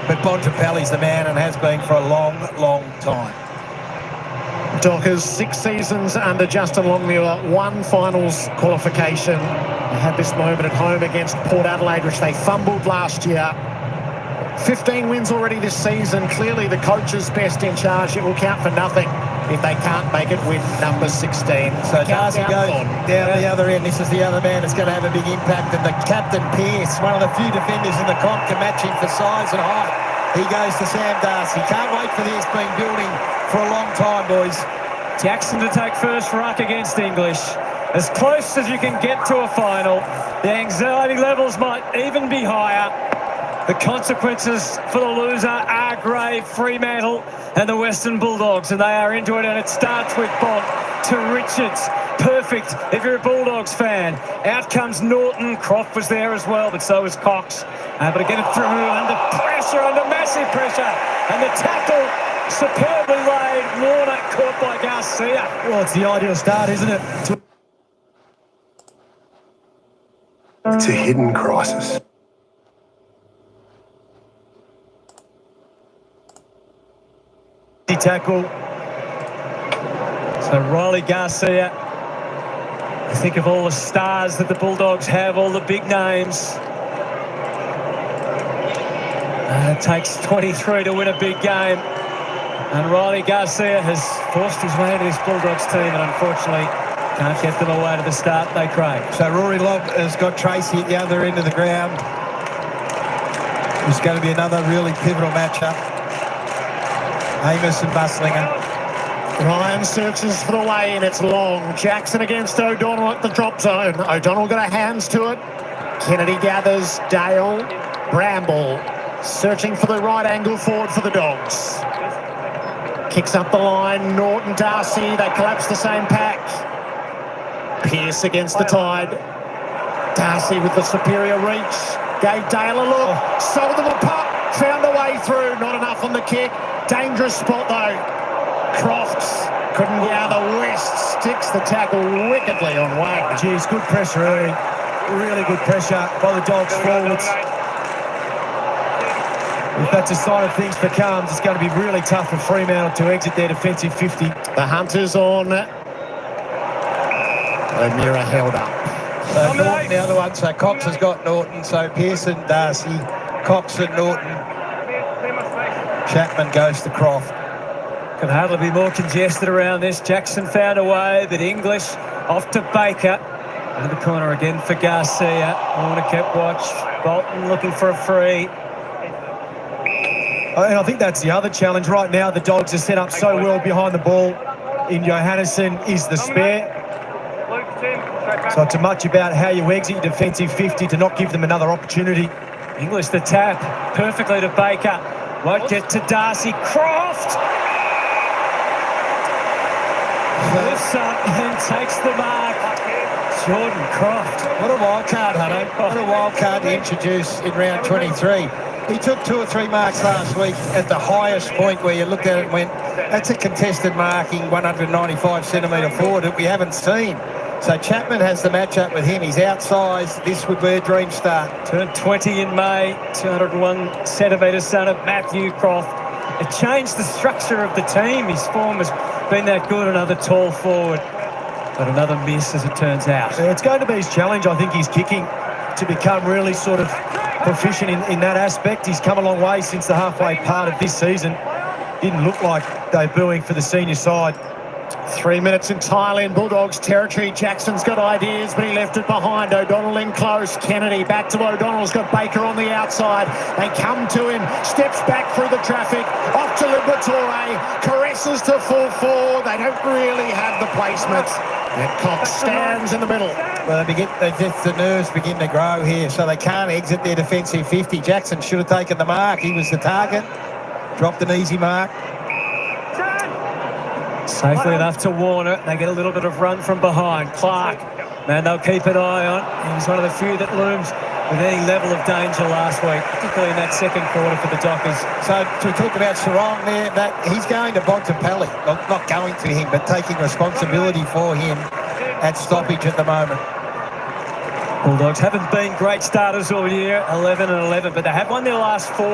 but Bontempelli's the man and has been for a long, long time. Dockers, 6 seasons under Justin Longmuir, 1 finals qualification. They had this moment at home against Port Adelaide, which they fumbled last year. 15 wins already this season. Clearly the coach's best in charge. It will count for nothing if they can't make it with number 16. So Darcy goes down the other end. This is the other man that's going to have a big impact. And the captain, Pearce, one of the few defenders in the comp to match him for size and height. He goes to Sam Darcy. Can't wait for this. Been building for a long time, boys. Jackson to take first ruck against English. As close as you can get to a final. The anxiety levels might even be higher. The consequences for the loser are grave. Fremantle and the Western Bulldogs, and they are into it, and it starts with Bont to Richards. Perfect if you're a Bulldogs fan. Out comes Norton. Croft was there as well, but so was Cox. Able to get it through under pressure, under massive pressure, and the tackle superbly laid. Warner caught by Garcia. Well, it's the ideal start, isn't it? It's a hidden crisis. Tackle. So Riley Garcia. Think of all the stars that the Bulldogs have, all the big names. And it takes 23 to win a big game. And Riley Garcia has forced his way into this Bulldogs team and unfortunately can't get them away to the start they crave. So Rory Lobb has got Tracy at the other end of the ground. It's going to be another really pivotal matchup. Amos and Buslinger. Ryan searches for the lane. It's long. Jackson against O'Donnell at the drop zone. O'Donnell got her hands to it. Kennedy gathers. Dale. Bramble searching for the right angle forward for the Dogs. Kicks up the line. Norton, Darcy. They collapse the same pack. Pearce against the Tide. Darcy with the superior reach. Gave Dale a look. Sold them a pup. Found a way through. Not enough on the kick. Dangerous spot though. Crofts couldn't gather. West sticks the tackle wickedly on Wagner. Geez, good pressure early. Really good pressure by the Dogs forwards. If that's a sign of things for Carms, it's going to be really tough for Fremantle to exit their defensive 50. The Hunters on. O'Meara held up. So Norton, the other one. So Cox has got Norton. So Pearson, Darcy, Cox and Norton. Chapman goes to Croft. Could hardly be more congested around this. Jackson found a way, but English off to Baker. Into the corner again for Garcia. Warner kept watch. Bolton looking for a free. I think that's the other challenge right now. The Dogs are set up so well behind the ball. In Johannesson is the spare. So it's much about how you exit your defensive 50 to not give them another opportunity. English the tap. Perfectly to Baker. Won't get to Darcy. Croft! Lifts up and takes the mark. Jordan Croft. What a wild card, Hunter. What a wild card to introduce in round 23. He took 2 or 3 marks last week at the highest point where you looked at it and went, that's a contested marking 195 centimetre forward that we haven't seen. So Chapman has the matchup with him. He's outsized. This would be a dream start. Turned 20 in May. 201 centimetres, son of Matthew Croft. It changed the structure of the team. His form has been that good. Another tall forward. But another miss, as it turns out. Yeah, it's going to be his challenge, I think, he's kicking to become really sort of proficient in that aspect. He's come a long way since the halfway part of this season. Didn't look like debuting for the senior side. 3 minutes entirely in Bulldogs territory. Jackson's got ideas, but he left it behind. O'Donnell in close. Kennedy back to O'Donnell's got Baker on the outside. They come to him. Steps back through the traffic. Off to Liberatore. Caresses to full forward. They don't really have the placements. And Cox stands in the middle. Well, the nerves begin to grow here, so they can't exit their defensive 50. Jackson should have taken the mark. He was the target. Dropped an easy mark. Safely enough to Warner. They get a little bit of run from behind. Clark, man, they'll keep an eye on. He was one of the few that looms with any level of danger last week, particularly in that second quarter for the Dockers. So to talk about Sarong there, that he's going to Bontempelli. Not going to him, but taking responsibility for him at stoppage at the moment. Bulldogs haven't been great starters all year, 11 and 11, but they have won their last 4.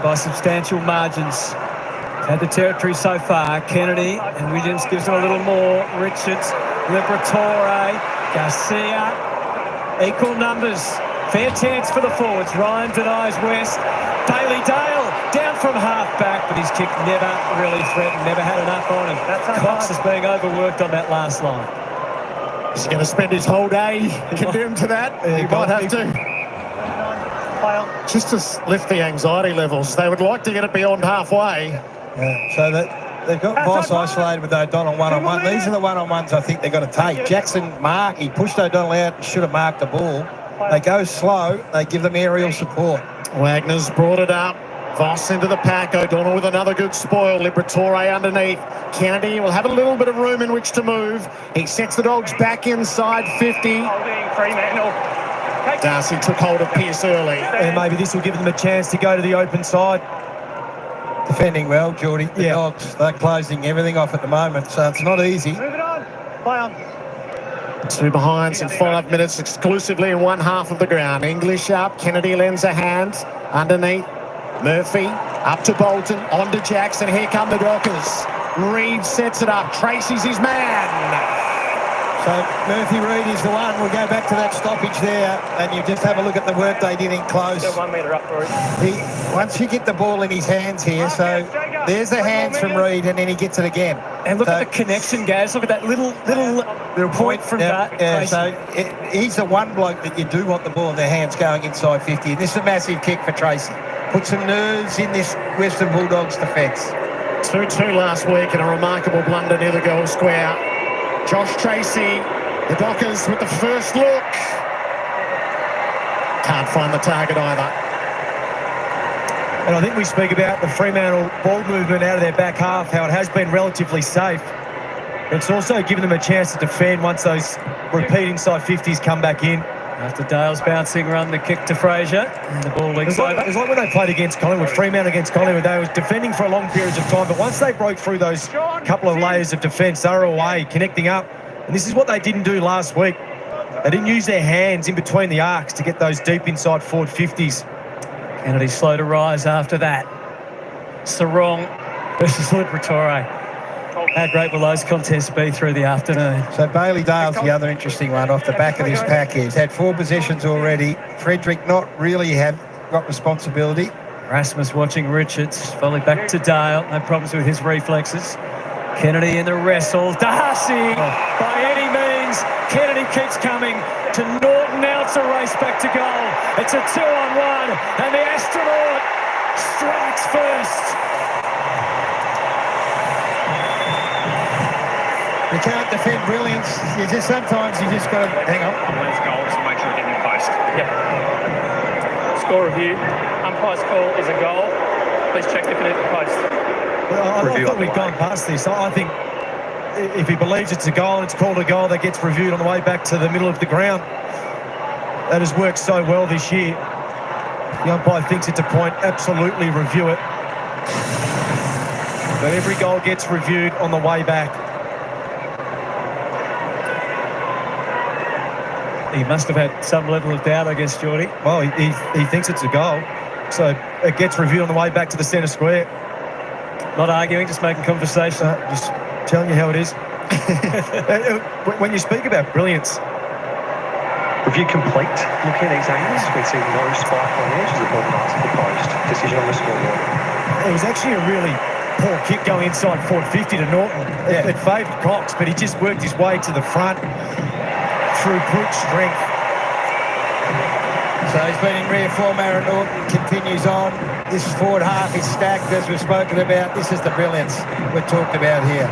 by substantial margins. Had the territory so far. Kennedy and Williams gives them a little more. Richards, Liberatore, Garcia. Equal numbers. Fair chance for the forwards. Ryan denies West. Bailey Dale down from half-back, but his kick never really threatened, never had enough on him. Cox is being overworked on that last line. Is he going to spend his whole day condemned to that? He might have to. Just to lift the anxiety levels. They would like to get it beyond halfway. Yeah, so that they've got Voss isolated with O'Donnell one-on-one. These are the one-on-ones I think they've got to take. Jackson he pushed O'Donnell out and should have marked the ball. They go slow, they give them aerial support. Wagner's brought it up. Voss into the pack. O'Donnell with another good spoil. Liberatore underneath. Kennedy will have a little bit of room in which to move. He sets the Dogs back inside 50. Darcy took hold of Pearce early. And maybe this will give them a chance to go to the open side. Defending well, Geordie. The Dogs, they're closing everything off at the moment, so it's not easy. Move it on. Play on. 2 behinds in 5 minutes, exclusively in one half of the ground. English up. Kennedy lends a hand. Underneath. Murphy up to Bolton. On to Jackson. Here come the Dockers. Reid sets it up. Tracy's his man. So Murphy Reid is the one. We'll go back to that stoppage there, and you just have a look at the work they did in close. 1 metre up, Rory. Once you get the ball in his hands here, so there's the hands from Reid, and then he gets it again. And look at the connection, guys. Look at that little point from that. Yeah, so he's the one bloke that you do want the ball in their hands going inside 50. And this is a massive kick for Tracy. Put some nerves in this Western Bulldogs defence. 2-2 last week and a remarkable blunder near the goal square. Josh Tracy, the Dockers with the first look. Can't find the target either. And I think we speak about the Fremantle ball movement out of their back half, how it has been relatively safe. It's also given them a chance to defend once those repeat inside 50s come back in. After Dale's bouncing run, the kick to Fraser, and the ball leaks over. It's like when they played against Collingwood, Fremantle against Collingwood, they were defending for a long periods of time, but once they broke through those couple of layers of defence, they were away, connecting up. And this is what they didn't do last week. They didn't use their hands in between the arcs to get those deep inside forward 50s. Kennedy slow to rise after that. Sarong versus Liberatore. How great will those contests be through the afternoon? So Bailey Dale's the other interesting one off the back of this pack. He's had 4 possessions already. Frederick not really got responsibility. Rasmus watching Richards. Volley back to Dale. No problems with his reflexes. Kennedy in the wrestle. Darcy by any means. Kennedy keeps coming to Norton. Now it's a race back to goal. It's a 2-on-1 and the astronaut strikes first. You can't defend brilliance. Sometimes you just got to hang on. Let's goals and make sure we get in your post. Yep. Score review. Umpire's call is a goal. Please check if it hit the post. Well, I thought we'd gone past this. I think if he believes it's a goal and it's called a goal, that gets reviewed on the way back to the middle of the ground. That has worked so well this year. The umpire thinks it's a point, absolutely review it. But every goal gets reviewed on the way back. He must have had some level of doubt, I guess, Geordie. Well, he thinks it's a goal, so it gets reviewed on the way back to the centre square. Not arguing, just making conversation. Just telling you how it is. When you speak about brilliance, Review complete. Looking at these angles, we can see no spike on the edge as the ball passes the post. Decision on the scoreboard. it was actually a really poor kick going inside forward 50 to Norton. It favoured Cox, but he just worked his way to the front through brute strength. So he's been in rear form. Aaron Norton continues on. This forward half is stacked, as we've spoken about. This is the brilliance we've talked about here.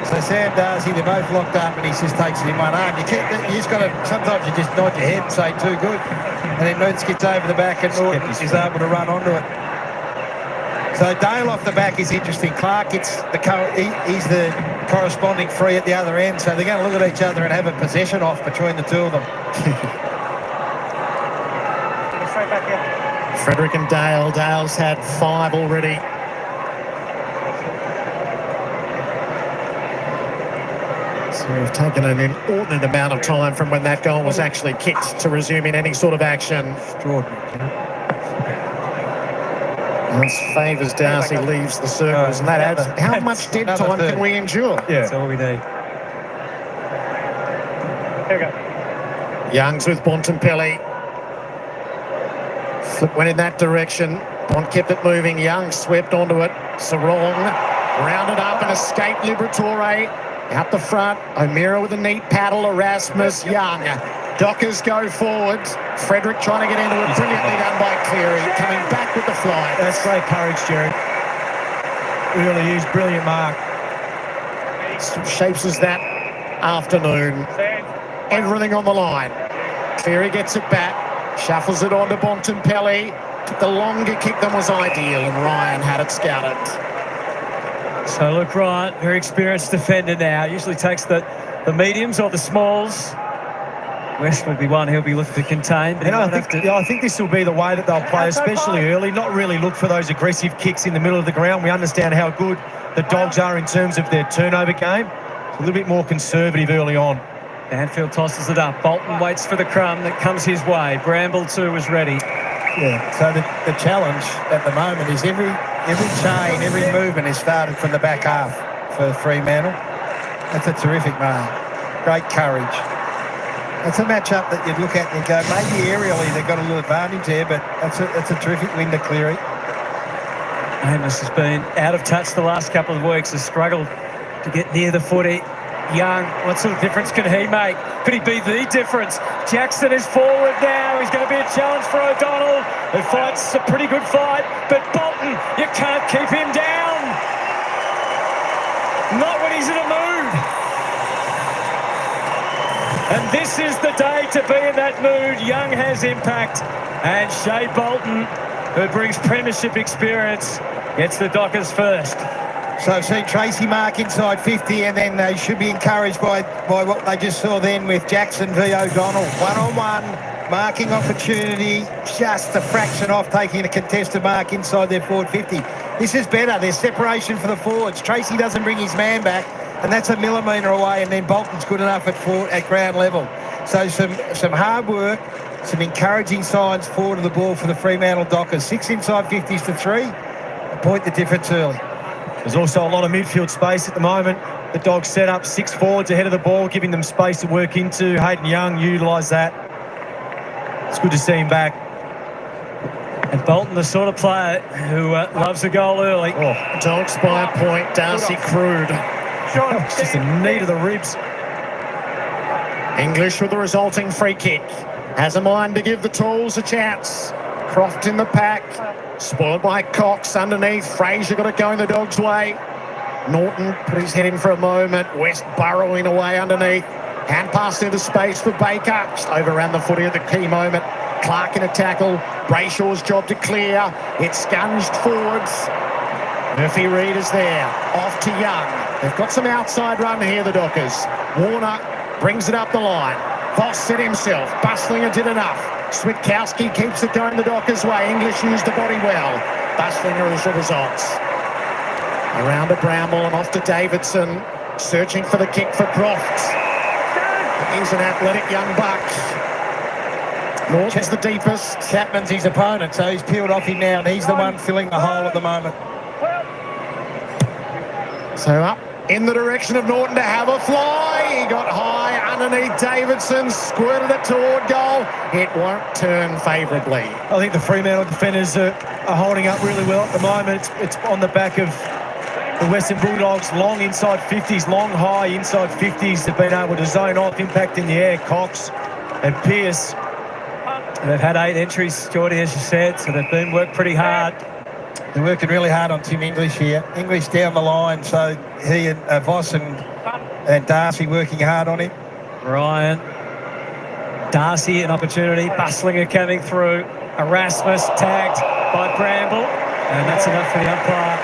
So Sam Darcy, they're both locked up, and he just takes it in one arm. You just got to, sometimes you just nod your head and say, too good. And then Noots gets over the back, and Norton is able to run onto it. So Dale off the back is interesting. Clark he's the corresponding free at the other end. So they're going to look at each other and have a possession off between the two of them. Frederick and Dale. Dale's had 5 already. So we've taken an inordinate amount of time from when that goal was actually kicked to resume in any sort of action. Extraordinary. This favours Darcy, leaves the circles, and that adds. How much dead time can we endure? Yeah. That's all we need. Here we go. Youngs with Bontempelli. Flip went in that direction. Bont kept it moving. Young swept onto it. Sarong rounded up and escaped Liberatore. Out the front. O'Meara with a neat paddle. Erasmus. Young. Dockers go forward. Frederick trying to get into it. Brilliantly done by Cleary. Coming back with the fly. That's great courage, Jerry. Really is. Brilliant mark. Shapes us that afternoon. Everything on the line. Cleary gets it back. Shuffles it on to Bontempelli. The longer kick than was ideal, and Ryan had it scouted. So look, Ryan, very experienced defender now. Usually takes the mediums or the smalls. West will be one he'll be looking to contain. But I think this will be the way that they'll play, especially early. Not really look for those aggressive kicks in the middle of the ground. We understand how good the Dogs are in terms of their turnover game. A little bit more conservative early on. Banfield tosses it up. Bolton waits for the crumb that comes his way. Bramble too was ready. Yeah, so the challenge at the moment is every chain, every movement is started from the back half for Fremantle. That's a terrific mark. Great courage. It's a matchup that you'd look at and you go, maybe aerially they've got a little advantage there, but that's a terrific win to Cleary. Amos has been out of touch the last couple of weeks, has struggled to get near the footy. Young, what sort of difference can he make? Could he be the difference? Jackson is forward now. He's going to be a challenge for O'Donnell, who fights a pretty good fight. But Bolton, you can't keep him down. Not when he's in a mood. And this is the day to be in that mood. Young has impact. And Shea Bolton, who brings premiership experience, gets the Dockers first. So I've seen Tracy mark inside 50, and then they should be encouraged by what they just saw then with Jackson v O'Donnell. One-on-one, marking opportunity, just a fraction off taking a contested mark inside their forward 50. This is better. There's separation for the forwards. Tracy doesn't bring his man back, and that's a millimetre away, and then Bolton's good enough at ground level. So some hard work, some encouraging signs forward of the ball for the Fremantle Dockers. 6 inside 50s to 3. A point the difference early. There's also a lot of midfield space at the moment. The Dogs set up 6 forwards ahead of the ball, giving them space to work into. Hayden Young utilised that. It's good to see him back. And Bolton, the sort of player who loves a goal early. Dogs by a point. Darcy Crude. Just a knee to the ribs. English with the resulting free kick. Has a mind to give the Tools a chance. Croft in the pack. Spoiled by Cox underneath. Fraser got it going the Dogs' way. Norton put his head in for a moment. West burrowing away underneath. Hand pass into space for Baker. Just overran the footy at the key moment. Clark in a tackle. Brayshaw's job to clear. It's scunged forwards. Murphy Reid is there. Off to Young. They've got some outside run here, the Dockers. Warner brings it up the line. Voss set himself. Buslinger did enough. Switkowski keeps it going the Dockers' way. English used the body well. Buslinger is the results. Around to Bramble and off to Davidson. Searching for the kick for Croft. He's an athletic young buck. Norton's the deepest. Chapman's his opponent, so he's peeled off him now, and he's the one filling the hole at the moment. So up in the direction of Norton to have a fly. He got high underneath Davidson, squirted it toward goal. It won't turn favourably. I think the Fremantle defenders are holding up really well at the moment. It's on the back of the Western Bulldogs, long inside 50s, long high inside 50s. They've been able to zone off, impact in the air. Cox and Pearce. They've had 8 entries, Geordie, as you said, so they've been worked pretty hard. They're working really hard on Tim English here. English down the line, so he and Voss and Darcy working hard on him. Ryan. Darcy, an opportunity. Buslinger coming through. Erasmus tagged by Bramble. And that's enough for the umpire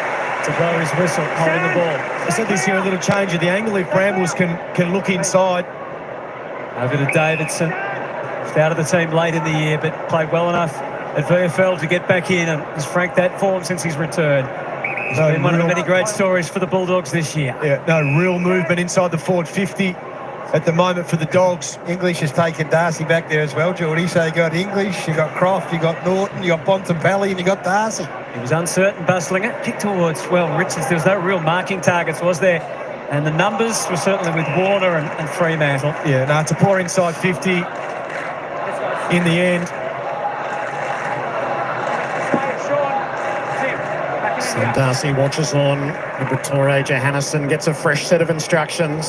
to blow his whistle, holding the ball. I said this here, a little change of the angle. If Brambles can look inside. Over to Davidson. He's out of the team late in the year, but played well enough at VFL to get back in and has franked that form since his return. He's been one of the many great stories for the Bulldogs this year. Yeah, no real movement inside the forward 50 at the moment for the Dogs. English has taken Darcy back there as well, Geordie. So you got English, you got Croft, you got Norton, you got Bontempelli, and you got Darcy. He was uncertain, bustling it. Kick towards, well, Richards. There was no real marking targets, was there? And the numbers were certainly with Warner and Fremantle. Yeah, no, it's a poor inside 50 in the end. Sam Darcy watches on. Victoria Johannesson gets a fresh set of instructions.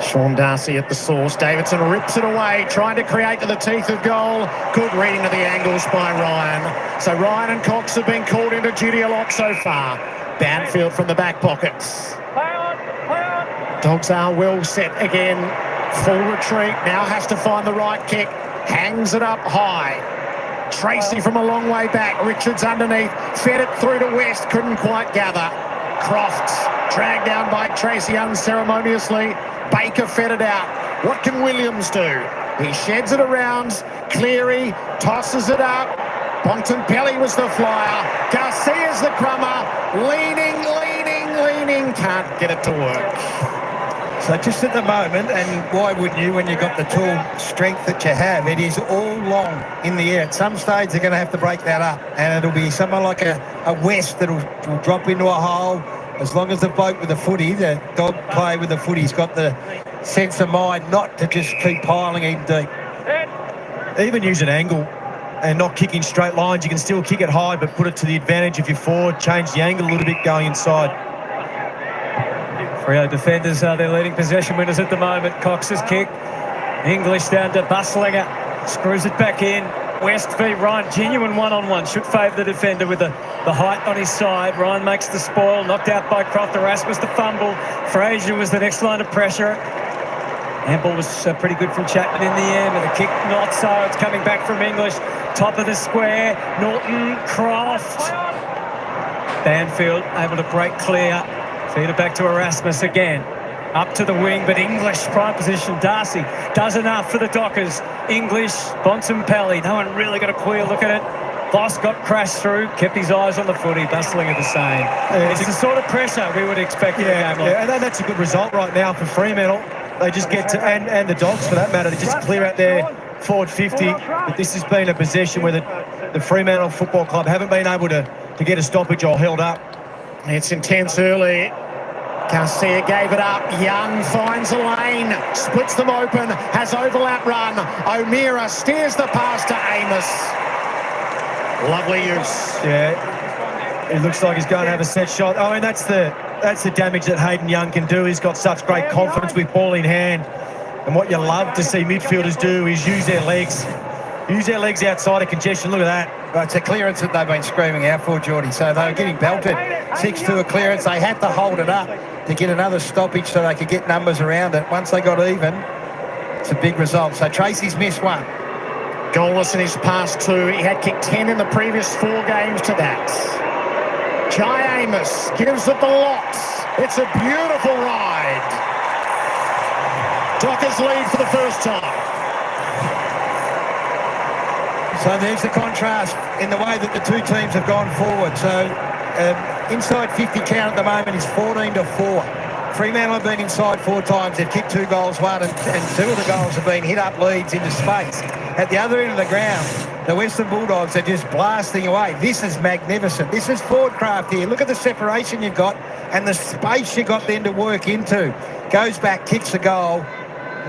Sean Darcy at the source. Davidson rips it away, trying to create to the teeth of goal. Good reading of the angles by Ryan. So Ryan and Cox have been called into duty a lot so far. Banfield from the back pockets. Dogs are well set again. Full retreat. Now has to find the right kick. Hangs it up high. Tracy from a long way back. Richards underneath. Fed it through to West. Couldn't quite gather. Crofts dragged down by Tracy unceremoniously. Baker fed it out. What can Williams do? He sheds it around. Cleary tosses it up. Bontempelli was the flyer. Garcia's the crummer. Leaning. Can't get it to work. So just at the moment, and why wouldn't you when you've got the tool strength that you have, it is all long in the air. At some stage, they're going to have to break that up, and it'll be someone like a West that will drop into a hole. As long as the bloke with the footy, the dog play with the footy's got the sense of mind not to just keep piling in deep. Even use an angle and not kick in straight lines. You can still kick it high, but put it to the advantage of your forward. Change the angle a little bit going inside. Freo defenders are their leading possession winners at the moment. Cox's kick. English down to Bustlinger. Screws it back in. West v Ryan. Genuine one-on-one. Should favour the defender with the height on his side. Ryan makes the spoil. Knocked out by Croft. Erasmus the fumble. Frazier was the next line of pressure. Handball was pretty good from Chapman in the end. And the kick not so. It's coming back from English. Top of the square. Norton. Croft. Banfield able to break clear. Feed it back to Erasmus again. Up to the wing, but English prime position. Darcy does enough for the Dockers. English, Bontempelli. No one really got a clear look at it. Voss got crashed through, kept his eyes on the footy. Bustlinger the same. It's the sort of pressure we would expect in a game like and that's a good result right now for Fremantle. They just get to, and the Dogs for that matter, they just clear out their forward 50. But this has been a possession where the Fremantle Football Club haven't been able to get a stoppage or held up. It's intense early. Garcia gave it up. Young finds a lane, splits them open, has overlap run. O'Meara steers the pass to Amos. Lovely use. Yeah, it looks like he's going to have a set shot. I mean, that's the damage that Hayden Young can do. He's got such great confidence with ball in hand. And what you love to see midfielders do is use their legs. Use their legs outside of congestion. Look at that. Well, it's a clearance that they've been screaming out for, Geordie. So they were getting belted. 6-2 a clearance. They had to hold it up to get another stoppage so they could get numbers around it. Once they got even, it's a big result. So Tracy's missed one. Goalless in his past two. He had kicked 10 in the previous 4 games to that. Jai Amos gives it the lot. It's a beautiful ride. Dockers lead for the first time. So there's the contrast in the way that the two teams have gone forward. So inside 50 count at the moment is 14-4. Fremantle have been inside 4 times. They've kicked 2 goals, one, and 2 of the goals have been hit up leads into space. At the other end of the ground, the Western Bulldogs are just blasting away. This is magnificent. This is forward craft here. Look at the separation you've got and the space you got then to work into. Goes back, kicks the goal.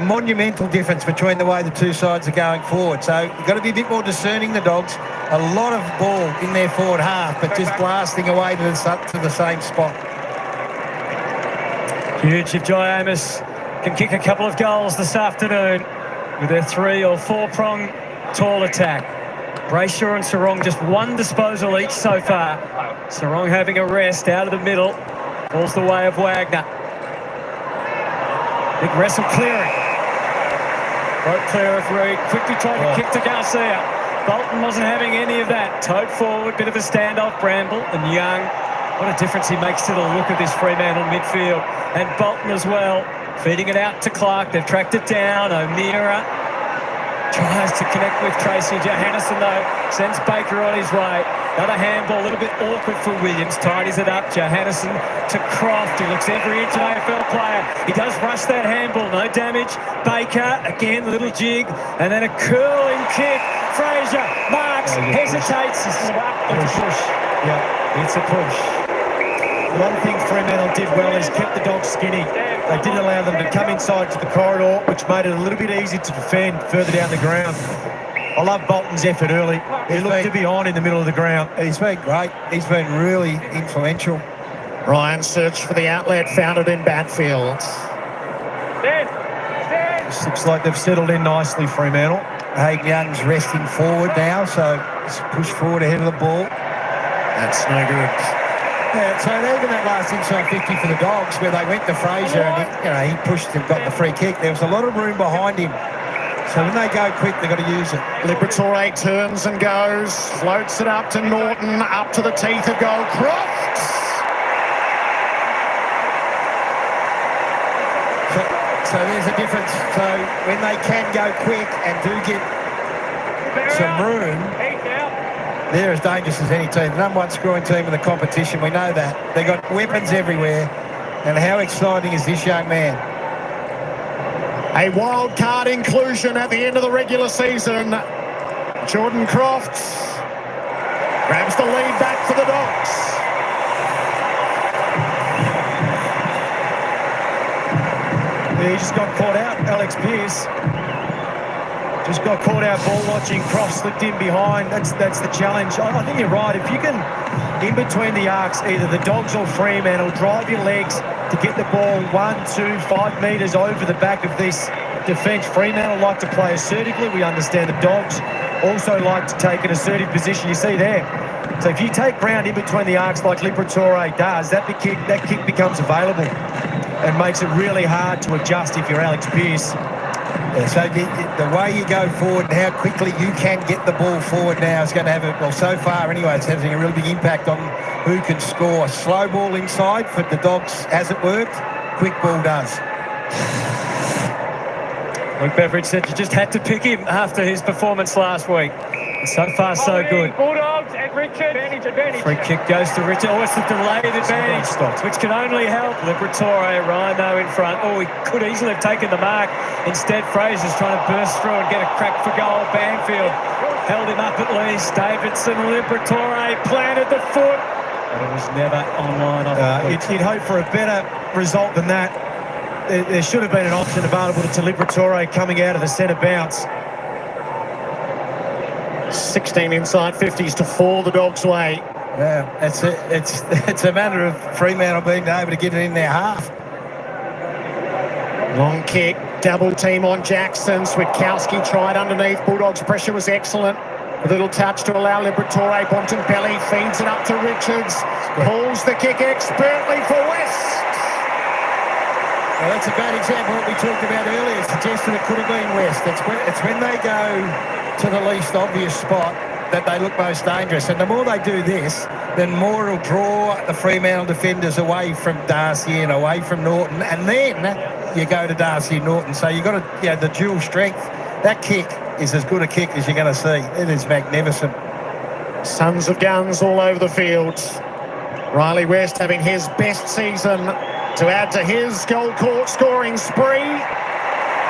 Monumental difference between the way the two sides are going forward. So you've got to be a bit more discerning, the Dogs. A lot of ball in their forward half, but just blasting away to the same spot. Huge if Jai Amos can kick a couple of goals this afternoon with their 3 or 4 prong tall attack. Brayshaw and Sarong just 1 disposal each so far. Sarong having a rest out of the middle. Falls the way of Wagner. Big wrestle clearing. Broke clear of Reed. Quickly tried to kick to Garcia. Bolton wasn't having any of that. Towed forward, bit of a standoff. Bramble and Young. What a difference he makes to the look of this Fremantle midfield. And Bolton as well. Feeding it out to Clark. They've tracked it down. O'Meara tries to connect with Tracy. Johannesson, though, sends Baker on his way. Another handball, a little bit awkward for Williams. Tidies it up. Johannesson to Croft. He looks every inch an AFL player. He does rush that handball. No damage. Baker, again, little jig. And then a curling kick Fraser marks, hesitates. It's a push. Yeah, it's a push. One thing Fremantle did well is kept the Dogs skinny. They didn't allow them to come inside to the corridor, which made it a little bit easier to defend further down the ground. I love Bolton's effort early. He looked to be on in the middle of the ground. He's been great. He's been really influential. Ryan searched for the outlet, found it in backfield. This looks like they've settled in nicely, Fremantle. Hayden Young's resting forward now, so it's push forward ahead of the ball. That's no good. Yeah, so even that last inside 50 for the Dogs, where they went to Fraser and he pushed and got the free kick, there was a lot of room behind him. So when they go quick, they've got to use it. Liberatore turns and goes, floats it up to Norton, up to the teeth of goal. Crofts! So there's a difference. So when they can go quick and do get some room, they're as dangerous as any team. The number one scoring team in the competition, we know that. They've got weapons everywhere. And how exciting is this young man? A wild card inclusion at the end of the regular season. Jordan Crofts grabs the lead back for the Dogs. Yeah, he just got caught out, Alex Pearce. Just got caught out ball watching. Crofts slipped in behind. That's the challenge. I think you're right. If you can, in between the arcs, either the Dogs or Fremantle, drive your legs to get the ball 1, 2, 5 metres over the back of this defence. Fremantle like to play assertively. We understand the Dogs also like to take an assertive position. You see there. So if you take ground in between the arcs like Liberatore does, that kick becomes available and makes it really hard to adjust if you're Alex Pearce. Yeah, so the way you go forward and how quickly you can get the ball forward now is going to have well, so far anyway, it's having a really big impact on who can score. Slow ball inside for the Dogs hasn't worked. Quick ball does. Luke Beveridge said you just had to pick him after his performance last week. So far, so good. Bulldogs and Richard. Advantage. Free kick goes to Richard. Oh, it's a delayed advantage, which can only help. Liberatore, Rhino in front. Oh, he could easily have taken the mark. Instead, Fraser's trying to burst through and get a crack for goal. Banfield held him up at least. Davidson, Liberatore planted the foot. But it was never online. You'd hope for a better result than that. There should have been an option available to Liberatore coming out of the centre bounce. 16 inside 50s to fall the Dogs' way. Yeah, it's a matter of Fremantle being able to get it in their half. Long kick, double team on Jackson. Switkowski tried underneath. Bulldogs' pressure was excellent. A little touch to allow Liberatore. Bontempelli feeds it up to Richards. Pulls the kick expertly for West. Well, that's a bad example of what we talked about earlier. Suggested it could have been West. It's when they go to the least obvious spot that they look most dangerous. And the more they do this, then more it'll draw the Fremantle defenders away from Darcy and away from Norton. And then you go to Darcy and Norton. So you've got the dual strength. That kick is as good a kick as you're going to see. It is magnificent. Sons of guns all over the field. Riley West having his best season to add to his goal court scoring spree.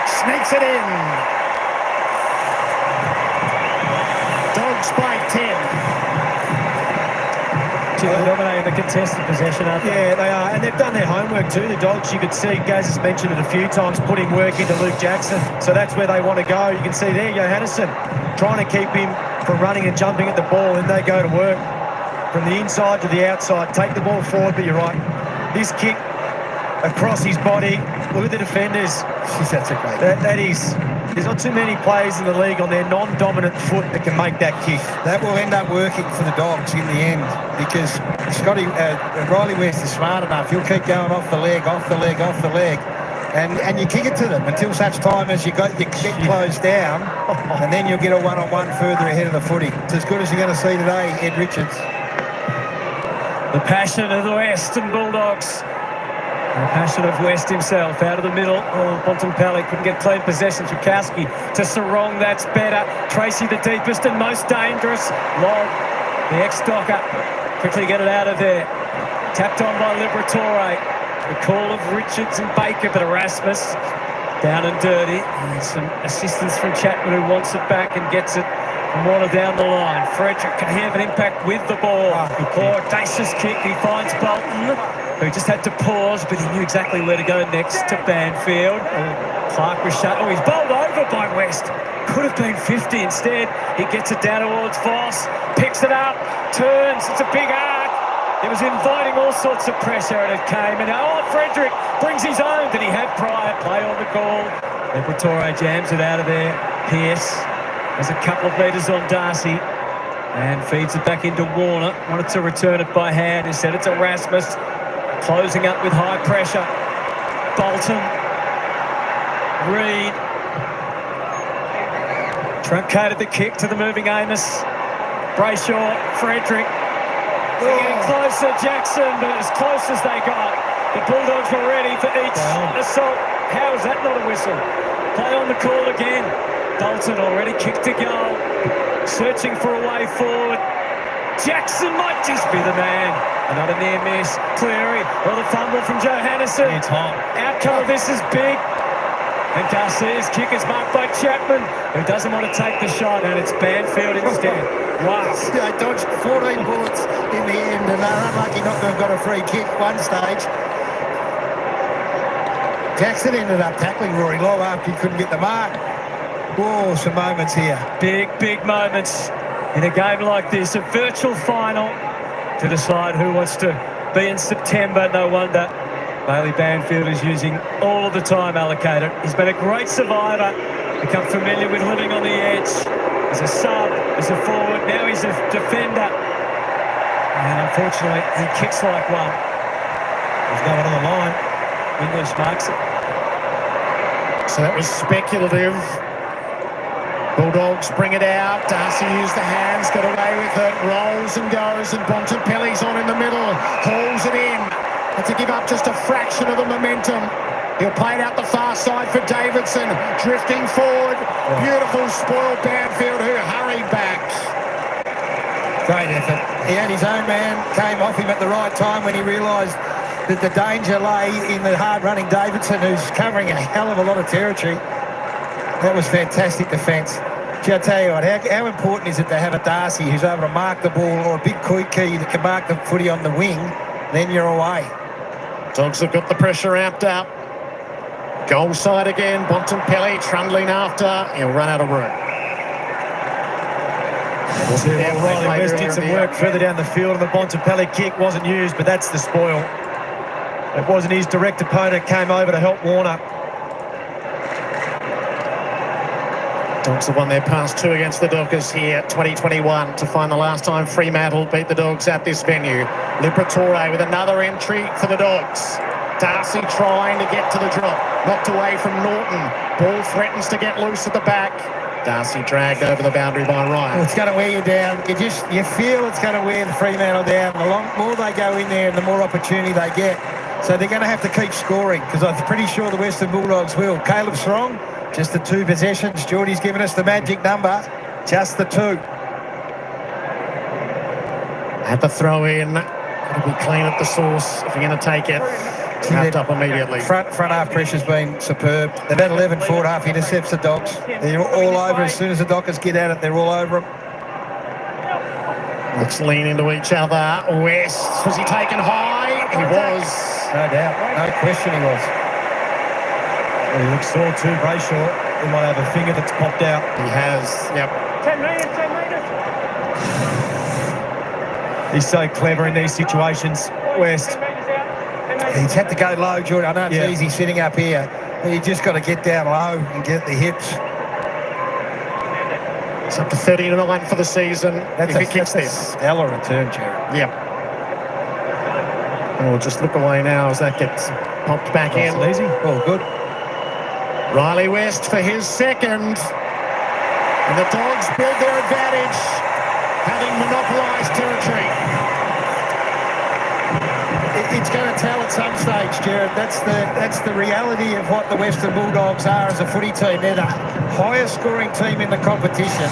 Sneaks it in. Dogs by 10. They're dominating the contested possession, aren't they? Yeah, they are. And they've done their homework too, the Dogs. You could see, Gaz has mentioned it a few times, putting work into Luke Jackson. So that's where they want to go. You can see there, Johannesson trying to keep him from running and jumping at the ball, and they go to work from the inside to the outside. Take the ball forward, but you're right. This kick across his body. Look at the defenders. That's a great that is. There's not too many players in the league on their non-dominant foot that can make that kick. That will end up working for the Dogs in the end because Riley West is smart enough. He'll keep going off the leg, and you kick it to them until such time as you get closed down, and then you'll get a one-on-one further ahead of the footy. It's as good as you're going to see today, Ed Richards. The passion of the Western Bulldogs. The passion of West himself out of the middle. Oh, Bontempelli couldn't get clean possession. Switkowski to Sarong, that's better. Tracy the deepest and most dangerous. Long, the ex-docker, quickly get it out of there. Tapped on by Liberatore. The call of Richards and Baker, but Erasmus down and dirty. And some assistance from Chapman who wants it back and gets it from Warner down the line. Frederick can have an impact with the ball. Audacious kick. He finds Bolton, who just had to pause, but he knew exactly where to go next to Banfield. Clark was shut. Oh, he's bowled over by West. Could have been 50 instead. He gets it down towards Voss, picks it up, turns. It's a big arc. It was inviting all sorts of pressure, and it came. And Frederick brings his own. Did he have prior play on the goal? Liberatore jams it out of there. Pearce has a couple of metres on Darcy and feeds it back into Warner. Wanted to return it by hand. Instead, it's Erasmus closing up with high pressure. Bolton, Reed, truncated the kick to the moving Amos. Brayshaw, Frederick. They're getting closer, Jackson, but as close as they got. The Bulldogs were ready for each assault. How is that not a whistle? Play on the call again. Bolton already kicked a goal. Searching for a way forward. Jackson might just be the man. Another near miss. Cleary. Well, the fumble from Johannisen. It's hot. Outcome of this is big. And Garcia's kick is marked by Chapman, who doesn't want to take the shot, and it's Banfield instead. Wow. They dodged 14 bullets in the end, and they're unlucky not to have got a free kick at one stage. Jackson ended up tackling Rory Lowe after he couldn't get the mark. Oh, some moments here. Big moments in a game like this. A virtual final to decide who wants to be in September. No wonder Bailey Banfield is using all of the time allocated. He's been a great survivor, become familiar with living on the edge. As a sub, as a forward, now he's a defender. And unfortunately, he kicks like one. There's no one on the line. English marks it. So that was speculative. Bulldogs bring it out. Darcy used the hands, got away with it, rolls and goes, and Bontempelli's on in the middle, hauls it in. And to give up just a fraction of the momentum. He'll play it out the far side for Davidson, drifting forward. Beautiful spoiled Banfield, who hurried back. Great effort. He had his own man, came off him at the right time when he realised that the danger lay in the hard-running Davidson, who's covering a hell of a lot of territory. That was fantastic defence. Gee, I tell you what, how important is it to have a Darcy who's able to mark the ball, or a big Koiki that can mark the footy on the wing, then you're away. Dogs have got the pressure amped up. Goal side again, Bontempelli trundling after. He'll run out of room. Riley West did some work further down the field, and the Bontempelli kick wasn't used, but that's the spoil. It wasn't his direct opponent, came over to help Warner. Dogs have won their past two against the Dockers here, 2021, to find the last time Fremantle beat the Dogs at this venue. Liberatore with another entry for the Dogs. Darcy trying to get to the drop, knocked away from Norton. Ball threatens to get loose at the back. Darcy dragged over the boundary by Ryan. Well, it's going to wear you down. You feel it's going to wear the Fremantle down. The more they go in there, and the more opportunity they get. So they're going to have to keep scoring, because I'm pretty sure the Western Bulldogs will. Caleb Strong, just the 2 possessions. Geordie's given us the magic number, just the 2. At the throw in, it'll be clean at the source if you're going to take it. Snapped up immediately. Front half pressure's been superb. They've had 11 forward half intercepts, the Dogs. They're all over. As soon as the Dockers get at it, they're all over them. Let's lean into each other. West, was he taken high? He was. No doubt. No question he was. Well, he looks sore too, Brayshaw. He might have a finger that's popped out. He has, yep. 10 metres, 10 metres. He's so clever in these situations, West. He's had to go low, Jordan. I know it's easy sitting up here, but you just got to get down low and get the hips. It's up to 13-9 for the season if he kicks this. Stellar return, Jared. Yep. And we'll just look away now as that gets popped back in. Easy. Oh, good. Riley West for his second. And the Dogs build their advantage, having monopolised territory. It's going to tell at some stage, Jared. That's the reality of what the Western Bulldogs are as a footy team. They're the highest scoring team in the competition.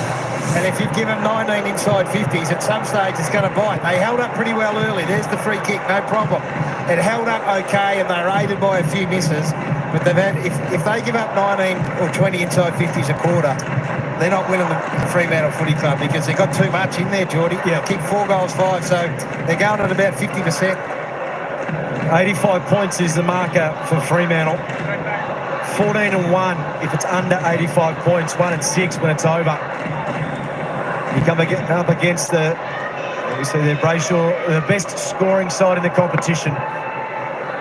And if you give them 19 inside 50s, at some stage it's going to bite. They held up pretty well early. There's the free kick, no problem. It held up okay, and they were aided by a few misses. But they've had, if they give up 19 or 20 inside 50s a quarter, they're not winning the Fremantle Footy Club because they've got too much in there, Geordie. Yeah. Kicked 4 goals, 5, so they're going at about 50%. 85 points is the marker for Fremantle. 14-1 if it's under 85 points. 1-6 when it's over. You come up against the Brayshaw, the best scoring side in the competition.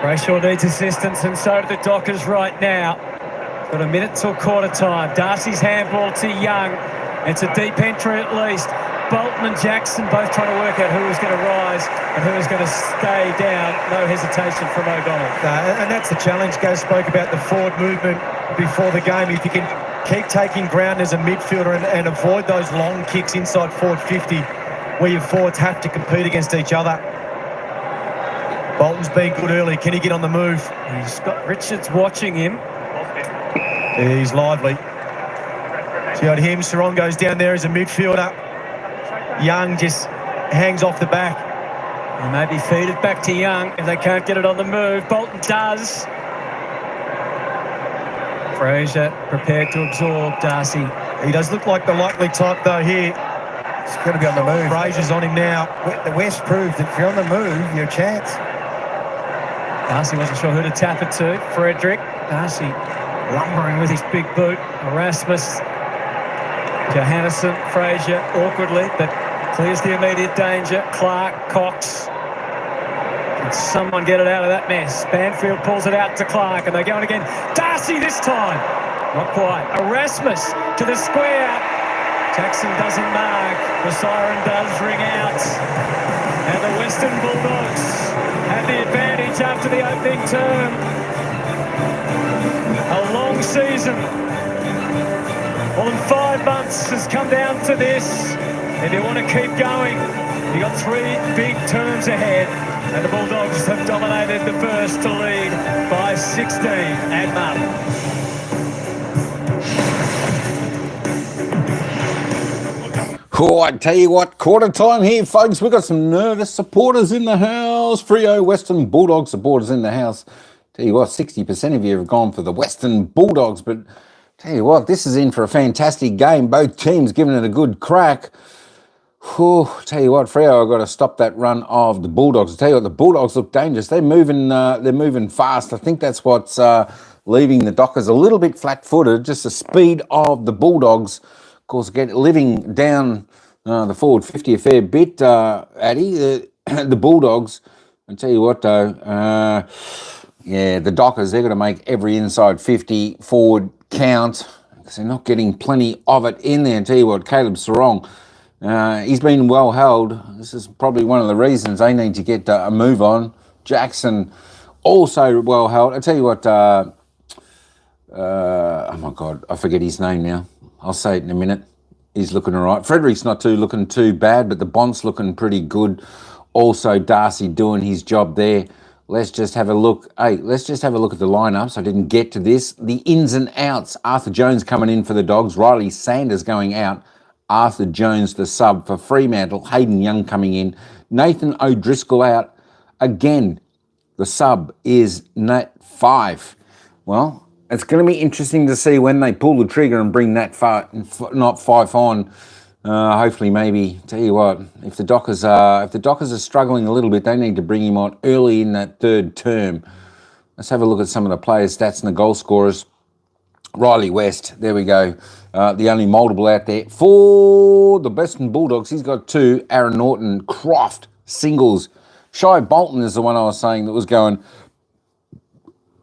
Brayshaw needs assistance, and so do the Dockers right now. Got a minute till quarter time. Darcy's handball to Young. It's a deep entry at least. Bolton and Jackson both trying to work out who is going to rise and who is going to stay down. No hesitation from O'Donnell. And that's the challenge. Gaz spoke about the forward movement before the game. If you can keep taking ground as a midfielder and avoid those long kicks inside forward 50 where your forwards have to compete against each other. Bolton's been good early. Can he get on the move? He's got Richards watching him. He's lively. So you got him. Sarong goes down there as a midfielder. Young just hangs off the back. And maybe feed it back to Young if they can't get it on the move. Bolton does. Fraser prepared to absorb Darcy. He does look like the likely type though here. It's going to be on the move. Fraser's on him now. The West proved that if you're on the move, you're a chance. Darcy wasn't sure who to tap it to. Frederick. Darcy lumbering with his big boot. Erasmus. Johannesson. Fraser awkwardly, but clears the immediate danger. Clark. Cox. Can someone get it out of that mess? Banfield pulls it out to Clark, and they're going again. Darcy this time. Not quite. Erasmus to the square. Jackson doesn't mark. The siren does ring out. And the Western Bulldogs have the advantage after the opening term. A long season. More than 5 months has come down to this. If you want to keep going, you've got 3 big terms ahead. And the Bulldogs have dominated the first to lead by 16 at Martin. Oh, I tell you what, quarter time here, folks. We've got some nervous supporters in the house. Freo Western Bulldog supporters in the house. Tell you what, 60% of you have gone for the Western Bulldogs. But tell you what, this is in for a fantastic game. Both teams giving it a good crack. Oh, tell you what, Freo, I've got to stop that run of the Bulldogs. I tell you what, the Bulldogs look dangerous. They're moving fast. I think that's what's leaving the Dockers a little bit flat-footed. Just the speed of the Bulldogs. Of course, living down the forward 50 a fair bit, Addy. The Bulldogs, I tell you what though, yeah, the Dockers, they're going to make every inside 50 forward count because they're not getting plenty of it in there. I tell you what, Caleb Sarong, he's been well held. This is probably one of the reasons they need to get a move on. Jackson, also well held. I tell you what, oh my God, I forget his name now. I'll say it in a minute. He's looking all right. Frederick's not looking too bad, but the Bont's looking pretty good. Also, Darcy doing his job there. Let's just have a look. Hey, let's just have a look at the lineups. I didn't get to this. The ins and outs. Arthur Jones coming in for the Dogs. Riley Sanders going out. Arthur Jones, the sub for Fremantle. Hayden Young coming in. Nathan O'Driscoll out. Again, the sub is Nat 5. Well, it's going to be interesting to see when they pull the trigger and bring that not 5 on. Hopefully, maybe. Tell you what, if the Dockers are struggling a little bit, they need to bring him on early in that third term. Let's have a look at some of the players' stats and the goal scorers. Riley West, there we go. The only multiple out there for the Western Bulldogs. He's got 2. Aaron Norton, Croft, singles. Shai Bolton is the one I was saying that was going.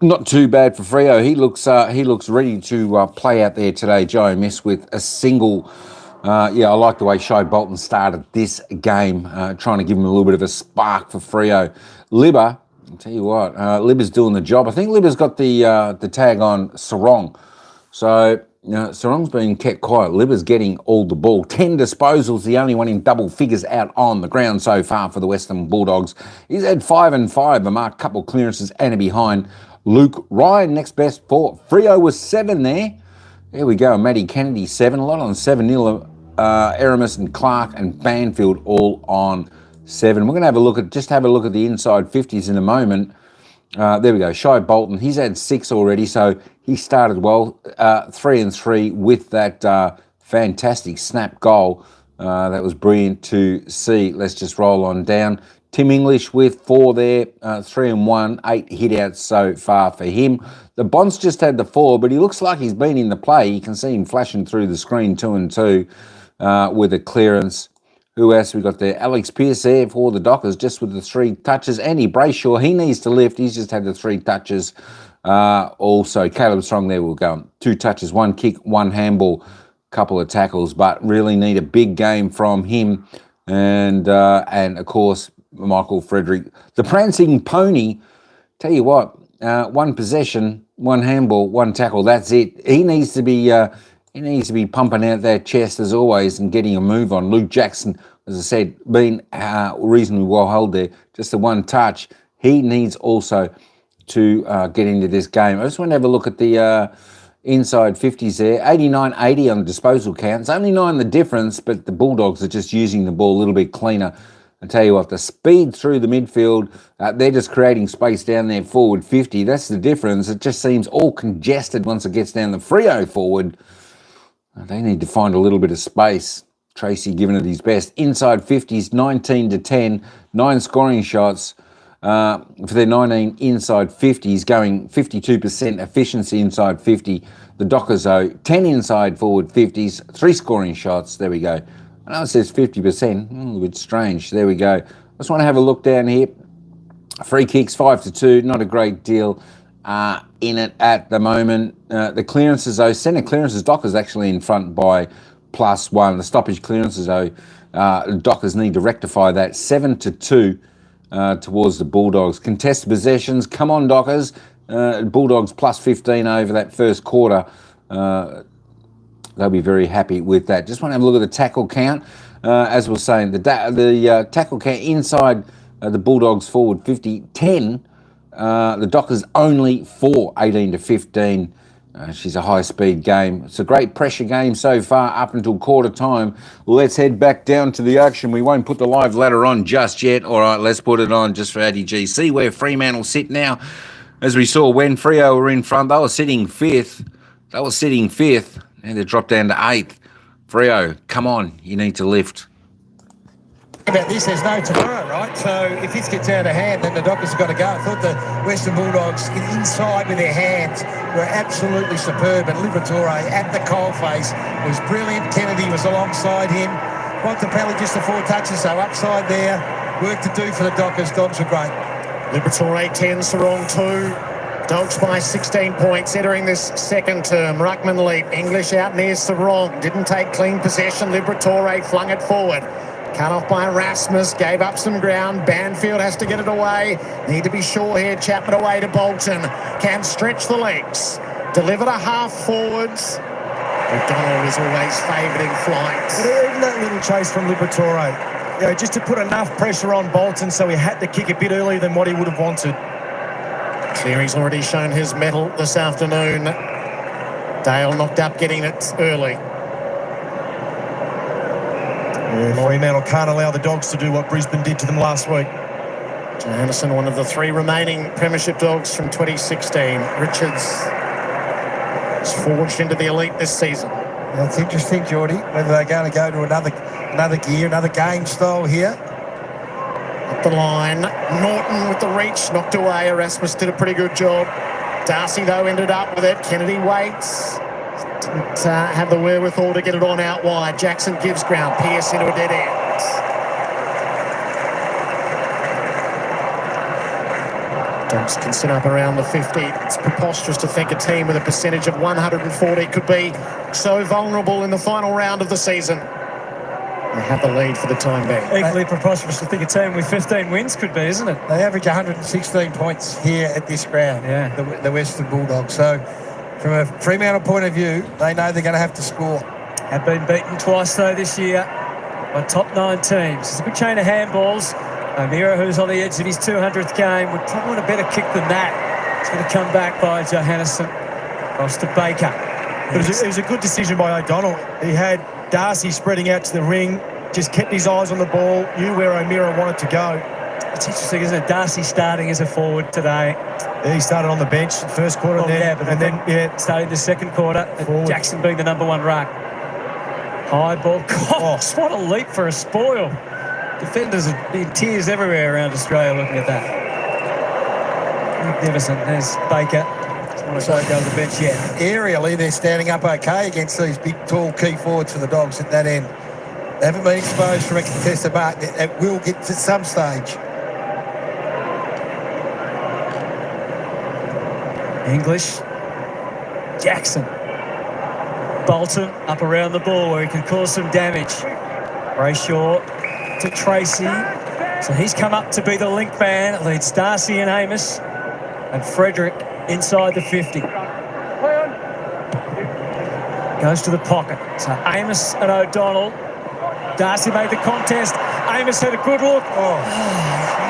Not too bad for Freo. He looks ready to play out there today. Joe Miss with a single. Yeah, I like the way Shai Bolton started this game, trying to give him a little bit of a spark for Freo. Libba, I'll tell you what, Libba's doing the job. I think Libba's got the tag on Sarong. So, Sarong's been kept quiet. Libba's getting all the ball. 10 disposals, the only one in double figures out on the ground so far for the Western Bulldogs. He's had 5 and 5, a marked couple clearances and a behind. Luke Ryan, next best for Freo was 7 there. There we go. Matty Kennedy, 7. A lot on 7. Neil Aramis and Clark and Banfield all on 7. We're going to have a look at the inside 50s in a moment. There we go. Shai Bolton, he's had 6 already, so he started well. 3 and 3 with that fantastic snap goal. That was brilliant to see. Let's just roll on down. Tim English with 4 there, 3 and 1, 8 hitouts so far for him. The Bonds just had the 4, but he looks like he's been in the play. You can see him flashing through the screen, 2 and 2 with a clearance. Who else we got there? Alex Pearce there for the Dockers, just with the 3 touches. Andy Brayshaw, he needs to lift. He's just had the 3 touches. Also, Caleb Strong there will go 2 touches, 1 kick, 1 handball, couple of tackles, but really need a big game from him. And of course, Michael Frederick, the prancing pony. Tell you what, 1 possession, 1 handball, 1 tackle. That's it. He needs to be pumping out that chest as always and getting a move on. Luke Jackson, as I said, been reasonably well held there. Just the 1 touch. He needs also to get into this game. I just want to have a look at the inside 50s there. 89-80 on the disposal counts. Only 9 the difference, but the Bulldogs are just using the ball a little bit cleaner. I tell you what, the speed through the midfield, they're just creating space down there forward 50. That's the difference. It just seems all congested once it gets down the Freo forward. They need to find a little bit of space. Tracy giving it his best. Inside 50s, 19-10, 9 scoring shots for their 19 inside 50s, going 52% efficiency inside 50. The Dockers, though, 10 inside forward 50s, 3 scoring shots. There we go. I know it says 50%, a little bit strange. There we go. I just want to have a look down here. Free kicks, 5-2, not a great deal in it at the moment. The clearances, though, centre clearances, Dockers actually in front by +1. The stoppage clearances, though, Dockers need to rectify that. 7-2 towards the Bulldogs. Contested possessions, come on, Dockers. Bulldogs +15 over that first quarter. They'll be very happy with that. Just want to have a look at the tackle count. As we're saying, the tackle count inside the Bulldogs forward 50, 10. The Dockers only 4, 18-15. She's a high-speed game. It's a great pressure game so far up until quarter time. Let's head back down to the action. We won't put the live ladder on just yet. All right, let's put it on just for ADG. See where Fremantle sit now. As we saw when Freo were in front, they were sitting 5th. And they dropped down to 8th. Freo, come on, you need to lift. About this, there's no tomorrow, right? So if this gets out of hand, then the Dockers have got to go. I thought the Western Bulldogs inside with their hands were absolutely superb, and Liberatore at the coalface was brilliant. Kennedy was alongside him. Bontempelli just the 4 touches, so upside there. Work to do for the Dockers. Dogs were great. Liberatore 10, Sarong 2. Dogs by 16 points entering this second term. Ruckman lead. English out near Sarong. Didn't take clean possession. Liberatore flung it forward. Cut off by Rasmus. Gave up some ground. Banfield has to get it away. Need to be sure here. Chapman away to Bolton. Can stretch the legs. Delivered a half forwards. McDonald is always favoured in flight. But even that little chase from Liberatore, just to put enough pressure on Bolton so he had to kick a bit earlier than what he would have wanted. Cleary's already shown his mettle this afternoon. Dale knocked up getting it early. Fremantle can't allow the Dogs to do what Brisbane did to them last week. Johannesson, one of the 3 remaining Premiership Dogs from 2016. Richards is forged into the elite this season. That's interesting, Geordie, whether they're going to go to another gear, another game style here. Up the line, Norton with the reach, knocked away. Erasmus did a pretty good job. Darcy, though, ended up with it. Kennedy waits. Didn't have the wherewithal to get it on out wide. Jackson gives ground. Pearce into a dead end. Dogs can sit up around the 50. It's preposterous to think a team with a percentage of 140 could be so vulnerable in the final round of the season. They have the lead for the time being. Equally preposterous to think a team with 15 wins could be, isn't it? They average 116 points here at this ground, the Western Bulldogs. So from a Fremantle point of view, they know they're going to have to score. Have been beaten twice, though, this year by top 9 teams. It's a good chain of handballs. O'Meara, who's on the edge of his 200th game, would probably want a better kick than that. It's going to come back by Johannesson. Across to Baker. But it was a good decision by O'Donnell. He had Darcy spreading out to the ring, just kept his eyes on the ball, knew where O'Meara wanted to go. It's interesting, isn't it? Darcy starting as a forward today. Yeah, he started on the bench first quarter Starting the second quarter. Jackson being the number 1 ruck. High ball. Gosh, what a leap for a spoil. Defenders are in tears everywhere around Australia looking at that. Magnificent. There's Baker. Just want to go to the bench yet. Aerially, they're standing up okay against these big, tall key forwards for the Dogs at that end. They haven't been exposed from a contested mark. It will get to some stage. English. Jackson. Bolton up around the ball where he can cause some damage. Brayshaw to Tracy. So he's come up to be the link man. It leads Darcy and Amos. And Frederick inside the 50. Goes to the pocket. So Amos and O'Donnell. Darcy made the contest. Amos had a good look.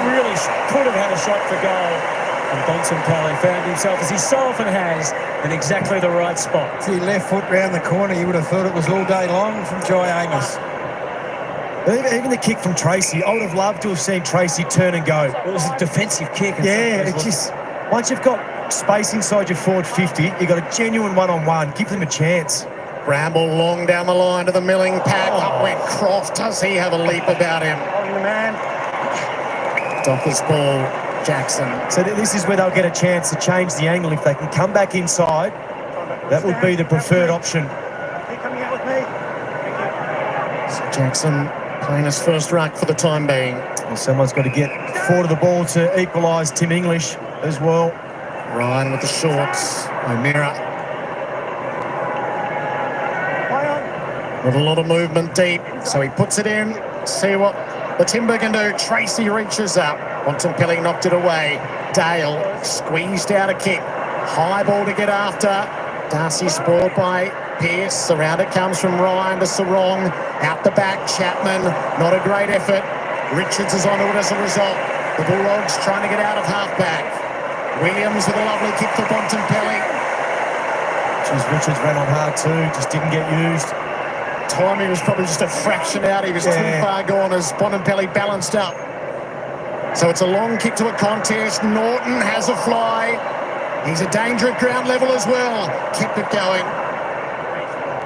Really could have had a shot for goal. And Bontempelli found himself, as he so often has, in exactly the right spot. See, left foot round the corner, you would have thought it was all day long from Jai Amos. Even the kick from Tracy, I would have loved to have seen Tracy turn and go. It was a defensive kick. Yeah, it's just, once you've got space inside your forward 50, you've got a genuine one-on-one. Give them a chance. Bramble long down the line to the milling pack. Up went Croft. Does he have a leap about him? Dockers ball. Jackson. So this is where they'll get a chance to change the angle. If they can come back inside, that would be the preferred option. So Jackson playing his first ruck for the time being. Well, someone's got to get forward of the ball to equalise Tim English as well. Ryan with the shorts. O'Meara. With a lot of movement deep. So he puts it in. See what the Timber can do. Tracy reaches up. Bontempelli knocked it away. Dale squeezed out a kick. High ball to get after. Darcy spoiled by Pearce. Around it comes from Ryan to Sarong. Out the back, Chapman. Not a great effort. Richards is onto it as a result. The Bulldogs trying to get out of halfback. Williams with a lovely kick for Bontempelli. Richards ran on hard too, just didn't get used. Timing was probably just a fraction out. He was too far gone as Bontempelli balanced up. So it's a long kick to a contest. Norton has a fly. He's a danger at ground level as well. Kept it going.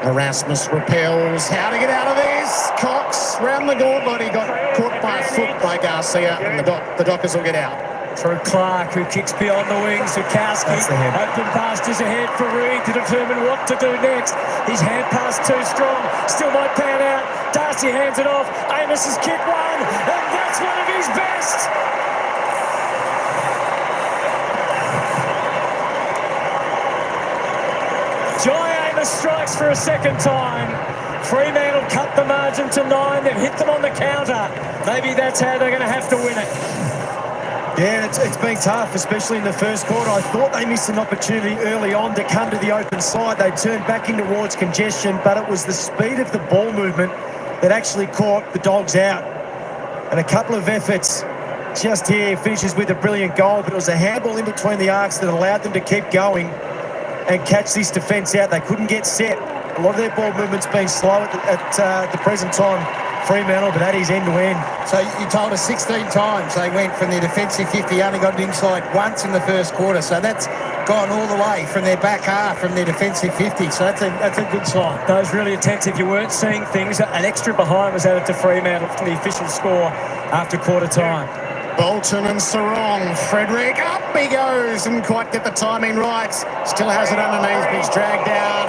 Erasmus repels. How to get out of this? Cox round the gauntlet. He got caught by a foot by Garcia, and the Dockers will get out. Through Clark, who kicks beyond the wings. Zukowski, open pass just ahead for Reed to determine what to do next. His hand pass too strong. Still might pan out. Darcy hands it off. Amos has kicked one, and that's one of his best. Jai Amos strikes for a second time. Fremantle cut the margin to 9. They've hit them on the counter. Maybe that's how they're going to have to win it. Yeah, it's been tough, especially in the first quarter. I thought they missed an opportunity early on to come to the open side. They turned back in towards congestion, but it was the speed of the ball movement that actually caught the Dogs out. And a couple of efforts just here, finishes with a brilliant goal, but it was a handball in between the arcs that allowed them to keep going and catch this defence out. They couldn't get set. A lot of their ball movement's been slow at the present time. Fremantle, but that is end-to-end. So you told us 16 times they went from their defensive 50, only got it inside once in the first quarter. So that's gone all the way from their back half, from their defensive 50. So that's a good sign. Those really attentive. You weren't seeing things. An extra behind was added to Fremantle from the official score after quarter time. Bolton and Sarong. Frederick, up he goes. Didn't quite get the timing right. Still has it underneath, but he's dragged out.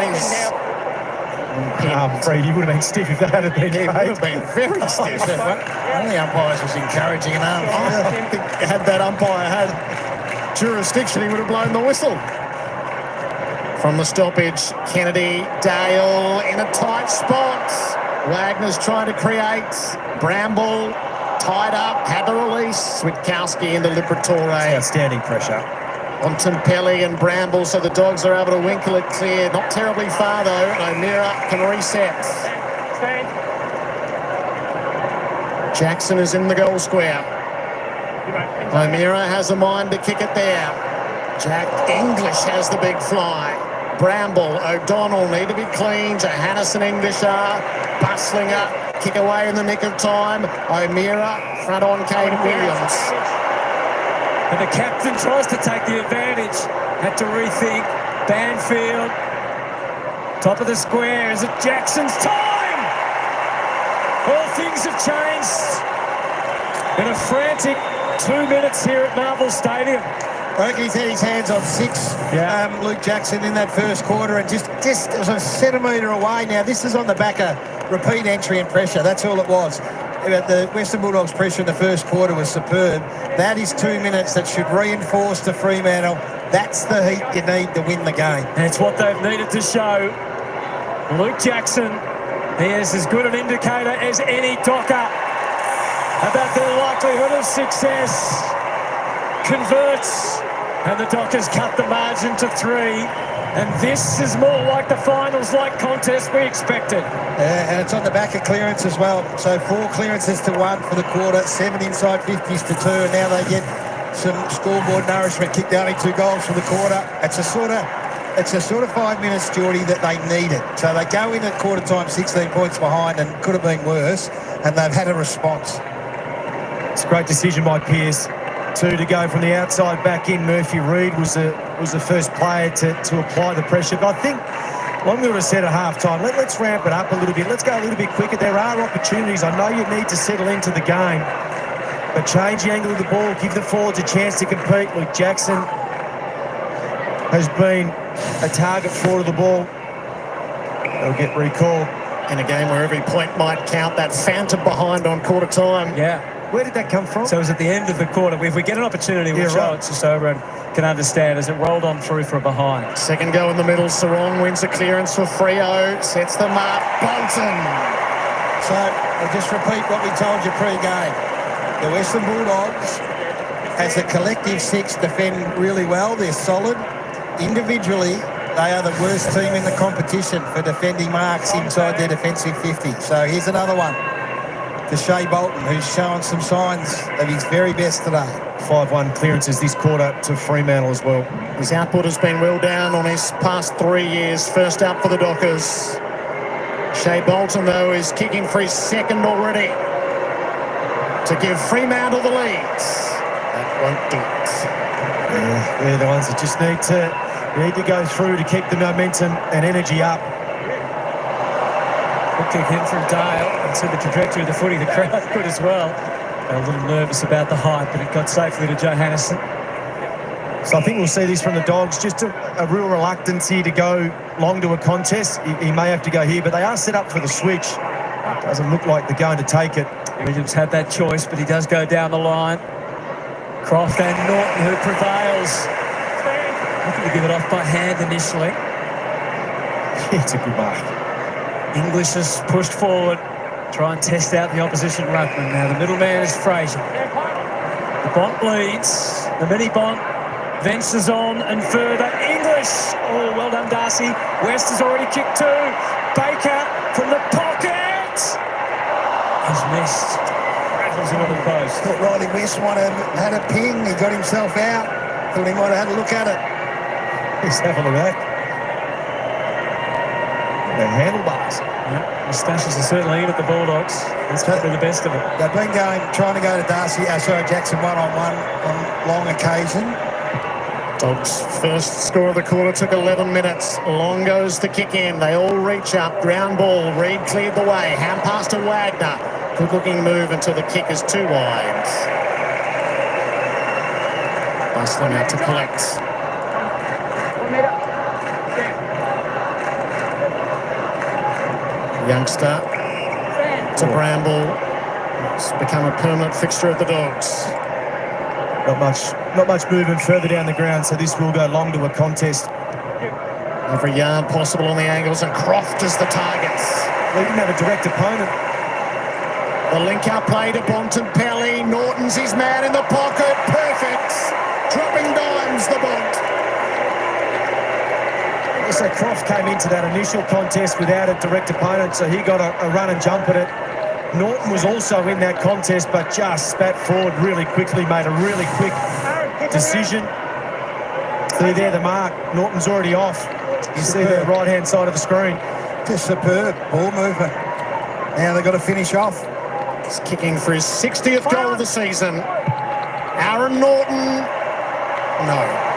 I'm afraid he would have been stiff if that had been He would have been very stiff. One of the umpires was encouraging an arm. I think had that umpire had jurisdiction, he would have blown the whistle. From the stoppage, Kennedy, Dale in a tight spot. Wagner's trying to create. Bramble tied up, had the release. Witkowski in the Liberatore. Outstanding pressure. Bontempelli and Bramble, so the Dogs are able to winkle it clear. Not terribly far though. O'Meara can reset. Jackson is in the goal square. O'Meara has a mind to kick it there. Jack English has the big fly. Bramble, O'Donnell need to be clean. Johannes and English are bustling up. Kick away in the nick of time. O'Meara, front on Kane Williams. And the captain tries to take the advantage. Had to rethink. Banfield. Top of the square. Is it Jackson's time? things have changed in a frantic 2 minutes here at Marvel Stadium. I reckon he's had his hands on six, Luke Jackson, in that first quarter, and just a centimetre away. Now, this is on the back of repeat entry and pressure. That's all it was. The Western Bulldogs' pressure in the first quarter was superb. That is 2 minutes that should reinforce to Fremantle. That's the heat you need to win the game. And it's what they've needed to show. Luke Jackson, he is as good an indicator as any Docker about their likelihood of success. Converts, and the Dockers cut the margin to 3. And this is more like the finals-like contest we expected. And it's on the back of clearance as well. So 4 clearances to 1 for the quarter, 7 inside 50s to 2, and now they get some scoreboard nourishment. Kicked only 2 goals for the quarter. It's a sort of 5 minutes, Geordie, that they needed. So they go in at quarter time 16 points behind, and could have been worse, and they've had a response. It's a great decision by Pearce. 2 to go from the outside back in. Murphy Reid was the first player to apply the pressure. But I think what we would have said at half-time, let's ramp it up a little bit. Let's go a little bit quicker. There are opportunities. I know you need to settle into the game, but change the angle of the ball. Give the forwards a chance to compete. Luke Jackson has been a target forward of the ball. They'll get recalled. In a game where every point might count, that phantom behind on quarter time. Yeah. Where did that come from? So it was at the end of the quarter. If we get an opportunity, we'll show it just over and can understand as it rolled on through for a behind. Second go in the middle. Sarong wins a clearance for Freo. Sets them up. Bolton. So I'll just repeat what we told you pre-game. The Western Bulldogs, as a collective 6, defend really well. They're solid. Individually, they are the worst team in the competition for defending marks inside their defensive 50. So here's another one. To Shea Bolton, who's showing some signs of his very best today. 5-1 clearances this quarter to Fremantle as well. His output has been well down on his past 3 years. First up for the Dockers. Shea Bolton, though, is kicking for his second already to give Fremantle the lead. That won't do it. Yeah, they're the ones that just need to go through to keep the momentum and energy up. Good kick in from Dale. And so the trajectory of the footy, the crowd good as well. They're a little nervous about the height, but it got safely to Johannesson. So I think we'll see this from the Dogs. Just a real reluctance here to go long to a contest. He may have to go here, but they are set up for the switch. Doesn't look like they're going to take it. Williams had that choice, but he does go down the line. Croft and Norton, who prevails. Looking to give it off by hand initially. It's a good mark. English has pushed forward, try and test out the opposition ruckman. Now the middleman is Fraser. The Bont leads, the mini Bont ventures on and further. English, oh well done Darcy. West has already kicked 2. Baker from the pocket has missed. Rattles into the post. Thought Riley West might have had a ping. He got himself out. Thought he might have had a look at it. Let's have a look at that. The handlebars. Yeah, moustaches are certainly in at the Bulldogs. That's probably the best of it. They've been trying to go to Jackson one-on-one on long occasion. Dogs' first score of the quarter took 11 minutes. Long goes the kick in. They all reach up. Ground ball. Reid cleared the way. Hand pass to Wagner. Good-looking move until the kick is 2 wide. Bustling out to collect. Youngster to Bramble. It's become a permanent fixture of the Dogs. Not much movement further down the ground, so this will go long to a contest. Every yard possible on the angles, and Croft is the target. They didn't have a direct opponent. The link-up play to Bontempelli. Norton's his man in the pocket. Perfect. Dropping dimes, the Bont. So Croft came into that initial contest without a direct opponent, so he got a run and jump at it. Norton was also in that contest, but just spat forward really quickly, made a really quick decision. See there the mark. Norton's already off. You see the right-hand side of the screen. Just superb ball movement. Now they've got to finish off. He's kicking for his 60th goal of the season. Aaron Norton. No.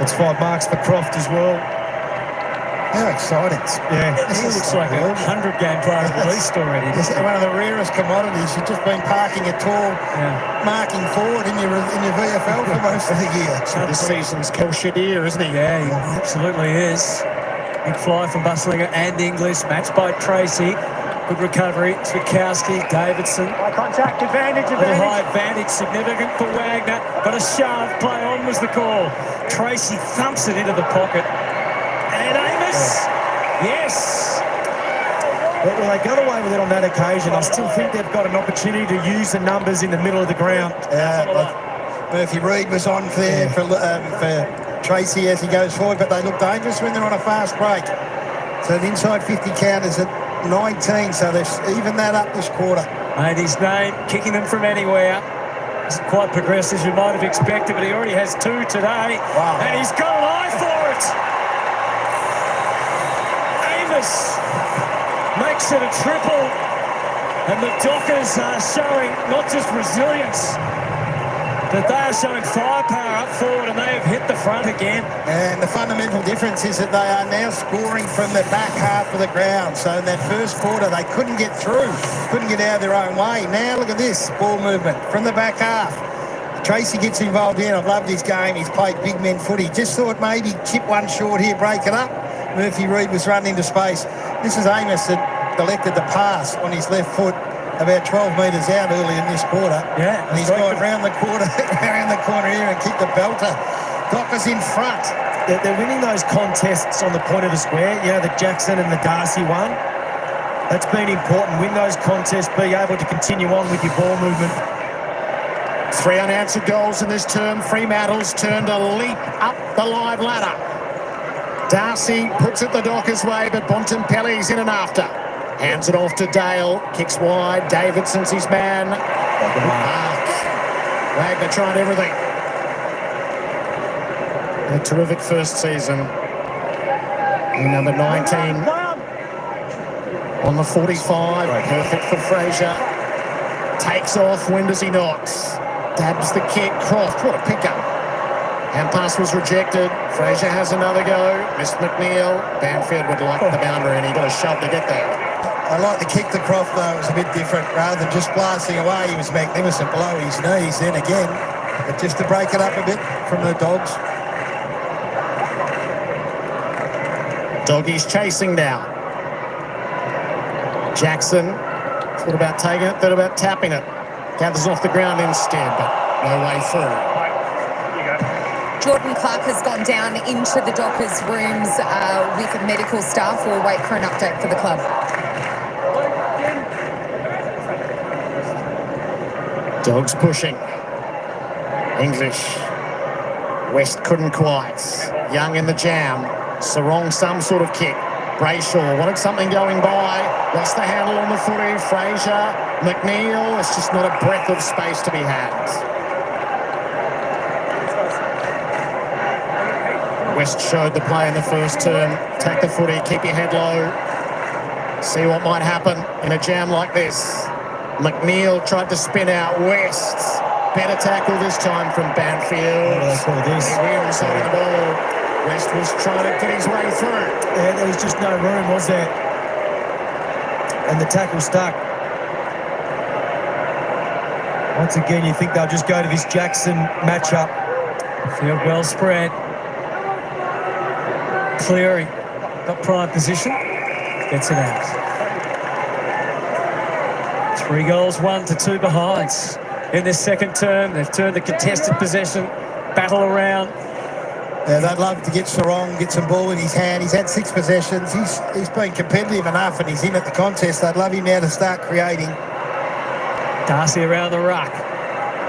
It's 5 marks for Croft as well. How exciting. Yeah. He looks like a 100-game player at least already. It's one of the rarest commodities. You've just been parking it tall, marking forward in your VFL for most of the year. So this season's Kel Shadir, isn't he? Yeah, he absolutely is. Big fly from Busslinger and English, matched by Tracy. Good recovery. Swikowski, Davidson. High contact, advantage. Little high advantage, significant for Wagner. Got a shove, play on was the call. Tracy thumps it into the pocket. And Amos, yes. Well, they got away with it on that occasion. I still think they've got an opportunity to use the numbers in the middle of the ground. Murphy Reid was on there for Tracy as he goes forward, but they look dangerous when they're on a fast break. So the inside 50 counters at 19, so they've evened that up this quarter. Made his name, kicking them from anywhere. It's quite progressed as you might have expected, but he already has 2 today. Wow. And he's got an eye for it. Amos makes it a triple. And the Dockers are showing not just resilience, but they are showing firepower up forward, and they have hit the front again. And the fundamental difference is that they are now scoring from the back half of the ground. So in that first quarter, they couldn't get through, couldn't get out of their own way. Now look at this ball movement from the back half. Tracy gets involved in. I've loved his game. He's played big men footy. Just thought maybe chip one short here, break it up. Murphy Reid was running into space. This is Amos that elected to pass on his left foot about 12 metres out early in this quarter. Yeah. And he's gone round the corner, around the corner here and kicked the belter. Dockers in front. They're winning those contests on the point of the square. You know, the Jackson and the Darcy one. That's been important. Win those contests, be able to continue on with your ball movement. 3 unanswered goals in this term. Fremantle's turned a leap up the live ladder. Darcy puts it the Dockers' way, but Bontempelli's in and after. Hands it off to Dale. Kicks wide. Davidson's his man. Wagner tried everything. A terrific first season. And number 19 on the 45. Perfect for Fraser. Takes off. When does he not? Dabs the kick. Croft. What a pickup. Hand pass was rejected. Fraser has another go. Missed McNeil. Banfield would like the boundary, and he got a shove to get there. I like the kick to Croft, though. It was a bit different. Rather than just blasting away, he was magnificent below his knees then again. But just to break it up a bit from the Dogs. Doggies chasing now. Jackson thought about taking it, thought about tapping it. Gathers off the ground instead, but no way through. Jordan Clark has gone down into the Dockers' rooms with medical staff. We'll wait for an update for the club. Dogs pushing. English. West couldn't quite. Young in the jam. Sarong some sort of kick. Brayshaw wanted something going by. Lost the handle on the footy. Fraser. McNeil. It's just not a breath of space to be had. West showed the play in the first term. Take the footy. Keep your head low. See what might happen in a jam like this. McNeil tried to spin out West. Better tackle this time from Banfield. That's what it is. He wins holding the ball. West was trying to get his way through. Yeah, there was just no room, was there? And the tackle stuck. Once again, you think they'll just go to this Jackson matchup. Field well spread. Cleary got prime position. Gets it out. 3 goals, 1 to 2 behinds in this second term. They've turned the contested possession battle around. Yeah, they'd love to get Sarong, get some ball in his hand. He's had 6 possessions. He's been competitive enough, and he's in at the contest. They'd love him now to start creating. Darcy around the ruck.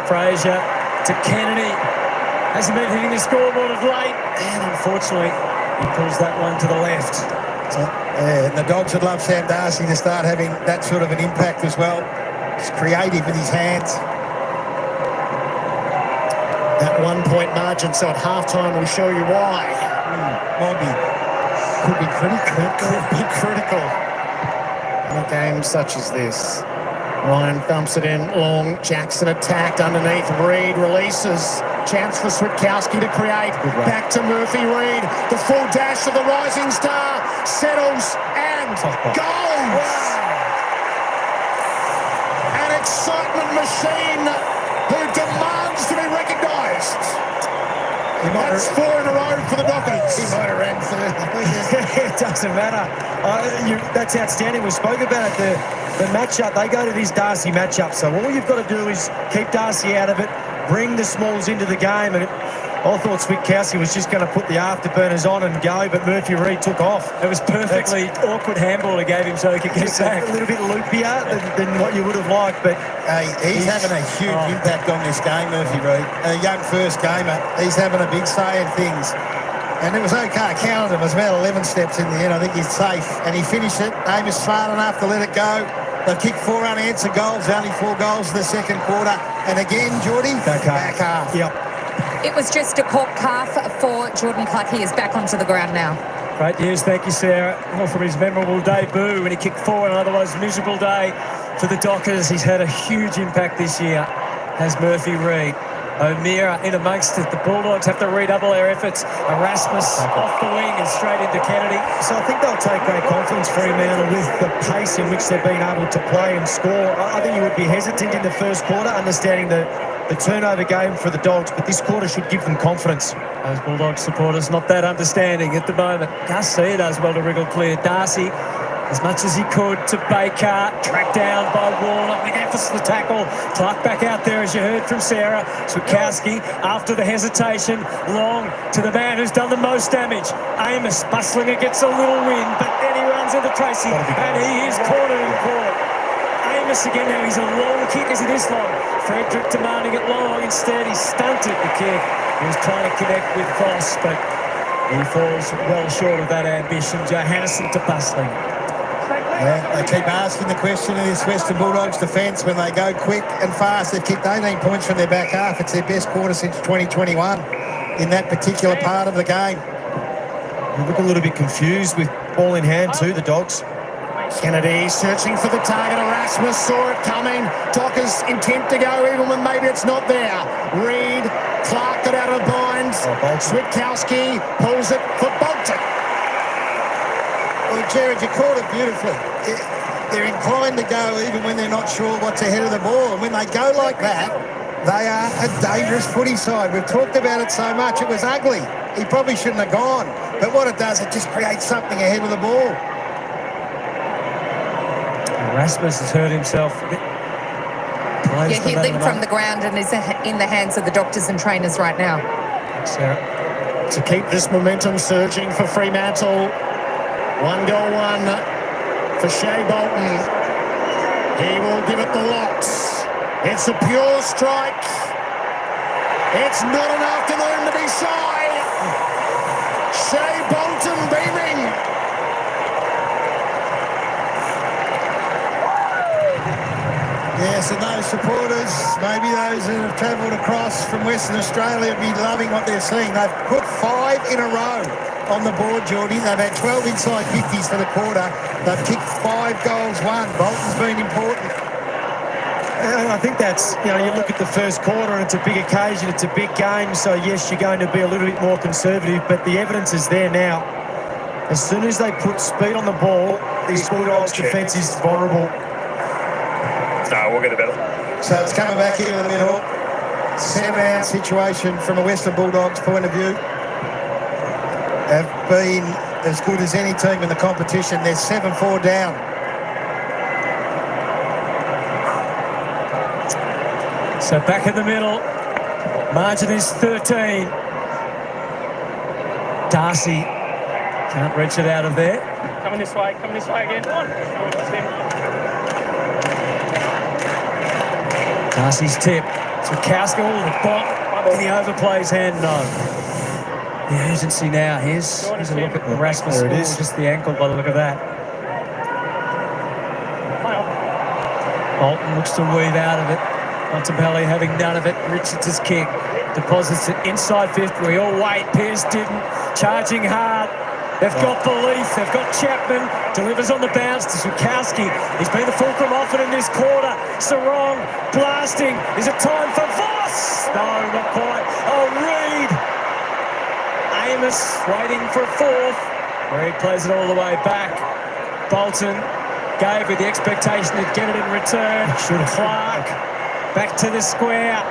Fraser to Kennedy. Hasn't been hitting the scoreboard of late, and unfortunately, he pulls that one to the left. Yeah, and the Dogs would love Sam Darcy to start having that sort of an impact as well. He's creative with his hands. That 1-point margin, so at halftime we'll show you why. Could be critical. Could be critical in a game such as this. Ryan thumps it in long. Jackson attacked underneath. Reid releases. Chance for Swikowski to create. Back to Murphy Reid. The full dash of the rising star. settles and goals. An excitement machine who demands to be recognised. That's 4 in a row for the Dockers. He might have ran through. It doesn't matter. That's outstanding. We spoke about it. The matchup, they go to this Darcy matchup. So all you've got to do is keep Darcy out of it, bring the smalls into the game. And I thought Switkowski was just going to put the afterburners on and go, but Murphy Reid took off. It was perfectly awkward handball he gave him so he could get back. A little bit loopier than what you would have liked, but he's having a huge impact on this game, Murphy Reid. A young first gamer, he's having a big say in things. And it was okay. I counted him. It was about 11 steps in the end. I think he's safe. And he finished it. Amos smart enough to let it go. They've kicked 4 unanswered goals, only 4 goals in the second quarter. And again, Geordie, back half. Yep. It was just a cork calf for Jordan Clark. He is back onto the ground now. Great news, thank you, Sarah. Well, from his memorable debut when he kicked 4 on an otherwise miserable day for the Dockers, he's had a huge impact this year, has Murphy Reid. O'Meara in amongst it. The Bulldogs have to redouble their efforts. Erasmus off the wing and straight into Kennedy. So I think they'll take great confidence, Fremantle, with the pace in which they've been able to play and score. I think you would be hesitant in the first quarter, understanding the turnover game for the Dogs, but this quarter should give them confidence. Those Bulldogs supporters not that understanding at the moment. Garcia does well to wriggle clear. Darcy, as much as he could, to Baker, tracked down by Warner. Big emphasis the tackle. Clark back out there, as you heard from Sarah. Switkowski, after the hesitation, long to the man who's done the most damage. Amos bustling it, gets a little win, but then he runs into Tracy, and he is cornered in court. Amos again now, he's a long kick, is it this long? Frederick demanding it long, instead he stunted the kick. He was trying to connect with Voss, but he falls well short of that ambition. Johannesson to Bustling. Yeah, they keep asking the question of this Western Bulldogs defence when they go quick and fast. They've kicked 18 points from their back half. It's their best quarter since 2021 in that particular part of the game. You look a little bit confused with ball in hand too, the Dogs. Kennedy searching for the target. Erasmus saw it coming. Dockers intent to go even when maybe it's not there. Reid, Clark got out of bind. Switkowski pulls it for Bolton. Well, Jared, you called it beautifully. They're inclined to go even when they're not sure what's ahead of the ball. And when they go like that, they are a dangerous footy side. We've talked about it so much. It was ugly. He probably shouldn't have gone. But what it does, it just creates something ahead of the ball. Rasmus has hurt himself. Yeah, he limped from the ground and is in the hands of the doctors and trainers right now. Sarah. To keep this momentum surging for Fremantle. 1 goal, 1 for Shea Bolton. He will give it the lots. It's a pure strike. It's not an afternoon to be shy. Shea Bolton beaming. Yes, and those supporters, maybe those who have travelled across from Western Australia, be loving what they're seeing. They've put 5 in a row on the board, Geordie. They've had 12 inside 50s for the quarter. They've kicked 5 goals, 1. Bolton's been important. I think that's, you look at the first quarter and it's a big occasion, it's a big game, so yes, you're going to be a little bit more conservative, but the evidence is there now. As soon as they put speed on the ball, these Bulldogs' defence is vulnerable. No, we'll get a better. So it's coming back here in the middle. 7-out situation from a Western Bulldogs point of view. Have been as good as any team in the competition. They're 7-4 down. So back in the middle. Margin is 13. Darcy can't reach it out of there. Coming this way again. Come on. Darcy's tip. Switkowski, the bot in the overplays hand, no. The urgency now. Here's a look at Erasmus. There it is. Just the ankle by the look of that. Bolton looks to weave out of it. Montebello having none of it. Richards' kick deposits it inside 50. We all wait. Pearce didn't. Charging hard. They've got belief. They've got Chapman. Delivers on the bounce to Switkowski. He's been the fulcrum often in this quarter. Sarong blasting. Is it time for Voss? No, not quite. Oh, Reid. Amos waiting for a 4th. Reid plays it all the way back. Bolton gave with the expectation he'd get it in return. Clark back to the square.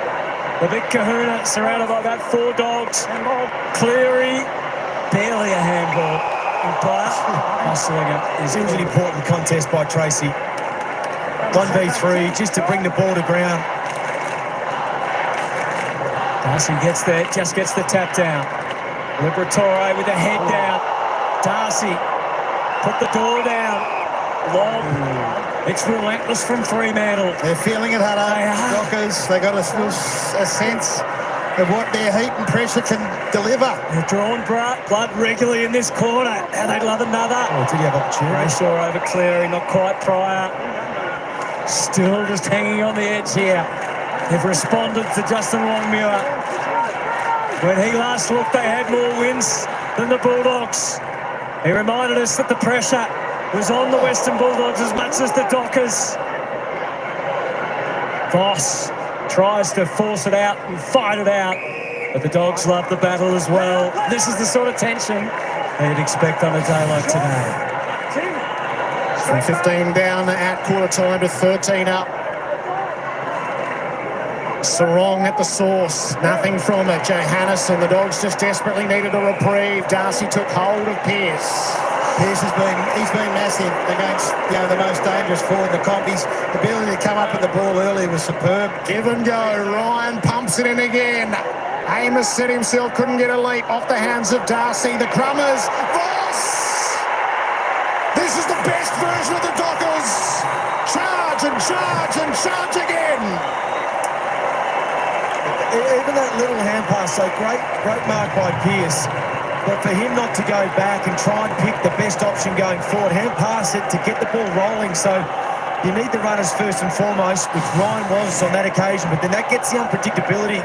The big kahuna surrounded by about 4 dogs. Cleary, barely a handball. But hustling it. It was an important contest by Tracy. 1v3 just to bring the ball to ground. Darcy gets there, just gets the tap down. Liberatore with the head down. Darcy put the door down. Lob. It's relentless from Fremantle. They're feeling it hard, Dockers. They got a sense of what their heat and pressure can deliver. They're drawing blood regularly in this corner, and they'd love another. Oh, did he have opportunity? Brayshaw over Cleary, not quite Pryor. Still just hanging on the edge here. They've responded to Justin Longmuir. When he last looked, they had more wins than the Bulldogs. He reminded us that the pressure was on the Western Bulldogs as much as the Dockers. Voss tries to force it out and fight it out, but the Dogs love the battle as well. This is the sort of tension they'd expect on a day like today. From 15 down at quarter time to 13 up. Sarong at the source, nothing from it. Johannesson, the Dogs just desperately needed a reprieve. Darcy took hold of Pearce. Pearce he's been massive against the most dangerous forward in the comp. His ability to come up with the ball early was superb. Give and go. Ryan pumps it in again. Amos set himself, couldn't get a lead off the hands of Darcy. The Crummers. Voss! This is the best version of the Dockers. Charge and charge and charge again. Even that little hand pass, so great mark by Pearce. But for him not to go back and try and pick the best option going forward, hand pass it to get the ball rolling. So you need the runners first and foremost, which Ryan was on that occasion, but then that gets the unpredictability.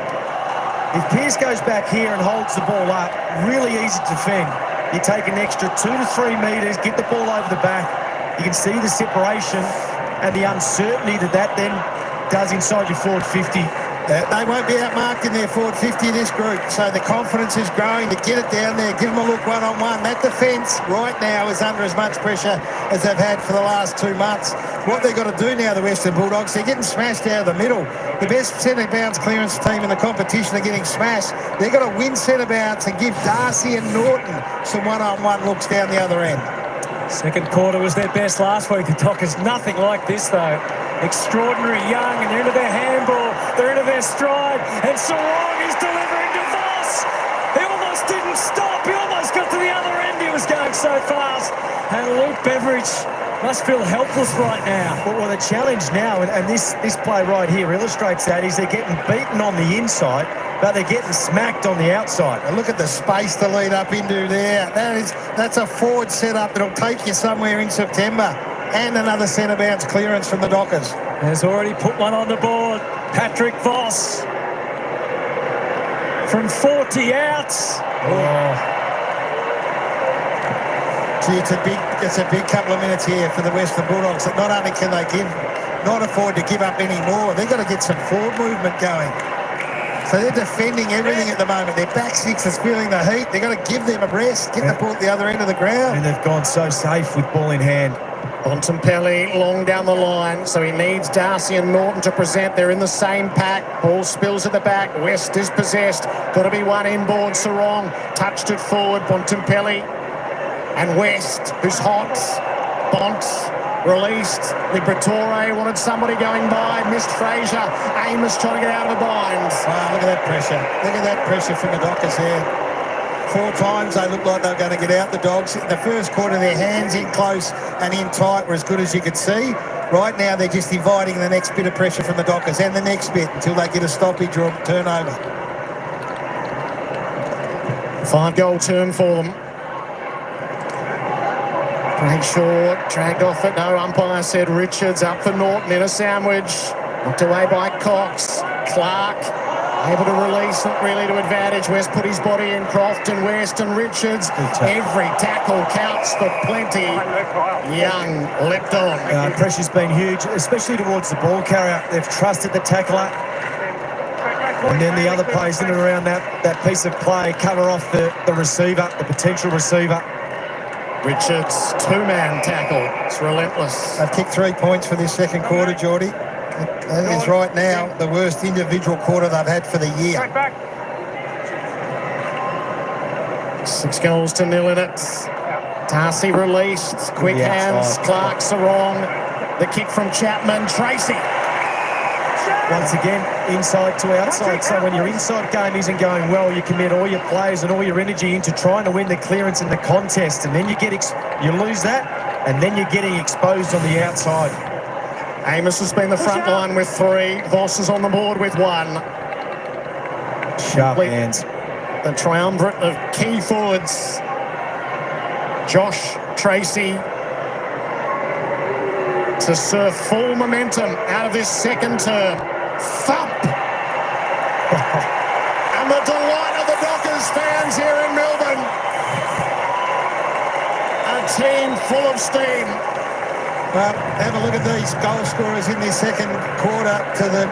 If Pearce goes back here and holds the ball up, really easy to defend. You take an extra 2 to 3 metres, get the ball over the back. You can see the separation and the uncertainty that then does inside your forward 50. They won't be outmarked in their forward 50 of this group, so the confidence is growing to get it down there, give them a look one-on-one. That defence right now is under as much pressure as they've had for the last 2 months. What they've got to do now, the Western Bulldogs, they're getting smashed out of the middle. The best centre-bounce clearance team in the competition are getting smashed. They've got to win centre-bounce and give Darcy and Norton some one-on-one looks down the other end. Second quarter was their best last week. The Dockers nothing like this, though. Extraordinary young, and they're into their handball, they're into their stride, and Sarong is delivering to Voss. He almost didn't stop, he almost got to the other end, he was going so fast. And Luke Beveridge must feel helpless right now. Well, the challenge now, and this play right here illustrates that, is they're getting beaten on the inside, but they're getting smacked on the outside. And look at the space to lead up into there. That's a forward setup that'll take you somewhere in September. And another centre bounce clearance from the Dockers. Has already put one on the board. Patrick Voss from 40 outs. Gee, it's a big couple of minutes here for the Western Bulldogs. That not only can they not afford to give up any more, they've got to get some forward movement going. So they're defending everything at the moment. Their back six is feeling the heat. They've got to give them a rest, get the ball at the other end of the ground. And they've gone so safe with ball in hand. Bontempelli long down the line, so he needs Darcy and Norton to present. They're in the same pack. Ball spills at the back. West is possessed. Got to be one inboard. Sarong touched it forward. Bontempelli and West, who's hot. Bonts released. Liberatore wanted somebody going by. Missed Fraser. Amos trying to get out of the binds. Wow, look at that pressure. Look at that pressure from the Dockers there. 4 times they looked like they were going to get out, the Dogs. In the first quarter, their hands in close and in tight were as good as you could see. Right now, they're just inviting the next bit of pressure from the Dockers and the next bit until they get a stoppage or a turnover. 5-goal turn for them. Brayshaw dragged off it. No umpire said Richards up for Norton in a sandwich. Knocked away by Cox. Clark able to release, not really to advantage. West put his body in. Crofton, West and Richards. Every tackle counts for plenty. Young leapt on. Pressure's been huge, especially towards the ball carrier. They've trusted the tackler. And then the other plays in and around that piece of play cover off the receiver, the potential receiver. Richards, two-man tackle. It's relentless. They've kicked 3 points for this second quarter, Geordie. That is right now the worst individual quarter they've had for the year. 6 goals to 0 in it. Darcy released. Quick hands. Clark's wrong. The kick from Chapman. Tracy. Once again, inside to outside. So when your inside game isn't going well, you commit all your players and all your energy into trying to win the clearance in the contest, and then you lose that, and then you're getting exposed on the outside. Amos has been the front line with 3. Voss is on the board with 1. Sharp hands. The triumvirate of key forwards. Josh, Tracy, to surf full momentum out of this second term. Thump! And the delight of the Dockers fans here in Melbourne. A team full of steam. Well, have a look at these goal scorers in this second quarter to the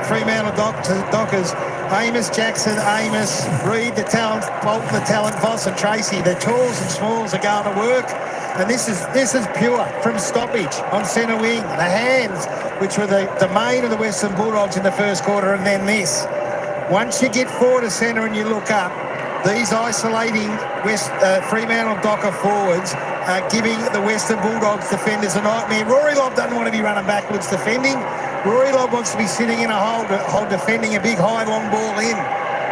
Fremantle Dockers. Amos, Jackson, Amos, Reid, the talent, Bolton, the talent, Voss and Tracy. The talls and smalls are going to work. And this is pure from stoppage on centre wing. The hands, which were the domain of the Western Bulldogs in the first quarter, and then this. Once you get forward to centre and you look up, these isolating Fremantle Docker forwards are giving the Western Bulldogs defenders a nightmare. Rory Lobb doesn't want to be running backwards defending. Rory Lobb wants to be sitting in a hole defending a big high long ball in.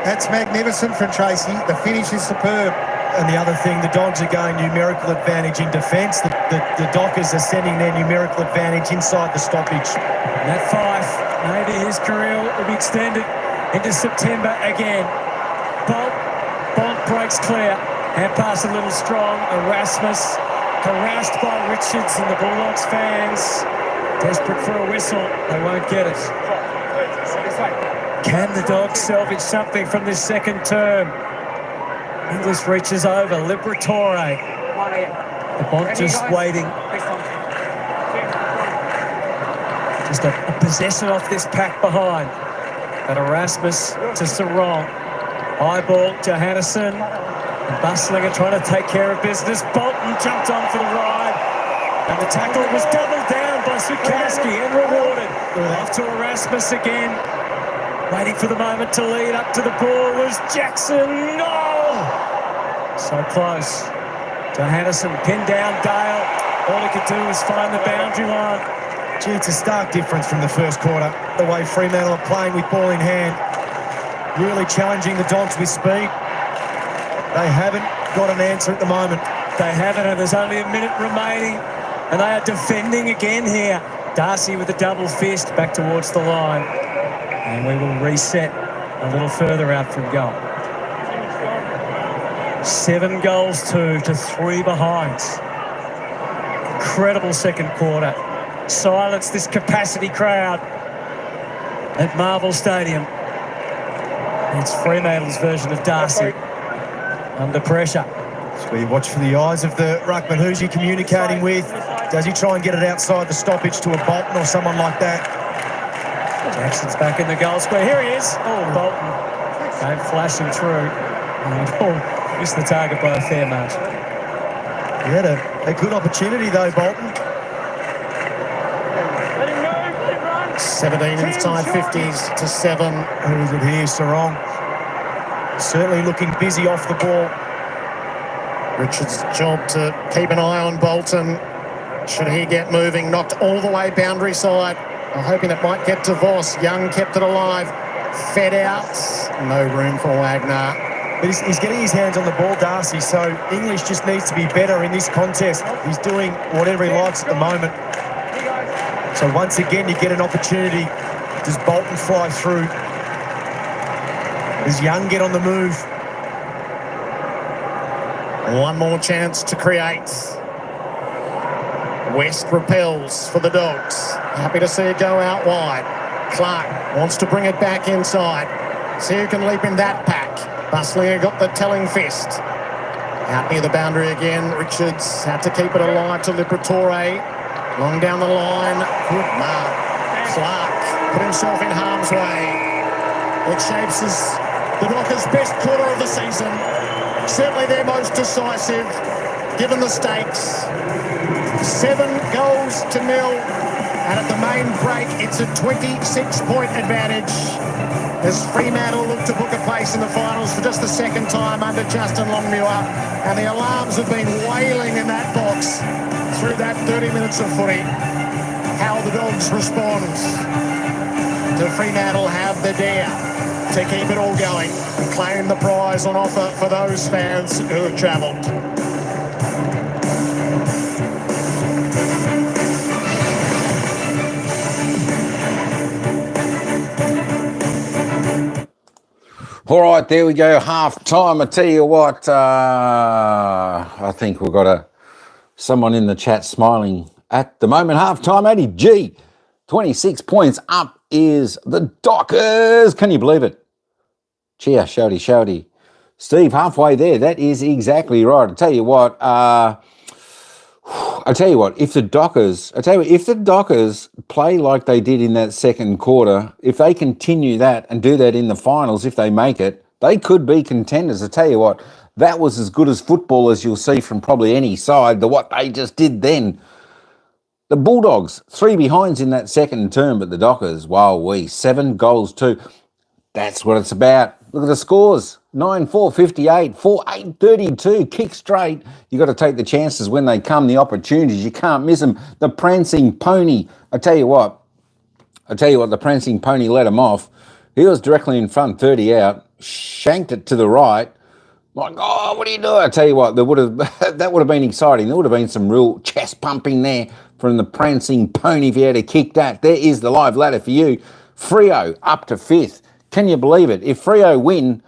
That's magnificent from Tracy. The finish is superb. And the other thing, the Dogs are going numerical advantage in defence. The Dockers are sending their numerical advantage inside the stoppage. And that 5, maybe his career will be extended into September again. Bont breaks clear. Hand pass a little strong. Erasmus harassed by Richards, and the Bulldogs fans desperate for a whistle. They won't get it. Can the Dogs salvage something from this second term? English reaches over. Liberatore. The Bont just waiting. Just a possession off this pack behind. But Erasmus to Sarong. High ball, Johannesson. And Bustling are trying to take care of business. Bolton jumped on for the ride. And the tackle was doubled down by Sukowski and rewarded. Off to Erasmus again. Waiting for the moment to lead up to the ball was Jackson. No! So close. Johannesson pinned down Dale. All he could do was find the boundary line. Gee, it's a stark difference from the first quarter. The way Fremantle are playing with ball in hand. Really challenging the Dogs with speed. They haven't got an answer at the moment. They haven't, and there's only a minute remaining. And they are defending again here. Darcy with a double fist back towards the line. And we will reset a little further out from goal. 7 goals to 3 behind. Incredible second quarter. Silence this capacity crowd at Marvel Stadium. It's Fremantle's version of Darcy under pressure. So we watch for the eyes of the ruckman. Who's he communicating with? Does he try and get it outside the stoppage to a Bolton or someone like that? Jackson's back in the goal square. Here he is. Oh, Bolton came flashing through. And missed the target by a fair margin. He had a good opportunity though, Bolton. 17 inside 50s to 7. Who is it here? Sarong. Certainly looking busy off the ball. Richards' job to keep an eye on Bolton. Should he get moving, knocked all the way boundary side. I'm hoping it might get to Voss. Young kept it alive. Fed out. No room for Wagner. But he's getting his hands on the ball, Darcy, so English just needs to be better in this contest. He's doing whatever he likes at the moment. So once again, you get an opportunity. Does Bolton fly through? Does Young get on the move? One more chance to create. West repels for the Dogs. Happy to see it go out wide. Clark wants to bring it back inside. See who can leap in that pack. Bustlinger got the telling fist. Out near the boundary again. Richards had to keep it alive to Liberatore. Long down the line. Good mark. Clark put himself in harm's way. It shapes the Dockers' best quarter of the season. Certainly their most decisive. given the stakes. 7 goals to 0. And at the main break, it's a 26-point advantage as Fremantle look to book a place in the finals for just the second time under Justin Longmuir. And the alarms have been wailing in that box through that 30 minutes of footy. How the Dogs respond to Fremantle have the dare to keep it all going and claim the prize on offer for those fans who have travelled. All right, there we go, half time. I tell you what, I think we've got someone in the chat smiling at the moment. Half time, 80 G, 26 points up is the Dockers. Can you believe it? Cheer, shouty, shouty. Steve, halfway there. That is exactly right. I tell you what, if the Dockers play like they did in that second quarter, if they continue that and do that in the finals, if they make it, they could be contenders. I tell you what, that was as good as football as you'll see from probably any side. What they just did then. The Bulldogs, 3 behinds in that second term, but the Dockers, wow, 7 goals too. That's what it's about. Look at the scores. 9-4, 58, 4-8, 32, kick straight. You got to take the chances when they come, the opportunities. You can't miss them. The prancing pony. I tell you what, the prancing pony let him off. He was directly in front, 30 out, shanked it to the right. Like, oh, what are you doing? I tell you what, that would have been exciting. There would have been some real chest pumping there from the prancing pony if he had to kick that. There is the live ladder for you. Freo up to 5th. Can you believe it? If Freo win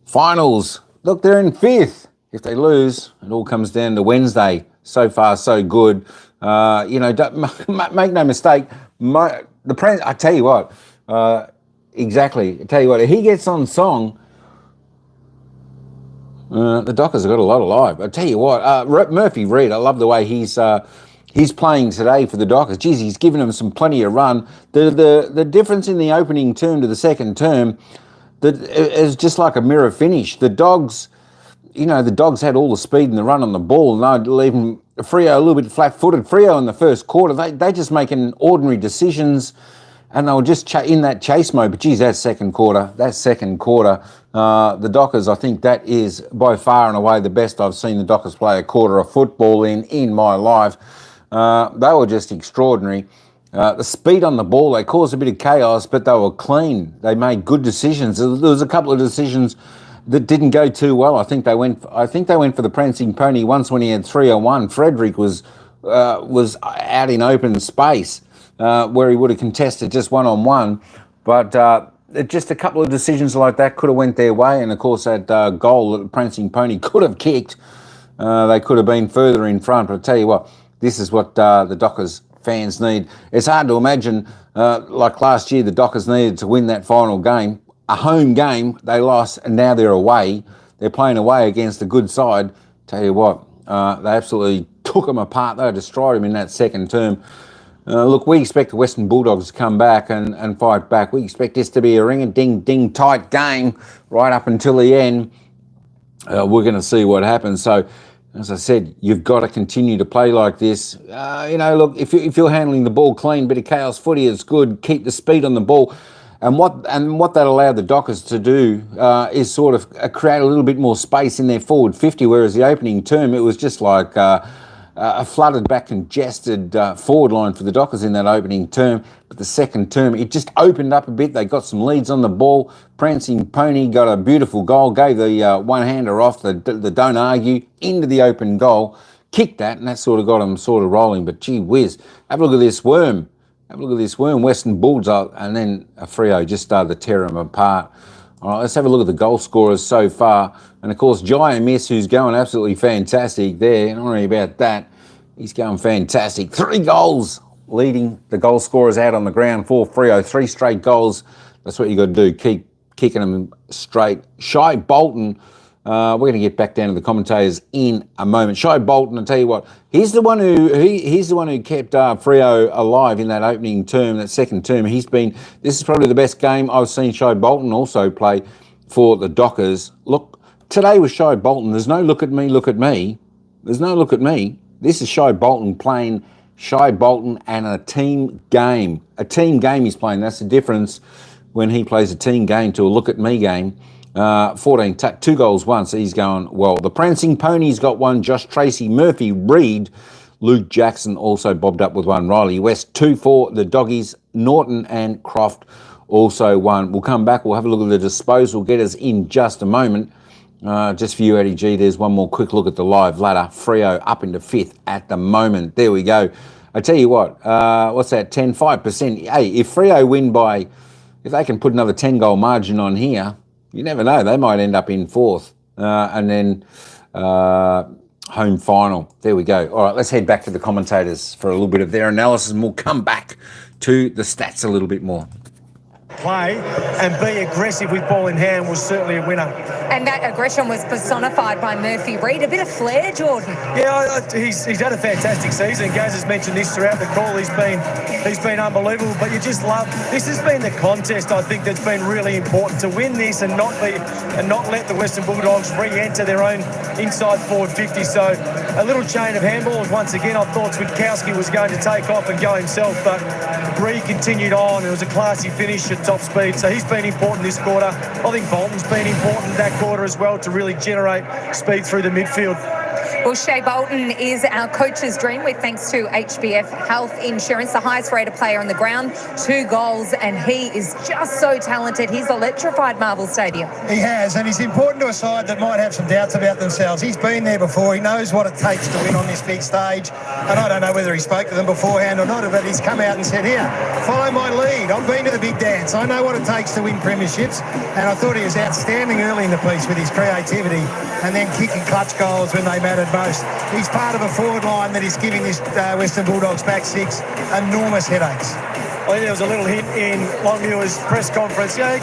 finals, look, they're in 5th. If they lose, it all comes down to Wednesday. So far, so good. Make no mistake. I tell you what, exactly. I tell you what, if he gets on song, the Dockers have got a lot of life. I tell you what, Murphy Reid, I love the way he's playing today for the Dockers. Geez, he's given them plenty of run. The difference in the opening term to the second term, is just like a mirror finish. The Dogs had all the speed and the run on the ball, and they'd leave Freo a little bit flat-footed. Freo in the first quarter, they just making ordinary decisions, and they were just in that chase mode. But geez, that second quarter, the Dockers, I think that is by far and away the best I've seen the Dockers play a quarter of football in my life. They were just extraordinary. The speed on the ball, they caused a bit of chaos, but they were clean. They made good decisions. There was a couple of decisions that didn't go too well. I think they went for the prancing pony once when he had 3-on-1. Frederick was out in open space where he would have contested just 1-on-1. But just a couple of decisions like that could have went their way. And of course, that goal that the prancing pony could have kicked, they could have been further in front. But I tell you what, this is what the Dockers fans need. It's hard to imagine, like last year, the Dockers needed to win that final game. A home game, they lost, and now they're away. They're playing away against a good side. Tell you what, they absolutely took them apart. They destroyed them in that second term. Look, we expect the Western Bulldogs to come back and fight back. We expect this to be a ring-a-ding-ding tight game right up until the end. We're going to see what happens. So, as I said, you've got to continue to play like this. Look, if you're handling the ball clean, bit of chaos footy is good. Keep the speed on the ball. And what that allowed the Dockers to do is sort of create a little bit more space in their forward 50, whereas the opening term, it was just like a flooded back congested forward line for the Dockers in that opening term. But the second term, it just opened up a bit. They got some leads on the ball. Prancing Pony got a beautiful goal, gave the one-hander off, the don't argue, into the open goal, kicked that, and that sort of got them sort of rolling. But gee whiz, have a look at this worm. Western Bulldogs, and then Freo just started to tear them apart. All right, let's have a look at the goal scorers so far. And of course, Xiaomi Mi, who's going absolutely fantastic there. Not worry about that. He's going fantastic. 3 goals leading the goal scorers out on the ground for Freo. 3 straight goals. That's what you got to do. Keep kicking them straight. Shy Bolton. We're going to get back down to the commentators in a moment. Shy Bolton, I'll tell you what, he's the one who kept Freo alive in that opening term, that second term. This is probably the best game I've seen Shy Bolton also play for the Dockers. Look, today was Shy Bolton. There's no look at me, look at me. There's no look at me. This is Shy Bolton playing Shy Bolton and a team game. A team game he's playing. That's the difference when he plays a team game to a look at me game. 14 tack, 2 goals, 1. So he's going well. The Prancing Ponies got 1. Josh Tracy, Murphy, Reed, Luke Jackson also bobbed up with 1. Riley West, 2 for the Doggies. Norton and Croft also 1. We'll come back. We'll have a look at the disposal getters in just a moment. Just for you, Eddie G, there's one more quick look at the live ladder. Freo up into 5th at the moment. There we go. I tell you what, what's that, 5%? Hey, if Freo win by, if they can put another 10-goal margin on here, you never know. They might end up in 4th. And then home final. There we go. All right, let's head back to the commentators for a little bit of their analysis, and we'll come back to the stats a little bit more. Play and be aggressive with ball in hand was certainly a winner. And that aggression was personified by Murphy Reed. A bit of flair, Jordan. Yeah, he's had a fantastic season. Gaz has mentioned this throughout the call. He's been unbelievable. But you just love, this has been the contest, I think, that's been really important, to win this and not let the Western Bulldogs re-enter their own inside forward 50. So a little chain of handballs. Once again, I thought Switkowski was going to take off and go himself, but Reed continued on. It was a classy finish at top speed. So he's been important this quarter. I think Bolton's been important that quarter as well to really generate speed through the midfield. Well, Shea Bolton is our coach's dream with thanks to HBF Health Insurance, the highest rated player on the ground, 2 goals, and he is just so talented. He's electrified Marvel Stadium. He has, and he's important to a side that might have some doubts about themselves. He's been there before. He knows what it takes to win on this big stage. And I don't know whether he spoke to them beforehand or not, but he's come out and said, here, follow my lead. I've been to the big dance. I know what it takes to win premierships. And I thought he was outstanding early in the piece with his creativity and then kicking clutch goals when they mattered most. He's part of a forward line that is giving this Western Bulldogs back 6 enormous headaches. I think there was a little hint in Longmuir's press conference. You know,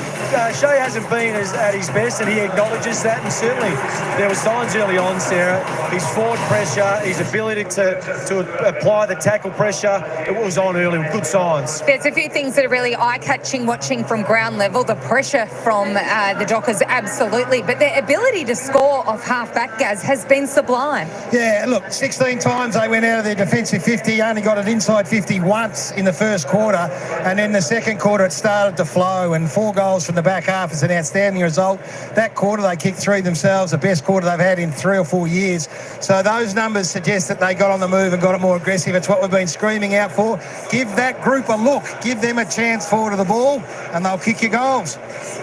Shea hasn't been at his best, and he acknowledges that. And certainly there were signs early on, Sarah. His forward pressure, his ability to apply the tackle pressure, it was on early with good signs. There's a few things that are really eye-catching watching from ground level. The pressure from the Dockers, absolutely. But their ability to score off half-back, Gaz, has been sublime. Yeah, look, 16 times they went out of their defensive 50, only got it inside 50 once in the first quarter. And then the second quarter, it started to flow, and 4 goals from the back half is an outstanding result. That quarter, they kicked 3 themselves, the best quarter they've had in 3 or 4 years. So those numbers suggest that they got on the move and got it more aggressive. It's what we've been screaming out for. Give that group a look. Give them a chance forward of the ball, and they'll kick your goals.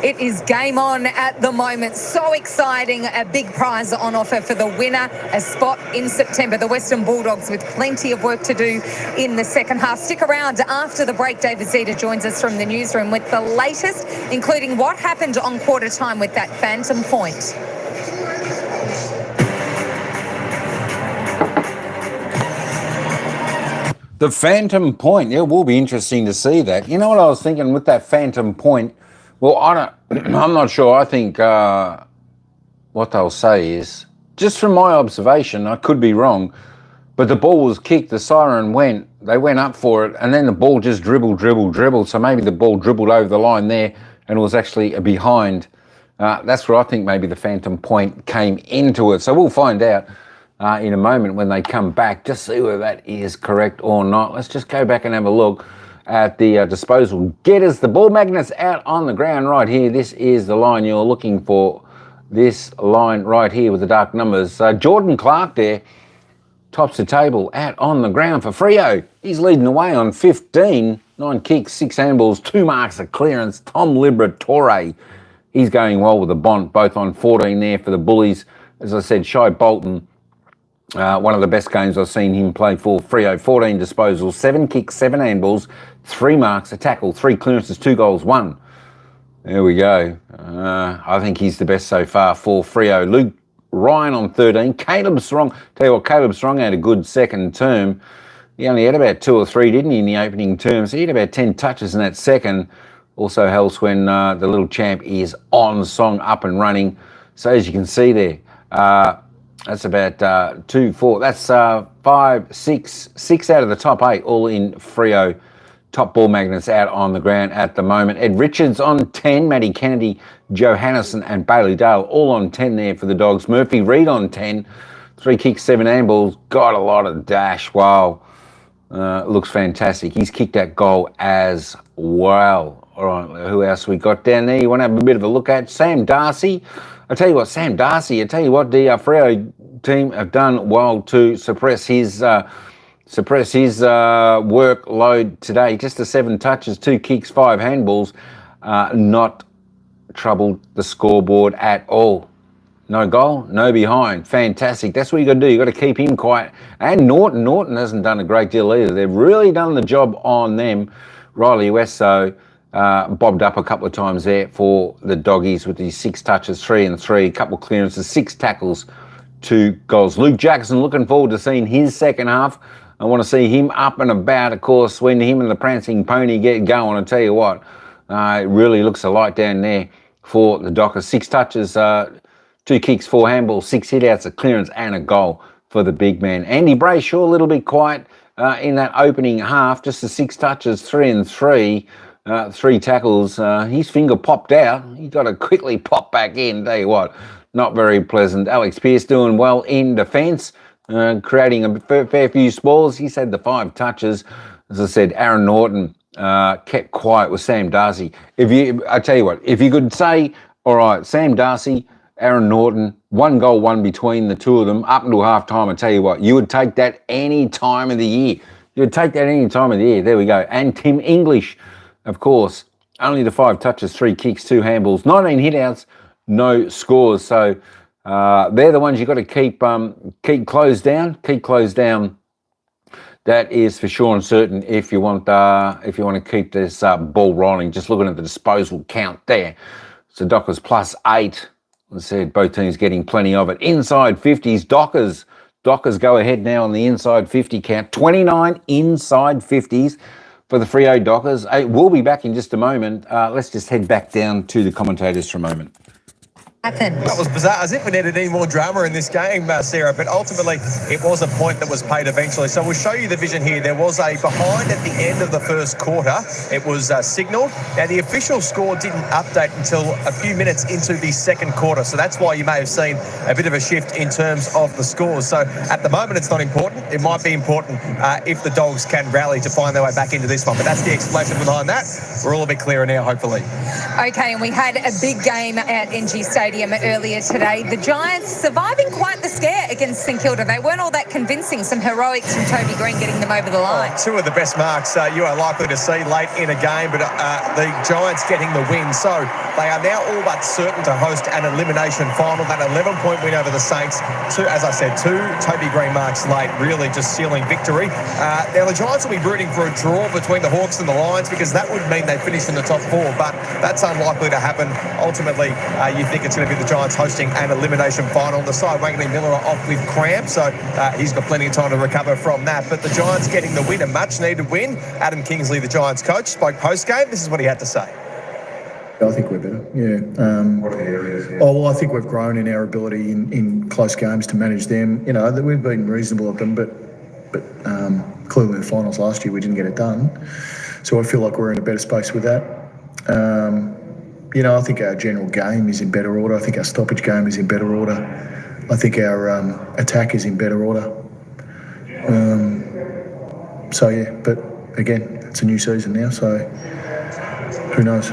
It is game on at the moment. So exciting. A big prize on offer for the winner, a spot in September. The Western Bulldogs with plenty of work to do in the second half. Stick around after the break. David Zeta joins us from the newsroom with the latest, including what happened on quarter time with that phantom point. The phantom point, yeah, it will be interesting to see that. You know what I was thinking with that phantom point? Well, I'm not sure. I think what they'll say is, just from my observation, I could be wrong, but the ball was kicked, the siren went, they went up for it, and then the ball just dribbled. So maybe the ball dribbled over the line there and it was actually a behind. That's where I think maybe the phantom point came into it. So we'll find out in a moment when they come back, just see whether that is correct or not. Let's just go back and have a look at the disposal getters. The ball magnets out on the ground right here. This is the line you're looking for. This line right here with the dark numbers. Jordan Clark there tops the table out on the ground for Freo. He's leading the way on 15. 9 kicks, 6 handballs, 2 marks of clearance. Tom Liberatore, he's going well with the Bont, both on 14 there for the Bullies. As I said, Shy Bolton, one of the best games I've seen him play for Freo. 14 disposals, 7 kicks, 7 handballs, 3 marks, a tackle, 3 clearances, 2 goals, 1. There we go. I think he's the best so far for Freo. Luke Ryan on 13. Caleb Strong. Tell you what, Caleb Strong had a good second term. He only had about 2 or 3, didn't he, in the opening term? So he had about 10 touches in that second. Also helps when the little champ is on song, up and running. So as you can see there, that's about 2, 4. That's 5, 6 out of the top 8, all in Freo top ball magnets out on the ground at the moment. Ed Richards on 10, Matty Kennedy, Johannesson and Bailey Dale all on 10 there for the Dogs. Murphy Reid on 10, 3 kicks, 7 handballs, got a lot of dash. Wow, looks fantastic. He's kicked that goal as well. All right, who else we got down there? You want to have a bit of a look at? Sam Darcy. I tell you what, Sam Darcy, the Freo team have done well to suppress his workload today. Just the 7 touches, 2 kicks, 5 handballs, not troubled the scoreboard at all. No goal, no behind. Fantastic. That's what you got to do. You got to keep him quiet. And Norton hasn't done a great deal either. They've really done the job on them. Riley Wesso bobbed up a couple of times there for the Doggies with these 6 touches, 3 and 3, a couple of clearances, 6 tackles, 2 goals. Luke Jackson, looking forward to seeing his second half. I want to see him up and about, of course, when him and the Prancing Pony get going. I tell you what, it really looks a light down there for the Dockers. 6 touches, 2 kicks, 4 handballs, 6 hitouts, a clearance and a goal for the big man. Andy Brayshaw, a little bit quiet in that opening half, just the 6 touches, 3 and 3, 3 tackles. His finger popped out. He got to quickly pop back in. Tell you what, not very pleasant. Alex Pearce doing well in defence, creating a fair few spoils. He's had the 5 touches. As I said, Aaron Norton kept quiet with Sam Darcy. I tell you what, if you could say, all right, Sam Darcy, Aaron Norton, 1 goal, 1 between the two of them up until half time, I tell you what, you would take that any time of the year. You would take that any time of the year. There we go. And Tim English, of course, only the 5 touches, 3 kicks, 2 handballs, 19 hitouts, no scores. So they're the ones you've got to keep closed down. Keep closed down. That is for sure and certain if you want to keep this ball rolling. Just looking at the disposal count there. So Dockers +8. I said both teams getting plenty of it. Inside 50s, Dockers go ahead now on the inside 50 count. 29 inside 50s for the Freo Dockers. We'll be back in just a moment. Let's just head back down to the commentators for a moment. That was bizarre. As if we needed any more drama in this game, Sarah, but ultimately it was a point that was paid eventually. So we'll show you the vision here. There was a behind at the end of the first quarter. It was signalled. Now, the official score didn't update until a few minutes into the second quarter, so that's why you may have seen a bit of a shift in terms of the scores. So at the moment, it's not important. It might be important if the Dogs can rally to find their way back into this one, but that's the explanation behind that. We're all a bit clearer now, hopefully. Okay, and we had a big game at NG Stadium earlier today. The Giants surviving quite the scare against St Kilda. They weren't all that convincing. Some heroics from Toby Green getting them over the line. 2 of the best marks you are likely to see late in a game, but the Giants getting the win. So they are now all but certain to host an elimination final. That 11-point win over the Saints. 2, as I said, 2 Toby Green marks late, really just sealing victory. Now the Giants will be rooting for a draw between the Hawks and the Lions because that would mean they finish in the top 4, but that's unlikely to happen. Ultimately, you think it's going to be the Giants hosting an elimination final. The side, Wanganeen Miller are off with cramp, so he's got plenty of time to recover from that. But the Giants getting the win, a much-needed win. Adam Kingsley, the Giants coach, spoke post-game. This is what he had to say. I think we're better, yeah. What are the areas? Yeah. Oh, well, I think we've grown in our ability in close games to manage them. You know, that we've been reasonable at them, but clearly in the finals last year we didn't get it done. So I feel like we're in a better space with that. I think our general game is in better order. I think our stoppage game is in better order. I think our attack is in better order. But again, it's a new season now, so who knows?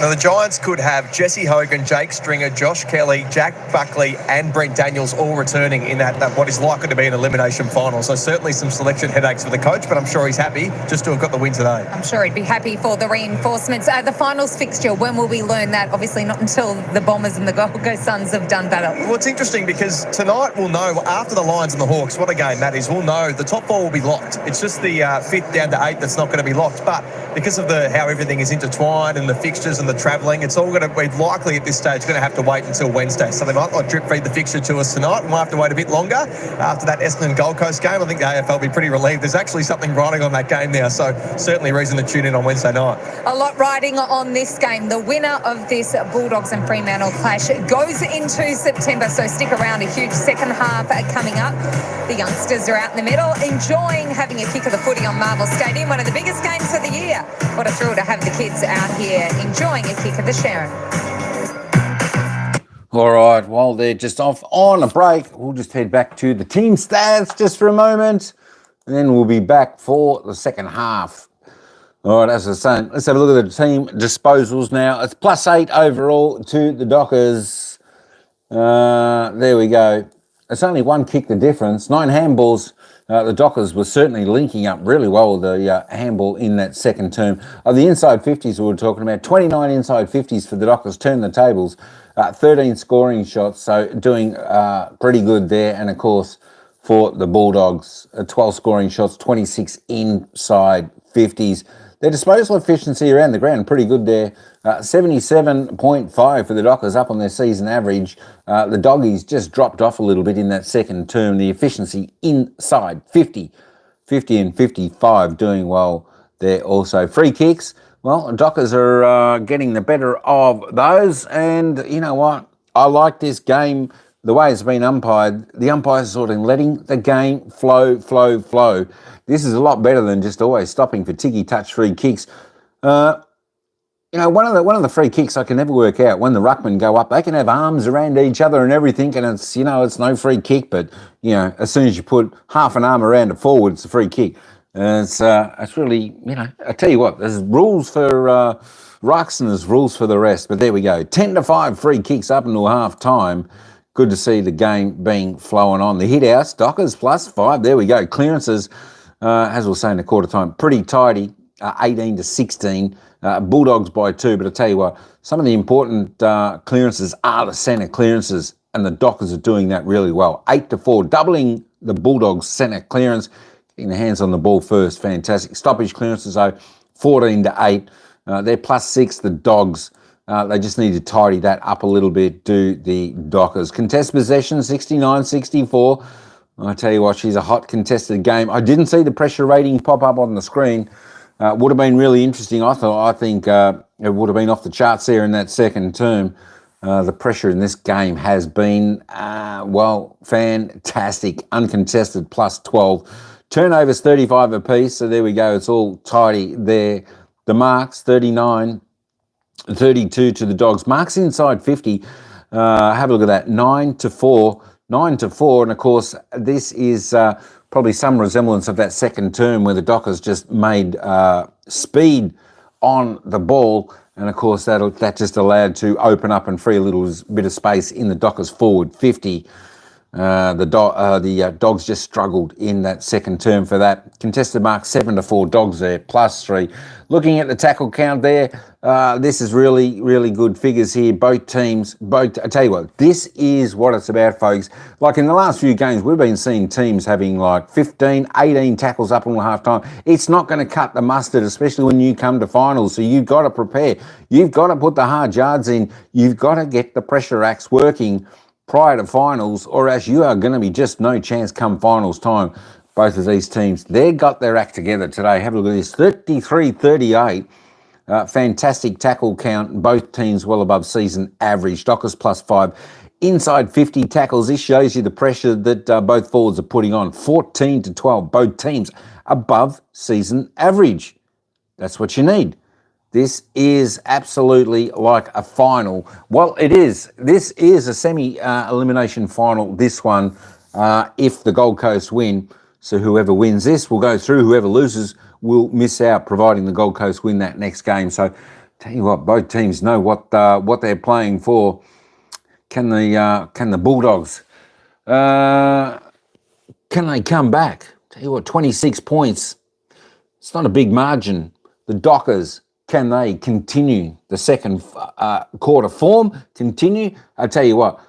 Now, the Giants could have Jesse Hogan, Jake Stringer, Josh Kelly, Jack Buckley and Brent Daniels all returning in that what is likely to be an elimination final. So certainly some selection headaches for the coach, but I'm sure he's happy just to have got the win today. I'm sure he'd be happy for the reinforcements. The finals fixture, when will we learn that? Obviously not until the Bombers and the Gold Coast Suns have done better. Well, it's interesting because tonight we'll know, after the Lions and the Hawks, what a game that is, we'll know the top 4 will be locked. It's just the 5th down to 8th that's not going to be locked. But because of how everything is intertwined and the fixtures and the the travelling. It's all going to be likely at this stage going to have to wait until Wednesday. So they might not drip feed the fixture to us tonight. We might have to wait a bit longer after that Essendon Gold Coast game. I think the AFL will be pretty relieved. There's actually something riding on that game now, so certainly reason to tune in on Wednesday night. A lot riding on this game. The winner of this Bulldogs and Fremantle clash goes into September, so stick around. A huge second half coming up. The youngsters are out in the middle, enjoying having a kick of the footy on Marvel Stadium, one of the biggest games of the year. What a thrill to have the kids out here enjoying a kick of the Sharon. All right, while they're just off on a break, we'll just head back to the team stats just for a moment, and then we'll be back for the second half. All right, as I was saying, let's have a look at the team disposals now. It's +8 overall to the Dockers. There we go. It's only one kick the difference. 9 handballs. The Dockers were certainly linking up really well with the handball in that second term. Of the inside 50s we were talking about, 29 inside 50s for the Dockers, turned the tables. 13 scoring shots, so doing pretty good there. And, of course, for the Bulldogs, 12 scoring shots, 26 inside 50s. Their disposal efficiency around the ground, pretty good there. 77.5 for the Dockers, up on their season average. The Doggies just dropped off a little bit in that second term. The efficiency inside 50 and 55, doing well there also. Free kicks, well, the Dockers are getting the better of those. And you know what? I like this game, the way it's been umpired. The umpires are sort of letting the game flow. This is a lot better than just always stopping for ticky-touch free kicks. You know, one of the free kicks I can never work out, when the ruckmen go up, they can have arms around each other and everything, and it's, you know, it's no free kick, but, you know, as soon as you put half an arm around a forward, it's a free kick. It's really, you know, I tell you what, there's rules for rucks and there's rules for the rest, but there we go. 10-5 free kicks up until half time. Good to see the game being flowing on. The hit outs, Dockers +5, there we go. Clearances, as we'll say in the quarter time, pretty tidy, 18-16. Bulldogs by 2, but I tell you what, some of the important clearances are the centre clearances, and the Dockers are doing that really well. 8-4, doubling the Bulldogs' centre clearance, getting their hands on the ball first, fantastic. Stoppage clearances, though, 14-8. They're +6, the Dogs. They just need to tidy that up a little bit, do the Dockers. Contest possession, 69-64. I tell you what, she's a hot contested game. I didn't see the pressure rating pop up on the screen. Would have been really interesting. I think it would have been off the charts there in that second term. The pressure in this game has been, well, fantastic. Uncontested, +12. Turnovers, 35 apiece. So there we go. It's all tidy there. The marks, 39, 32 to the Dogs. Marks inside 50. Have a look at that. 9-4. 9-4. And, of course, this is probably some resemblance of that second term where the Dockers just made speed on the ball, and of course that just allowed to open up and free a little bit of space in the Dockers forward 50. The Dogs just struggled in that second term for that. Contested mark 7-4, Dogs there, +3. Looking at the tackle count there, this is really, really good figures here. Both teams, I tell you what, this is what it's about, folks. Like in the last few games, we've been seeing teams having like 15, 18 tackles up until half time. It's not going to cut the mustard, especially when you come to finals. So you've got to prepare. You've got to put the hard yards in. You've got to get the pressure acts working prior to finals, or else you are going to be just no chance come finals time. Both of these teams, they got their act together today. Have a look at this, 33-38. Fantastic tackle count. Both teams well above season average. Dockers +5. Inside 50 tackles. This shows you the pressure that both forwards are putting on. 14-12. Both teams above season average. That's what you need. This is absolutely like a final. Well, it is. This is a semi-elimination final, this one, if the Gold Coast win. So whoever wins this will go through. Whoever loses will miss out, providing the Gold Coast win that next game. So tell you what, both teams know what they're playing for. Can the Bulldogs, can they come back? Tell you what, 26 points. It's not a big margin. The Dockers, can they continue the second quarter form? Continue? I tell you what,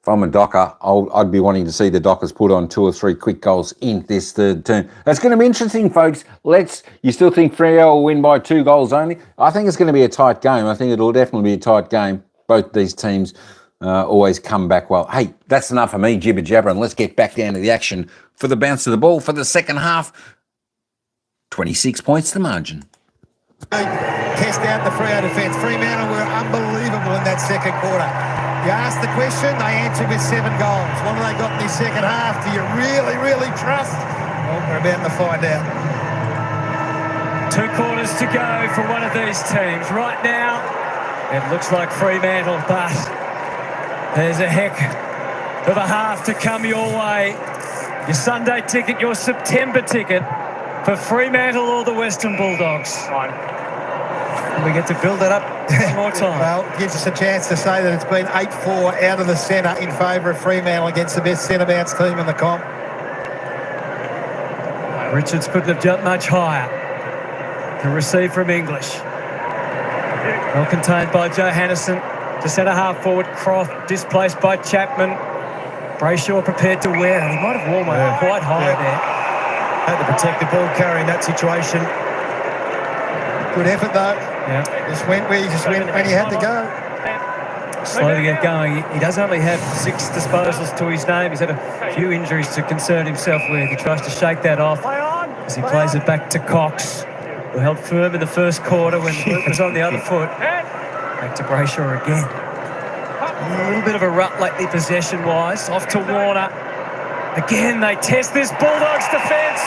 I'm a Docker, I'd be wanting to see the Dockers put on 2 or 3 quick goals in this third term. That's going to be interesting, folks. You still think Freo will win by 2 goals only? I think it's going to be a tight game. I think it'll definitely be a tight game. Both these teams always come back well. Hey, that's enough of me jibber jabber, and let's get back down to the action for the bounce of the ball for the second half. 26 points the margin. Test out the Freo defence. Fremantle were unbelievable in that second quarter. You asked the question, they answered with 7 goals. What have they got in this second half? Do you really, really trust? Well, we're about to find out. 2 quarters to go for one of these teams. Right now, it looks like Fremantle, but there's a heck of a half to come your way. Your Sunday ticket, your September ticket for Fremantle or the Western Bulldogs. We get to build that up one more time. Well, it gives us a chance to say that it's been 8-4 out of the centre in favour of Fremantle against the best centre-bounce team in the comp. Richards couldn't have jumped much higher. To receive from English. Well contained by Johannesson. To centre half forward, Croft displaced by Chapman. Brayshaw prepared to wear. He might have worn one quite high there. Had to protect the ball carrier in that situation. Good effort though. Yeah. Just went where you just went when you had to go. Slow to get going. He does only have 6 disposals to his name. He's had a few injuries to concern himself with. He tries to shake that off as he plays it back to Cox, who held firm in the first quarter when Luke was on the other foot. Back to Brayshaw again. A little bit of a rut lately possession-wise. Off to Warner. Again, they test this Bulldogs defence.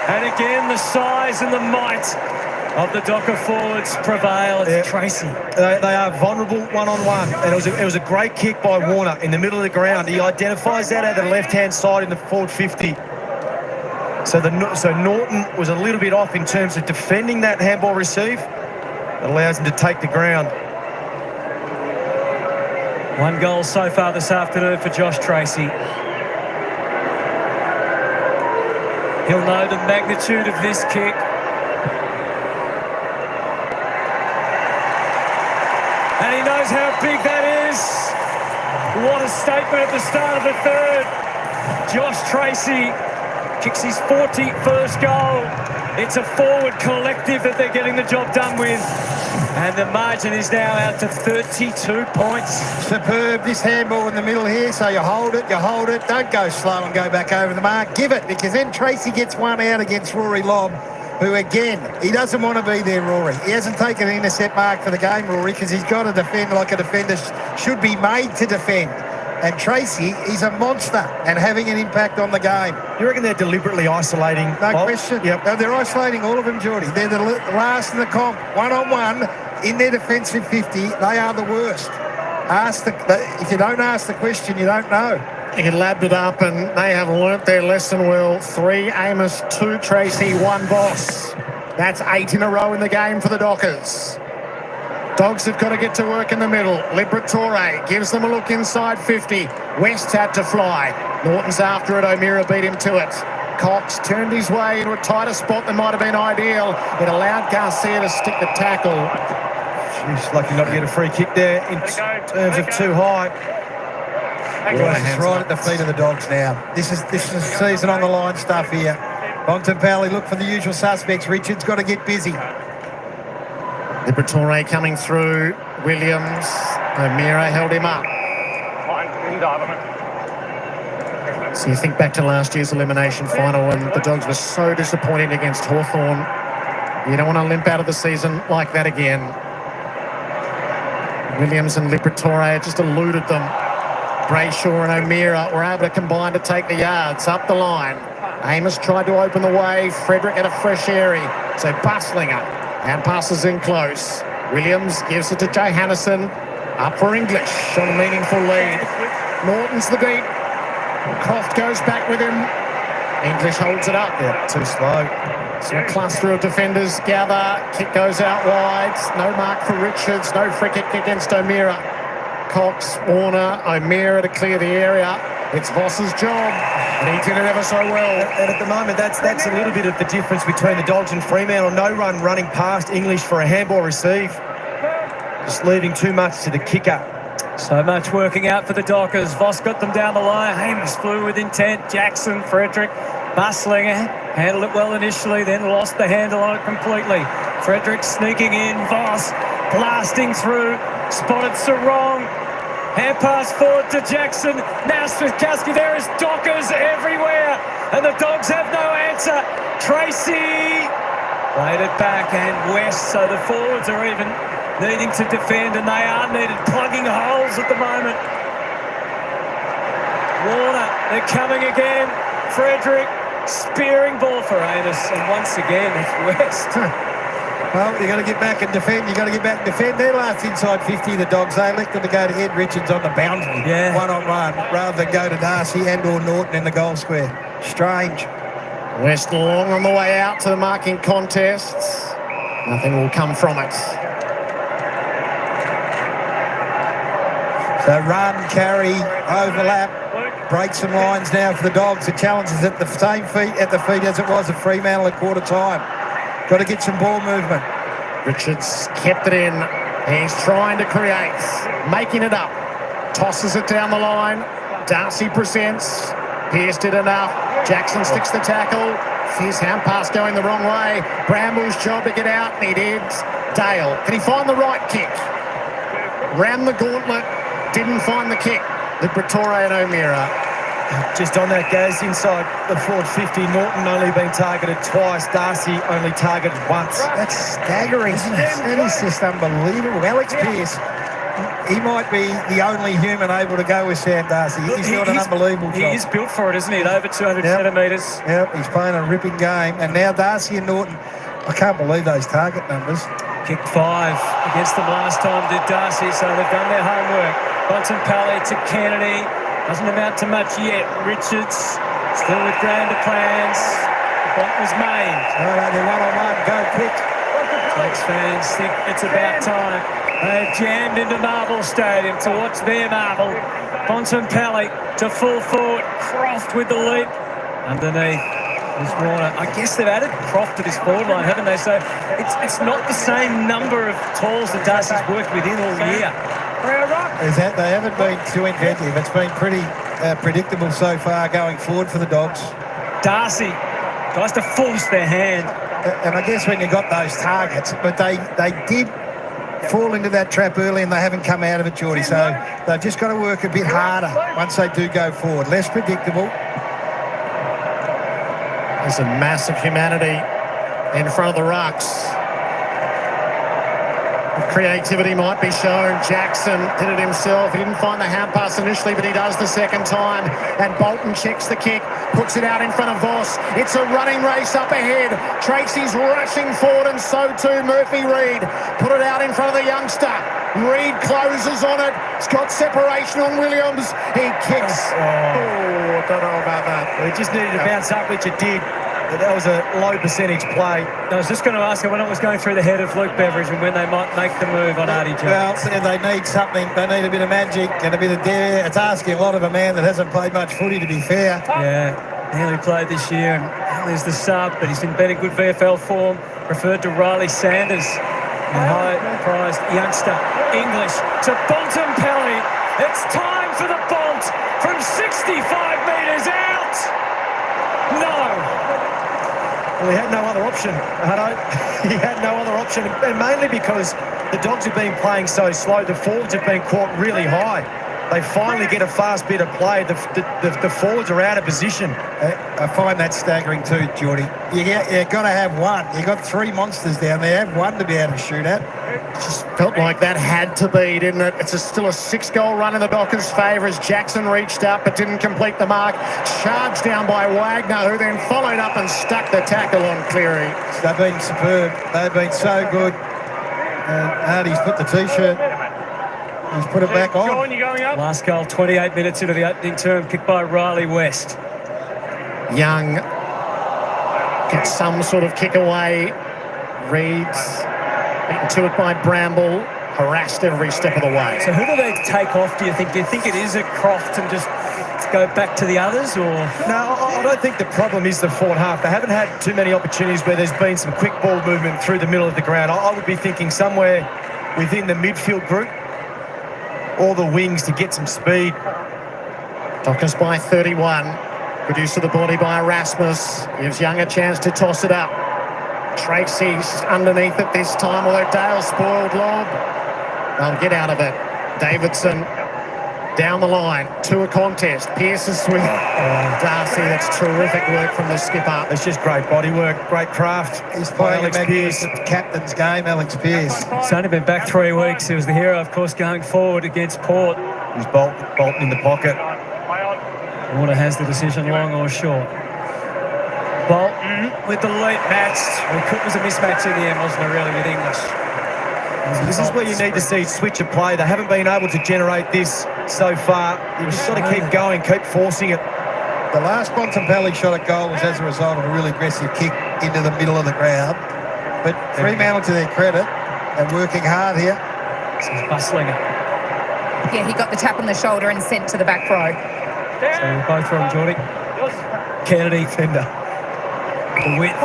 And again, the size and the might of the Docker forwards prevail. It's Tracy. They are vulnerable one-on-one. And it was a great kick by Warner in the middle of the ground. He identifies that at the left-hand side in the forward 50. So Norton was a little bit off in terms of defending that handball receive. It allows him to take the ground. 1 goal so far this afternoon for Josh Tracy. He'll know the magnitude of this kick. And he knows how big that is. What a statement at the start of the third. Josh Tracy kicks his 41st goal. It's a forward collective that they're getting the job done with. And the margin is now out to 32 points. Superb, this handball in the middle here, so you hold it, don't go slow and go back over the mark, give it, because then Tracy gets one out against Rory Lobb, who again, he doesn't want to be there, Rory. He hasn't taken an intercept mark for the game, Rory, because he's got to defend like a defender should be made to defend. And Tracy, he's a monster and having an impact on the game. You reckon they're deliberately isolating? No question. Yep. No, they're isolating all of them, Geordie. They're the last in the comp. One-on-one in their defensive 50, they are the worst. If you don't ask the question, you don't know. He labbed it up and they have learnt their lesson well. 3 Amos, 2 Tracy, 1 Boss. That's 8 in a row in the game for the Dockers. Dogs have got to get to work in the middle. Liberatore gives them a look inside 50. West had to fly. Norton's after it. O'Meara beat him to it. Cox turned his way into a tighter spot that might have been ideal. It allowed Garcia to stick the tackle. She's lucky not to get a free kick there in terms of too high. It's right at the feet of the Dogs now. This is season on the line stuff here. Bontempelli look for the usual suspects. Richards got to get busy. Liberatore coming through. Williams. O'Meara held him up. So you think back to last year's elimination final when the Dogs were so disappointed against Hawthorn. You don't want to limp out of the season like that again. Williams and Liberatore just eluded them. Brayshaw and O'Meara were able to combine to take the yards up the line. Amos tried to open the way. Frederick had a fresh area. So Buslinger. And passes in close. Williams gives it to Johannesson. Up for English on a meaningful lead. Norton's the beat. Croft goes back with him. English holds it up. Yeah, too slow. So a cluster of defenders gather. Kick goes out wide. No mark for Richards. No free kick against O'Meara. Cox, Warner, O'Meara to clear the area. It's Voss's job, and he did it ever so well. And at the moment, that's a little bit of the difference between the Dogs and Fremantle. No run running past English for a handball receive. Just leaving too much to the kicker. So much working out for the Dockers. Voss got them down the line. Amos flew with intent. Jackson, Frederick, bustling it. Handled it well initially, then lost the handle on it completely. Frederick sneaking in. Voss blasting through. Spotted Sarong. Hand pass forward to Jackson. Now Switkowski. There is Dockers everywhere. And the Dogs have no answer. Tracy played it back, and West. So the forwards are even needing to defend, and they are needed, plugging holes at the moment. Warner, they're coming again. Frederick, spearing ball for Amos, and once again, it's West. Well, you got to get back and defend. You got to get back and defend. Their last inside 50, the Dogs, they elected to go to Ed Richards on the boundary, one-on-one, rather than go to Darcy and or Norton in the goal square. Strange. West long on the way out to the marking contests. Nothing will come from it. So run, carry, overlap, break some lines now for the Dogs. The challenge is at the same feet as it was at Fremantle at quarter time. Got to get some ball movement. Richards kept it in. He's trying to create, making it up. Tosses it down the line. Darcy presents. Pearce did enough. Jackson sticks the tackle. Fierce hand pass going the wrong way. Bramble's job to get out, and he did. Dale, can he find the right kick? Ran the gauntlet. Didn't find the kick. Liberatore and O'Meara. Just on that, Gaz, inside the forward 50, Norton only been targeted twice. Darcy only targeted once. That's staggering, isn't it? That is just unbelievable. Alex Pearce, he might be the only human able to go with Sam Darcy. He's got an unbelievable job. He is built for it, isn't he? At over 200 centimetres. Yep, he's playing a ripping game. And now Darcy and Norton, I can't believe those target numbers. Kicked 5 against them last time, did Darcy, so they've done their homework. Bontempelli to Kennedy. Doesn't amount to much yet. Richards still with grander plans. The point was made. All right, they're one-on-one. Go quick. Blacks fans think it's about time. They've jammed into Marvel Stadium to watch their Marvel. Bontempelli to full forward. Croft with the leap. Underneath is Warner. I guess they've added Croft to this forward line, haven't they? So it's not the same number of talls that Darcy's worked within all year. They haven't been too inventive. It's been pretty predictable so far going forward for the Dogs. Darcy tries to force their hand. And I guess when you got those targets, but they did fall into that trap early and they haven't come out of it, Geordie. So they've just got to work a bit harder once they do go forward. Less predictable. There's a massive humanity in front of the rucks. Creativity might be shown. Jackson did it himself. He didn't find the hand pass initially, but he does the second time. And Bolton checks the kick, puts it out in front of Voss. It's a running race up ahead. Tracy's rushing forward, and so too Murphy Reid. Put it out in front of the youngster. Reid closes on it. It's got separation on Williams. He kicks. Oh, I don't know about that. It just needed to bounce up, which it did. That was a low percentage play. I was just going to ask you when it was going through the head of Luke Beveridge and when they might make the move on Artie Jones. Well, they need something. They need a bit of magic and a bit of dare. It's asking a lot of a man that hasn't played much footy, to be fair. Yeah, Nearly played this year, and there's the sub, but he's been in good VFL form. Referred to Riley Sanders, a high-priced youngster. English to Bontempelli. It's time for the Bont from 65 metres out. No. Well, he had no other option, Hutto. He had no other option, and mainly because the Dogs have been playing so slow. The forwards have been caught really high. They finally get a fast bit of play. The forwards are out of position. I find that staggering too, Geordie. You've got to have one. You've got three monsters down there. Have one to be able to shoot at. It just felt like that had to be, didn't it? It's still a 6-goal run in the Dockers' favour as Jackson reached up but didn't complete the mark. Charged down by Wagner, who then followed up and stuck the tackle on Cleary. They've been superb. They've been so good. Hardy's put the T-shirt. He's put it back on. Last goal, 28 minutes into the opening term, kicked by Riley West. Young gets some sort of kick away. Reeds beaten to it by Bramble, harassed every step of the way. So who do they take off, do you think? Do you think it is a Croft and just go back to the others, or...? No, I don't think the problem is the forward half. They haven't had too many opportunities where there's been some quick ball movement through the middle of the ground. I would be thinking somewhere within the midfield group. all the wings to get some speed. Dockers by 31. Good use of the body by Erasmus. Gives Young a chance to toss it up. Tracy's underneath it this time, although Dale spoiled lob. They'll get out of it. Davidson down the line to a contest. Pearce's swing. Darcy, that's terrific work from the skipper. It's just great body work, great craft. He's playing a magnificent captain's game, Alex Pearce. He's only been back 3 weeks. He was the hero, of course, going forward against Port. He's bolting in the pocket. Water has the decision, long or short. Bolton with the lead matched. It was a mismatch in the end, wasn't it, really, with English? So this is where you need to see switch of play. They haven't been able to generate this so far. You just got to keep going, keep forcing it. The last Bontempelli shot at goal was as a result of a really aggressive kick into the middle of the ground. But Fremantle, to their credit, are working hard here. So he's bustling it. Yeah, he got the tap on the shoulder and sent to the back row. So both from Geordie. Kennedy, Fender. The width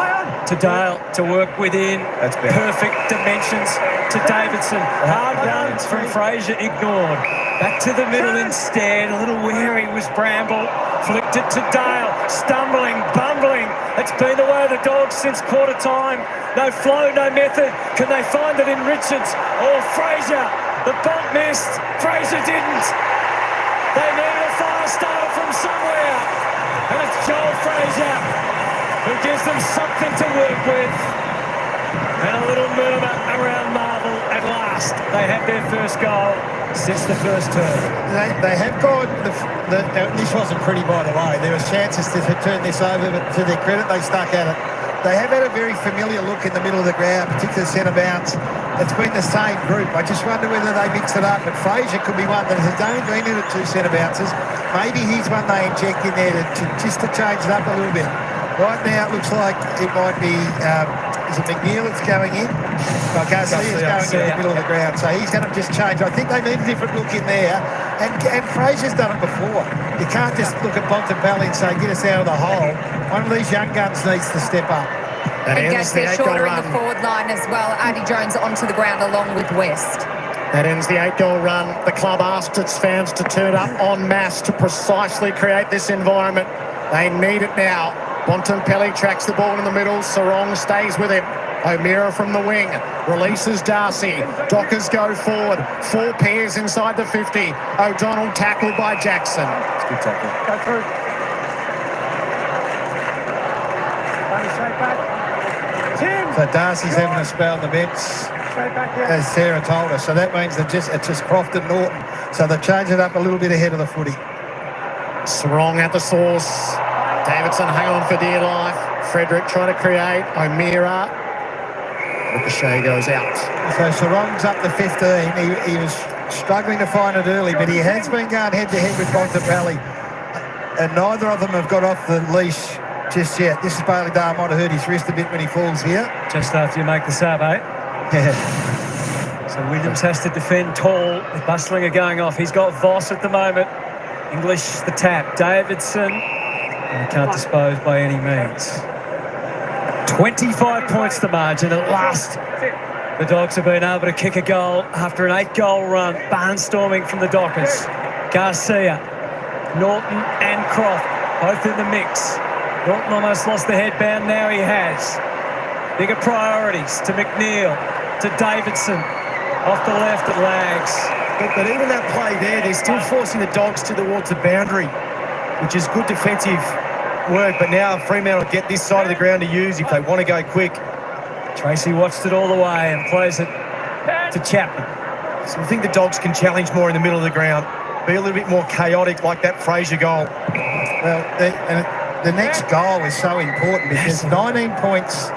to Dale to work within. That's better. Perfect dimensions to Davidson. Hard run from Fraser, ignored. Back to the middle instead. A little wary was Bramble. Flicked it to Dale. Stumbling, bumbling. It's been the way of the Dogs since quarter time. No flow, no method. Can they find it in Richards? Or Fraser? The bump missed. Fraser didn't. They needed a fire starter from somewhere. And it's Joel Fraser who gives them something to work with. And a little murmur around Marvel. At last, they have their first goal since the first term. They have gone, this wasn't pretty, by the way. There was chances to turn this over, but to their credit, they stuck at it. They have had a very familiar look in the middle of the ground, particularly centre bounce. It's been the same group. I just wonder whether they mix it up. But Fraser could be one that has only been in at 2 centre bounces. Maybe he's one they inject in there just to change it up a little bit. Right now, it looks like it might be, is it McNeil that's going in? Garcia's going in the middle of the ground. So he's going to just change. I think they need a different look in there. And Fraser's done it before. You can't just look at Bontempelli and say, get us out of the hole. One of these young guns needs to step up. And Garcia shorter in the forward line as well. Artie Jones onto the ground along with West. That ends the 8-goal run. The club asked its fans to turn up en masse to precisely create this environment. They need it now. Bontempelli tracks the ball in the middle. Sarong stays with him. O'Meara from the wing. Releases Darcy. Dockers go forward. 4 pairs inside the 50. O'Donnell tackled by Jackson. It's a good tackle. Go through. Straight back. Tim. So Darcy's having a spell on the bench, as Sarah told us. So that means that it's just Croft and Norton. So they've changed it up a little bit ahead of the footy. Sarong at the source. Davidson hang on for dear life. Frederick trying to create. O'Meara. Ricochet goes out. So Sarong's up to 15. He was struggling to find it early, but he has been going head-to-head with Bontempelli. And neither of them have got off the leash just yet. This is Bailey Dale. Might have hurt his wrist a bit when he falls here. Just after you make the sub, eh? Yeah. So Williams has to defend tall. The bustling are going off. He's got Voss at the moment. English the tap. Davidson. And he can't dispose by any means. 25 points the margin. At last, the Dogs have been able to kick a goal after an 8-goal run. Barnstorming from the Dockers. Garcia, Norton and Croft, both in the mix. Norton almost lost the headband. Now he has. Bigger priorities to McNeil, to Davidson. Off the left, it lags. But even that play there, they're still forcing the Dogs towards the boundary, which is good defensive work. But now Fremantle get this side of the ground to use if they want to go quick. Tracy watched it all the way and plays it to Chapman. So I think the Dogs can challenge more in the middle of the ground, be a little bit more chaotic like that Fraser goal. Well, the next goal is so important because 19 points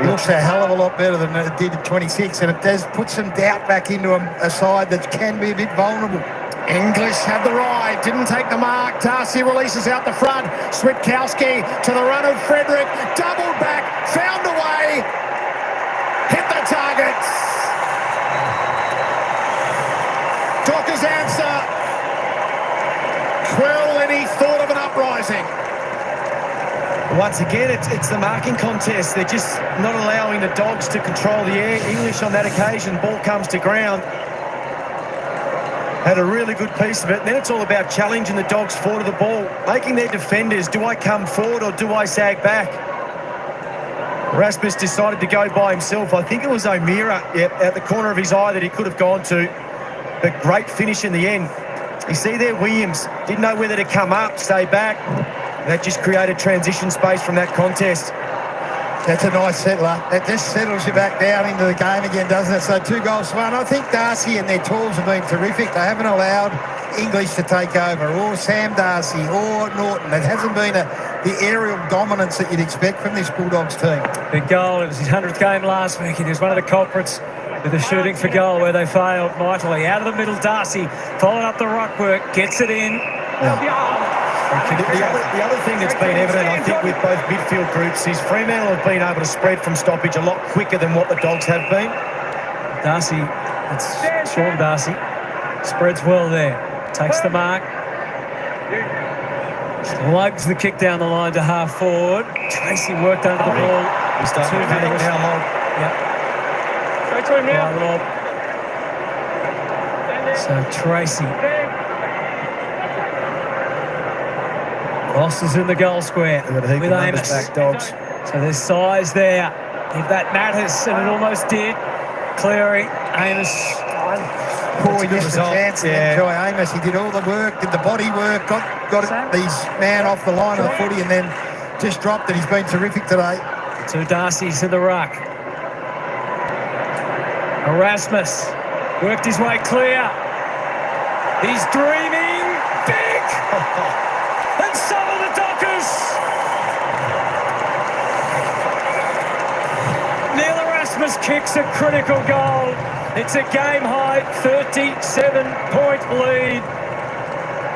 looks a hell of a lot better than it did at 26, and it does put some doubt back into a side that can be a bit vulnerable. English had the ride, didn't take the mark. Darcy releases out the front. Switkowski to the run of Frederick. Doubled back, found a way. Hit the targets. Dockers answer. Quell any thought of an uprising. Once again, it's the marking contest. They're just not allowing the Dogs to control the air. English on that occasion, ball comes to ground. had a really good piece of it. And then it's all about challenging the Dogs forward of the ball, making their defenders, do I come forward or do I sag back? Rasmus decided to go by himself. I think it was O'Meara at the corner of his eye that he could have gone to. But great finish in the end. You see there, Williams didn't know whether to come up, stay back. That just created transition space from that contest. That's a nice settler. That just settles you back down into the game again, doesn't it? So 2 goals to 1. I think Darcy and their tools have been terrific. They haven't allowed English to take over, or Sam Darcy, or Norton. It hasn't been the aerial dominance that you'd expect from this Bulldogs team. Big goal. It was his 100th game last week. He was one of the culprits with the shooting for goal where they failed mightily. Out of the middle, Darcy following up the rock work, gets it in. The other thing that's been evident, I think, with both midfield groups is Fremantle have been able to spread from stoppage a lot quicker than what the Dogs have been. Darcy, it's Sean Darcy, spreads well there, takes the mark, lugs the kick down the line to half forward. Tracy worked under the ball. He's starting to panic now, Log. Yep. Straight to him now. So Tracy. Ross is in the goal square with Amos. Back, Dogs. So there's size there. If that matters, and it almost did. Cleary, Amos. Poor missed the chance. Joy Amos, he did all the work, did the body work, got his man off the line of the footy, and then just dropped it. He's been terrific today. So Darcy's in the ruck. Erasmus worked his way clear. He's dreaming big. And so are the Dockers. Neil Erasmus kicks a critical goal. It's a game-high 37-point lead.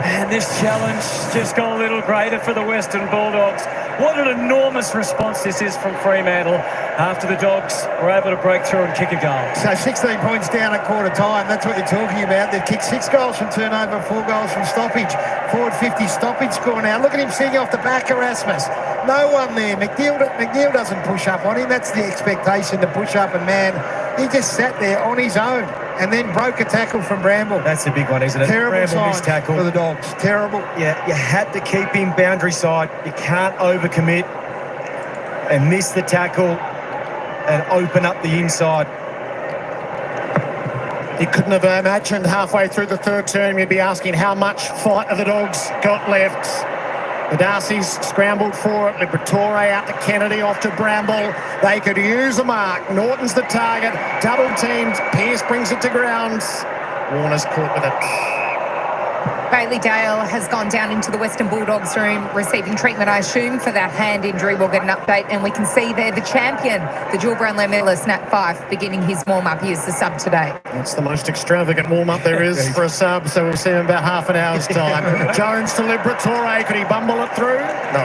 And this challenge just got a little greater for the Western Bulldogs. What an enormous response this is from Fremantle after the Dogs were able to break through and kick a goal. So 16 points down at quarter time. That's what you're talking about. They've kicked 6 goals from turnover, 4 goals from stoppage. Forward 50 stoppage score now. Look at him sitting off the back, Erasmus. No one there. McNeil doesn't push up on him. That's the expectation, to push up, and man, he just sat there on his own and then broke a tackle from Bramble. That's a big one, isn't it? Terrible Bramble missed tackle for the Dogs. Terrible. Yeah, you had to keep him boundary side. You can't overcommit and miss the tackle and open up the inside. He couldn't have imagined halfway through the third term you'd be asking how much fight have the Dogs got left. The Darcys scrambled for it. Liberatore out to Kennedy, off to Bramble. They could use a mark. Norton's the target. Double teamed. Pearce brings it to ground. Warner's caught with it. Bailey Dale has gone down into the Western Bulldogs room, receiving treatment, I assume, for that hand injury. We'll get an update, and we can see there the champion, the dual Brownlow medalist, Nat Fyfe, beginning his warm-up. He is the sub today. It's the most extravagant warm-up there is for a sub, so we'll see him in about half an hour's time. Jones to Liberatore. Could he bumble it through? No.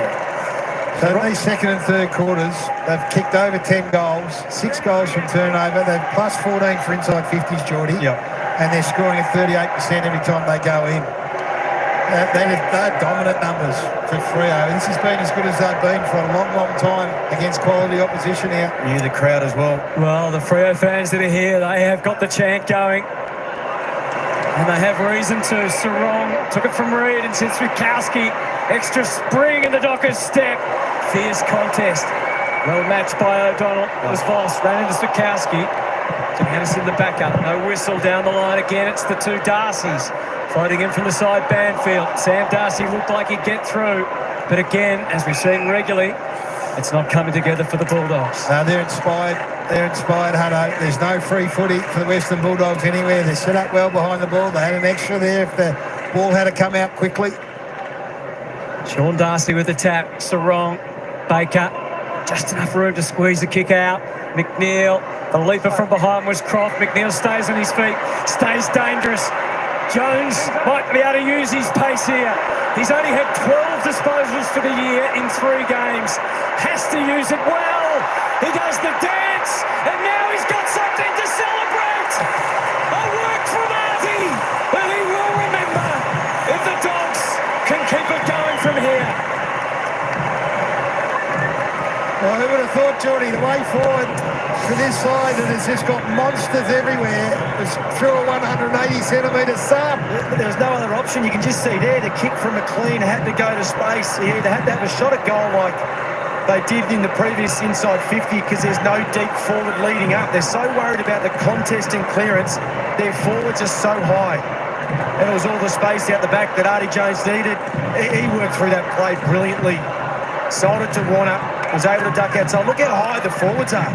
So in these second and third quarters, they've kicked over 10 goals, 6 goals from turnover. They've plus 14 for inside 50s, Geordie. Yep. And they're scoring at 38% every time they go in. They're dominant numbers for Freo. This has been as good as they've been for a long, long time against quality opposition here. Yeah, the crowd as well. Well, the Freo fans that are here, they have got the chant going. And they have reason to. Sarong took it from Reid and sits Witkowski. Extra spring in the Dockers step. Fierce contest. Well matched by O'Donnell. It was Voss. Ran into Witkowski. To Anderson the backup. No whistle down the line again. It's the 2 Darcys. Floating in from the side, Banfield. Sam Darcy looked like he'd get through. But again, as we've seen regularly, it's not coming together for the Bulldogs. They're inspired. They're inspired, Hutto. There's no free footy for the Western Bulldogs anywhere. They're set up well behind the ball. They had an extra there if the ball had to come out quickly. Sean Darcy with the tap. Sarong. Baker. Just enough room to squeeze the kick out. McNeil. The leaper from behind was Croft. McNeil stays on his feet. Stays dangerous. Jones might be able to use his pace here. He's only had 12 disposals for the year in 3 games. Has to use it well. He does the dance, and now he's got something to celebrate. A work from Artie, but he will remember if the Dogs can keep it going from here. Well, who would have thought, Geordie, the way forward to this side, and it's just got monsters everywhere. It's through a 180-centimetre sub. There was no other option. You can just see there, the kick from McLean had to go to space. He either had to have a shot at goal like they did in the previous inside 50 because there's no deep forward leading up. They're so worried about the contest and clearance. Their forwards are so high. And it was all the space out the back that Artie Jones needed. He worked through that play brilliantly. Sold it to Warner. Was able to duck outside. Look how high the forwards are.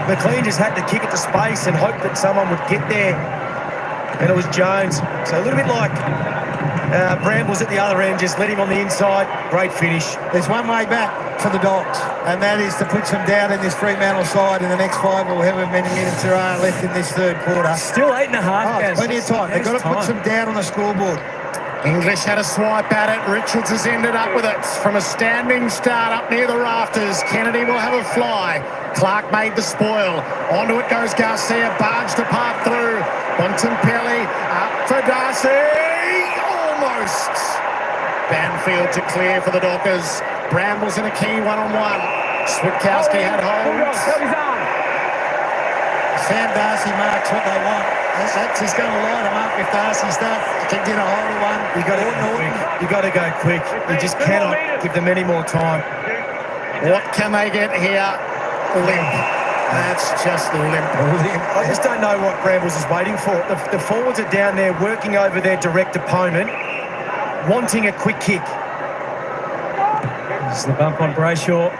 McLean just had to kick it to space and hope that someone would get there. And it was Jones. So a little bit like Brambles at the other end. Just let him on the inside. Great finish. There's one way back for the Dogs, and that is to put some doubt in this Fremantle side in the next 5 or however many minutes there are left in this third quarter. Still 8.5. Plenty of time. They've got to put some doubt on the scoreboard. English had a swipe at it. Richards has ended up with it from a standing start up near the rafters. Kennedy will have a fly. Clark made the spoil. Onto it goes Garcia. Barged apart through. Bontempelli up for Darcy. Almost. Banfield to clear for the Dockers. Brambles in a key one-on-one. Switkowski had hold. Sam Darcy marks what they want. That's just going to line them up if Darcy stuff can get a hold of one. You got to go quick. You just cannot give them any more time. What can they get here? Limp. That's just limp. I just don't know what Brambles is waiting for. The forwards are down there working over their direct opponent, wanting a quick kick. There's the bump on Brayshaw.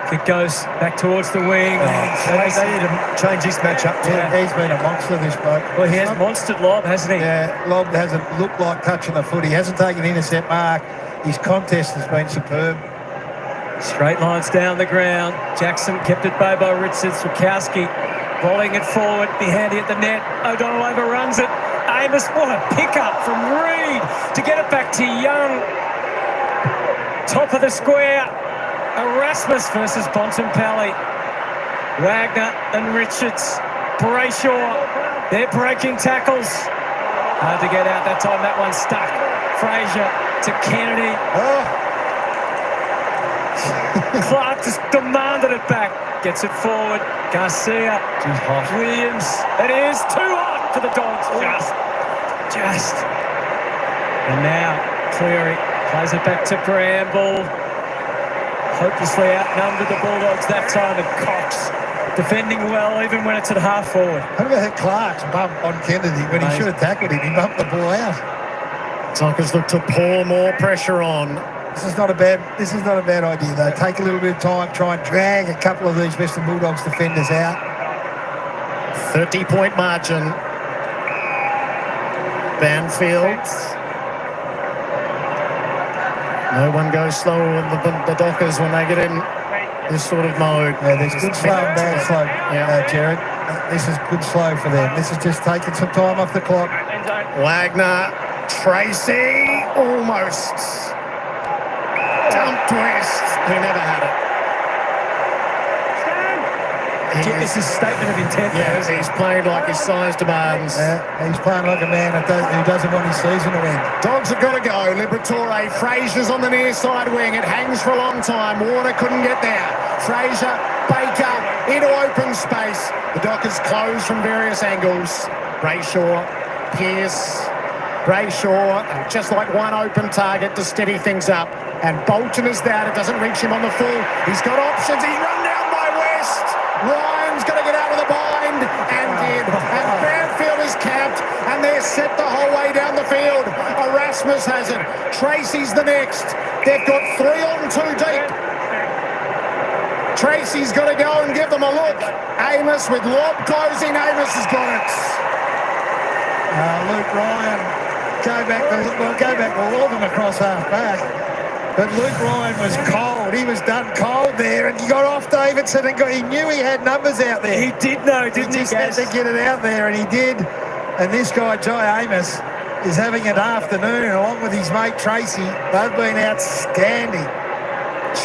Kick goes back towards the wing. They need to change this matchup. Yeah, he's been a monster, this bloke. Well, he has monstered Lob, hasn't he? Yeah, Lob hasn't looked like touching the foot. He hasn't taken intercept mark. His contest has been superb. Straight lines down the ground. Jackson kept it by Richards. Switkowski volleying it forward. Be handy at the net. O'Donnell overruns it. Amos, what a pickup from Reed to get it back to Young. Top of the square. Erasmus versus Bontempelli. Wagner and Richards. Brayshaw. They're breaking tackles. Hard to get out that time. That one stuck. Fraser to Kennedy. Clark just demanded it back. Gets it forward. Garcia. Williams. It is too hot for the Dogs. Just. And now Cleary plays it back to Bramble. Hopelessly outnumbered the Bulldogs that time, and Cox defending well even when it's at half forward. How about Clark's bump on Kennedy when he should have tackled him? He bumped the ball out. Dockers look to pour more pressure on. This is not a bad idea though. Take a little bit of time, try and drag a couple of these Western Bulldogs defenders out. 30-point margin. Banfield. No one goes slower with the Dockers when they get in this sort of mode. Yeah, there's good slow and bad slow, Jared. This is good slow for them. This is just taking some time off the clock. Wagner, Tracy, almost. Dumped West. He never had it. This is a statement of intent. Yeah, he's playing like his size demands. He's playing like a man who doesn't want his season to end. Dogs have got to go. Liberatore, Fraser's on the near side wing. It hangs for a long time. Warner couldn't get there. Fraser, Baker, into open space. The Dockers close from various angles. Brayshaw, Pearce, Brayshaw, just like one open target to steady things up. And Bolton is there. It doesn't reach him on the full. He's got options. He's run down by West. Ryan's going to get out of the bind and did. And Banfield is capped, and they're set the whole way down the field. Erasmus has it. Tracy's the next. They've got 3 on 2 deep. Tracy's got to go and give them a look. Amos with Lob closing. Amos has got it. Luke Ryan, go back to all of them across half back. But Luke Ryan was cold. He was done cold there, and he got off Davidson and he knew he had numbers out there. He did know, didn't he? He just had to get it out there, and he did. And this guy, Jai Amos, is having an afternoon along with his mate Tracy. They've been outstanding.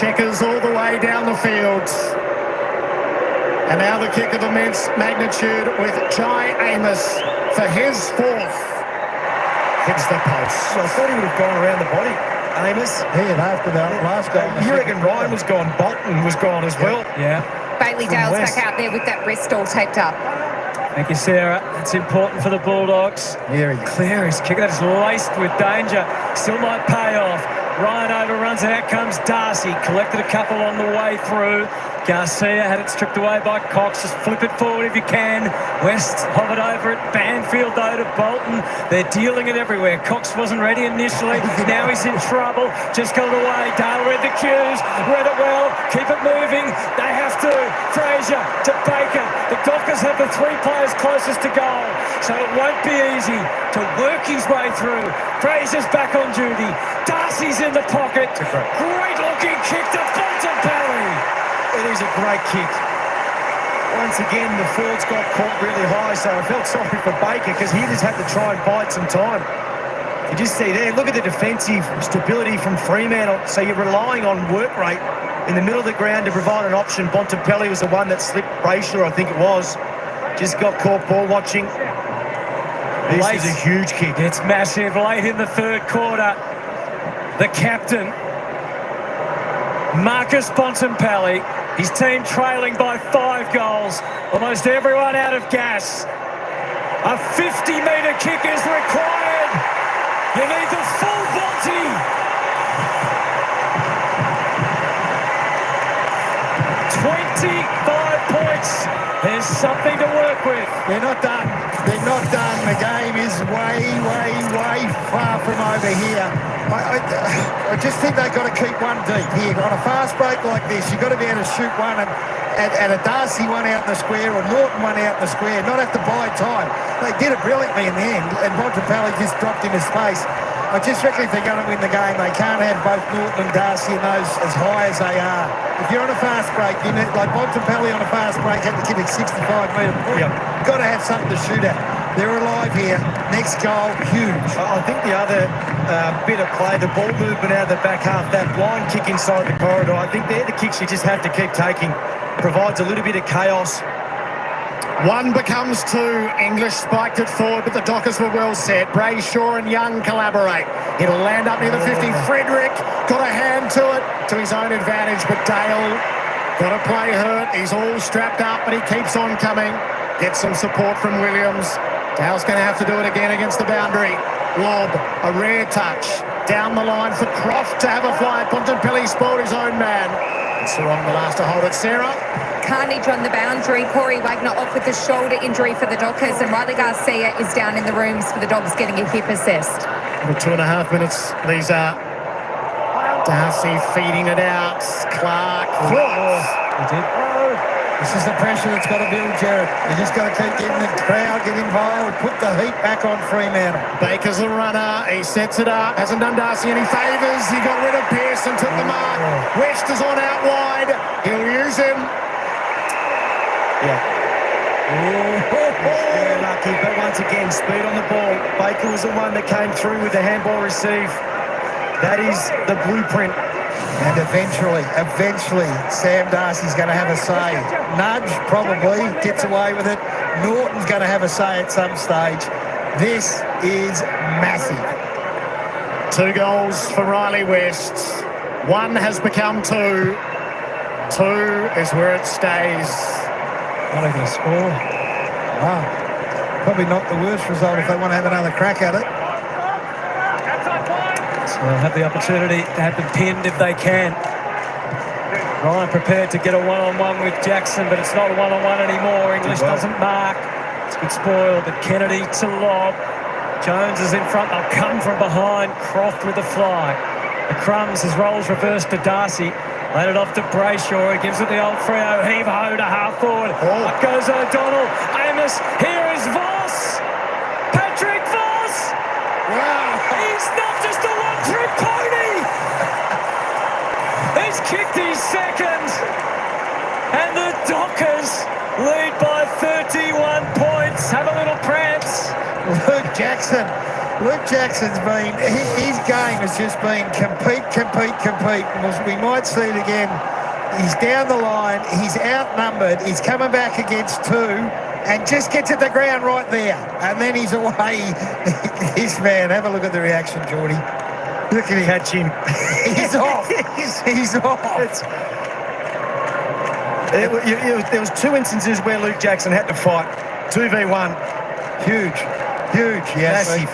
Checkers all the way down the field. And now the kick of immense magnitude with Jai Amos for his 4th. Hits the post. I thought he would have gone around the body. Amos. Yeah, after that last goal. You reckon Ryan was gone? Bolton was gone as well. Yeah. Bailey Dale's West. back out there with that wrist all taped up. Thank you, Sarah. It's important for the Bulldogs. Here he is. Clear his kick. That is laced with danger. Still might pay off. Ryan overruns and out comes Darcy. Collected a couple on the way through. Garcia had it stripped away by Cox. Just flip it forward if you can. West hovered over it. Banfield though to Bolton. They're dealing it everywhere. Cox wasn't ready initially. Now he's in trouble. Just got it away. Dale read the cues. Read it well. Keep it moving. They have to. Fraser to Baker. The Dockers have the three players closest to goal. So it won't be easy to work his way through. Fraser's back on duty. Darcy's in the pocket. Great looking kick to Bontempelli. It is a great kick. Once again, the forwards got caught really high, so I felt sorry for Baker because he just had to try and bide some time. You just see there, look at the defensive stability from Fremantle. So you're relying on work rate in the middle of the ground to provide an option. Bontempelli was the one that slipped. Brayshaw, I think it was, just got caught ball watching. This is a huge kick. It's massive. Late in the third quarter, the captain, Marcus Bontempelli, his team trailing by 5 goals. Almost everyone out of gas. A 50-metre kick is required. You need the full Bonty. 25 points. There's something to work with. They're not done. They're not done. The game is way, way, way far from over here. I just think they've got to keep one deep here. On a fast break like this, you've got to be able to shoot one and a Darcy one out in the square or Norton one out in the square, not have to buy time. They did it brilliantly in the end, and Bontempelli just dropped into space. I just reckon if they're going to win the game, they can't have both Norton and Darcy and those as high as they are. If you're on a fast break, you need, like Bontempelli on a fast break had to kick a 65-metre point. Yep. You've got to have something to shoot at. They're alive here. Next goal, huge. I think the other bit of play, the ball movement out of the back half, that blind kick inside the corridor, I think they're the kicks you just have to keep taking. Provides a little bit of chaos. One becomes two. English spiked it forward, but the Dockers were well set. Brayshaw and Young collaborate. It'll land up near the 50. Frederick got a hand to it to his own advantage, but Dale got to play hurt. He's all strapped up, but he keeps on coming. Gets some support from Williams. Dale's going to have to do it again against the boundary. Lob, a rare touch. Down the line for Croft to have a fly. Bontempelli spoiled his own man. It's the wrong the last to hold it. Sarah? Carnage on the boundary. Corey Wagner off with a shoulder injury for the Dockers, and Riley Garcia is down in the rooms for the Dogs getting a hip assessed. For 2.5 minutes, Lisa. Darcy feeding it out. Clark. This is the pressure that's got to build, Jared. You just got to keep getting the crowd, get involved, put the heat back on Fremantle. Baker's the runner. He sets it up. Hasn't done Darcy any favours. He got rid of Pearson, took the mark. West is on out wide. He'll use him. Very lucky, but once again, speed on the ball. Baker was the one that came through with the handball receive. That is the blueprint. And eventually, Sam Darcy's going to have a say. Nudge probably gets away with it. Norton's going to have a say at some stage. This is massive. 2 goals for Riley West. 1 has become 2. 2 is where it stays. Not even a score. Wow. Probably not the worst result if they want to have another crack at it. So they'll have the opportunity to have them pinned if they can. Ryan prepared to get a one-on-one with Jackson, but it's not a one-on-one anymore. English doesn't mark. It's good spoil, but Kennedy to lob. Jones is in front. They'll come from behind. Croft with the fly. The crumbs, his rolls reversed to Darcy. Laid it off to Brayshaw. He gives it the old Freo heave-ho to half forward. Up goes O'Donnell. Amos. Here is Voss. Patrick Voss. Wow. He's not just a one-trick pony. He's kicked his second. And the Dockers lead by 31 points. Have a little prance. Luke Jackson's been, his game has just been compete. And we might see it again. He's down the line, he's outnumbered, he's coming back against 2 and just gets at the ground right there. And then he's away. This man, have a look at the reaction, Geordie. Look at him. Catch him. He's off. He's off. There was 2 instances where Luke Jackson had to fight. 2v1. Huge, yes. Massive.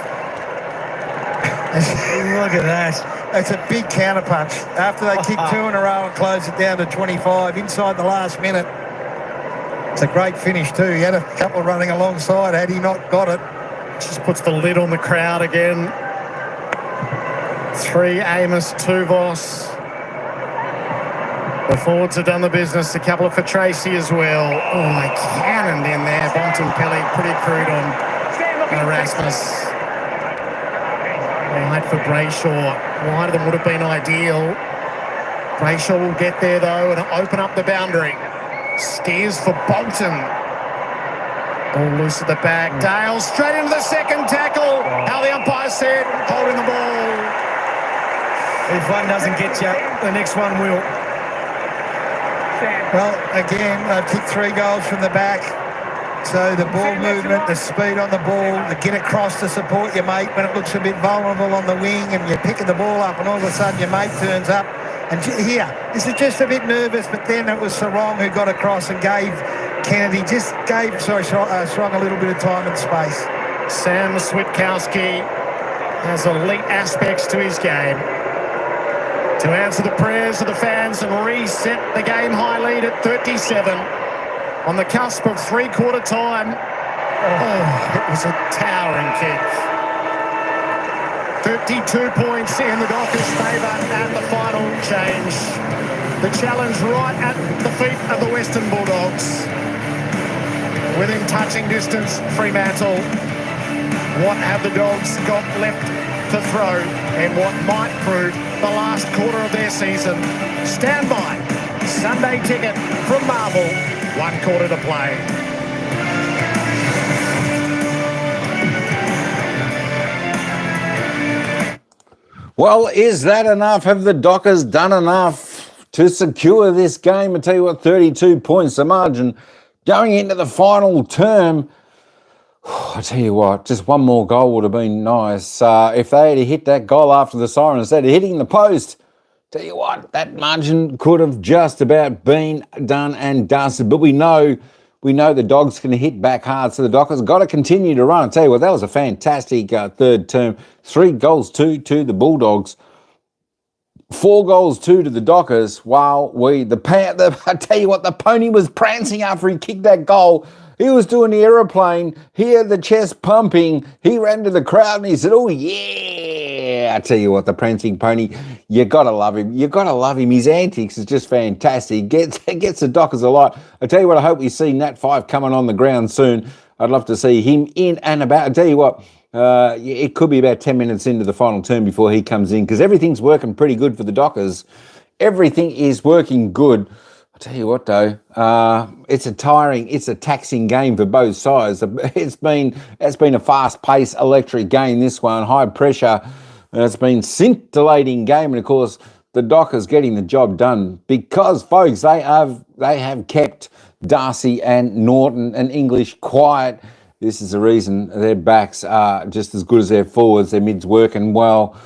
Look at that. That's a big counterpunch. After they kicked 2 in a row and closed it down to 25 inside the last minute. It's a great finish too. He had a couple running alongside. Had he not got it, Just puts the lid on the crowd again. 3 Amos, 2 Voss. The forwards have done the business. A couple for Tracy as well. Oh, they cannoned in there. Bontempelli pretty crude on Erasmus. Wide for Brayshaw. Wide of them would have been ideal. Brayshaw will get there though and open up the boundary. Steers for Bolton. Ball loose at the back. Dale straight into the second tackle. How the umpire said, holding the ball. If one doesn't get you, the next one will. well, again, they've kicked 3 goals from the back. So the ball movement, the speed on the ball, the get across to support your mate when it looks a bit vulnerable on the wing and you're picking the ball up and all of a sudden your mate turns up. And here, this is just a bit nervous, but then it was Sarong who got across and gave Kennedy, Strong a little bit of time and space. Sam Switkowski has elite aspects to his game. To answer the prayers of the fans and reset the game high lead at 37. On the cusp of 3/4 time. Oh, it was a towering kick. 32 points in the Dockers' favour and the final change. The challenge right at the feet of the Western Bulldogs. Within touching distance, Fremantle. What have the Dogs got left to throw in what might prove the last quarter of their season? Stand by. Sunday ticket from Marvel. 1 quarter to play. Well, is that enough? Have the Dockers done enough to secure this game? I tell you what, 32 points the margin going into the final term. I tell you what, just one more goal would have been nice. If they had hit that goal after the siren instead of hitting the post, tell you what, that margin could have just about been done and dusted. But we know the Dogs can hit back hard, so the Dockers got to continue to run. I tell you what, that was a fantastic third term. 3 goals, 2 to the Bulldogs. 4 goals, 2 to the Dockers. While I tell you what, the pony was prancing after he kicked that goal. He was doing the aeroplane. He had the chest pumping. He ran to the crowd and he said, oh, yeah. I tell you what, the prancing pony, you got to love him. You got to love him. His antics is just fantastic. Gets the Dockers a lot. I tell you what, I hope we see Nat 5 coming on the ground soon. I'd love to see him in and about. I tell you what, it could be about 10 minutes into the final term before he comes in because everything's working pretty good for the Dockers. Everything is working good. I tell you what though, it's a taxing game for both sides. It's been a fast-paced electric game, this one, high pressure. It's been scintillating game, and of course the Dockers getting the job done because, folks, they have kept Darcy and Norton and English quiet. This is the reason their backs are just as good as their forwards. Their mid's working well.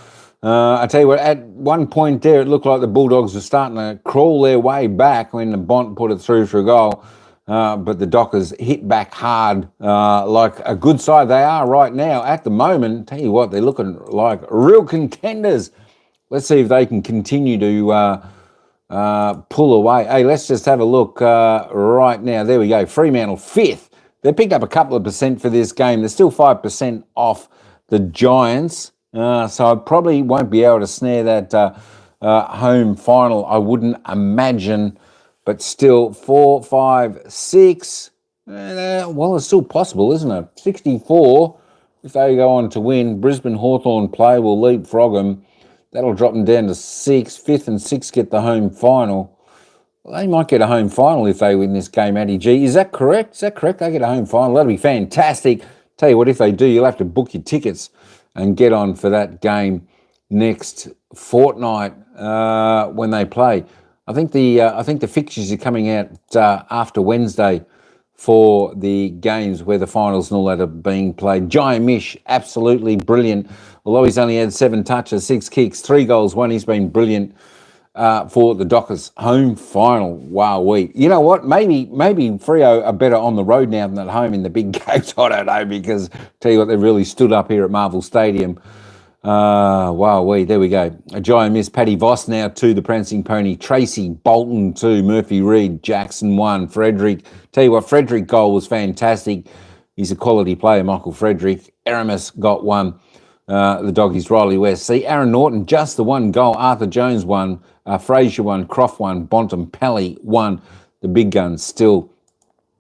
I tell you what, at one point there, it looked like the Bulldogs were starting to crawl their way back when the Bont put it through for a goal. But the Dockers hit back hard like a good side they are right now. At the moment, tell you what, they're looking like real contenders. Let's see if they can continue to pull away. Hey, let's just have a look right now. There we go. Fremantle 5th. They picked up a couple of percent for this game. They're still 5% off the Giants. So I probably won't be able to snare that home final, I wouldn't imagine. But still, 4, 5, 6. Well, it's still possible, isn't it? 64, if they go on to win. Brisbane Hawthorn play will leapfrog them. That'll drop them down to 6. 5th and 6th get the home final. Well, they might get a home final if they win this game, Addy G. Is that correct? They get a home final. That'll be fantastic. Tell you what, if they do, you'll have to book your tickets and get on for that game next fortnight when they play. I think the fixtures are coming out after Wednesday for the games where the finals and all that are being played. Xiaomi Mi, absolutely brilliant. Although he's only had 7 touches, 6 kicks, 3 goals, 1, he's been brilliant for the Dockers. Home final, wow-wee. You know what? Maybe Freo are better on the road now than at home in the big games. I don't know, because tell you what, they've really stood up here at Marvel Stadium. Wow-wee, there we go. Xiaomi Mi, Paddy Voss now 2, the Prancing Pony. Tracy Bolton 2, Murphy Reid, Jackson 1, Frederick. Tell you what, Frederick goal was fantastic. He's a quality player, Michael Frederick. Aramis got 1. The Doggies, Riley West. See, Aaron Norton, just the 1 goal. Arthur Jones 1. Frazier 1. Croft 1. Bontempelli 1. The big guns still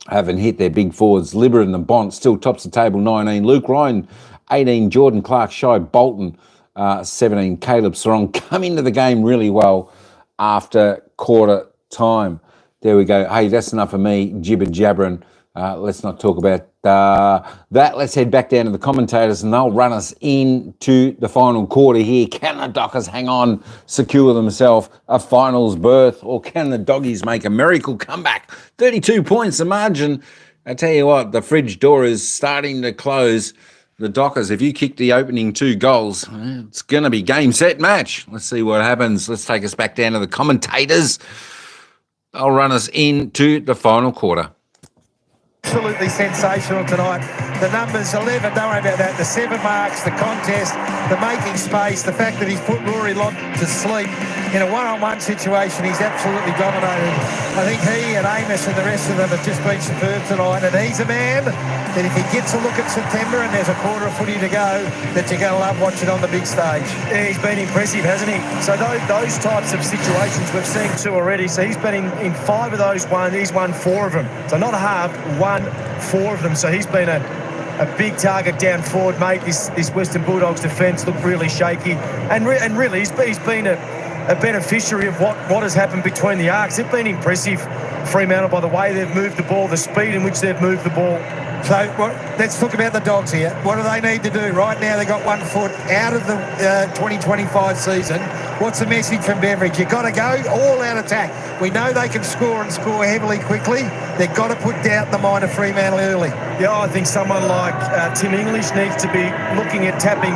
haven't hit their big forwards. Liberen and Bont still tops the table, 19. Luke Ryan, 18. Jordan Clark, Shy Bolton, 17. Caleb Sarong come into the game really well after quarter time. There we go. Hey, that's enough of me jibber-jabbering. Let's not talk about that. Let's head back down to the commentators, and they'll run us into the final quarter here. Can the Dockers hang on, secure themselves a finals berth, or can the Doggies make a miracle comeback? 32 points the margin. I tell you what, the fridge door is starting to close. The Dockers, if you kick the opening 2 goals, it's going to be game, set, match. Let's see what happens. Let's take us back down to the commentators. They'll run us into the final quarter. Absolutely sensational tonight. The numbers 11, don't worry about that. The 7 marks, the contest, the making space, the fact that he's put Rory Lott to sleep in a one-on-one situation. He's absolutely dominated. I think he and Amos and the rest of them have just been superb tonight. And he's a man that if he gets a look at September and there's a quarter of footy to go, that you're going to love watching on the big stage. Yeah, he's been impressive, hasn't he? So those types of situations we've seen 2 already. So he's been in 5 of those. He's won 4 of them. So not a half, 4 of them. So he's been a big target down forward, mate. This Western Bulldogs defence looked really shaky, and really he's been a beneficiary of what has happened between the arcs. They've been impressive, Fremantle, by the way they've moved the ball, the speed in which they've moved the ball. So let's talk about the Dogs here. What do they need to do? Right now they've got 1 foot out of the 2025 season. What's the message from Beveridge? You've got to go all-out attack. We know they can score and score heavily quickly. They've got to put doubt in the mind of Fremantle early. Yeah, I think someone like Tim English needs to be looking at tapping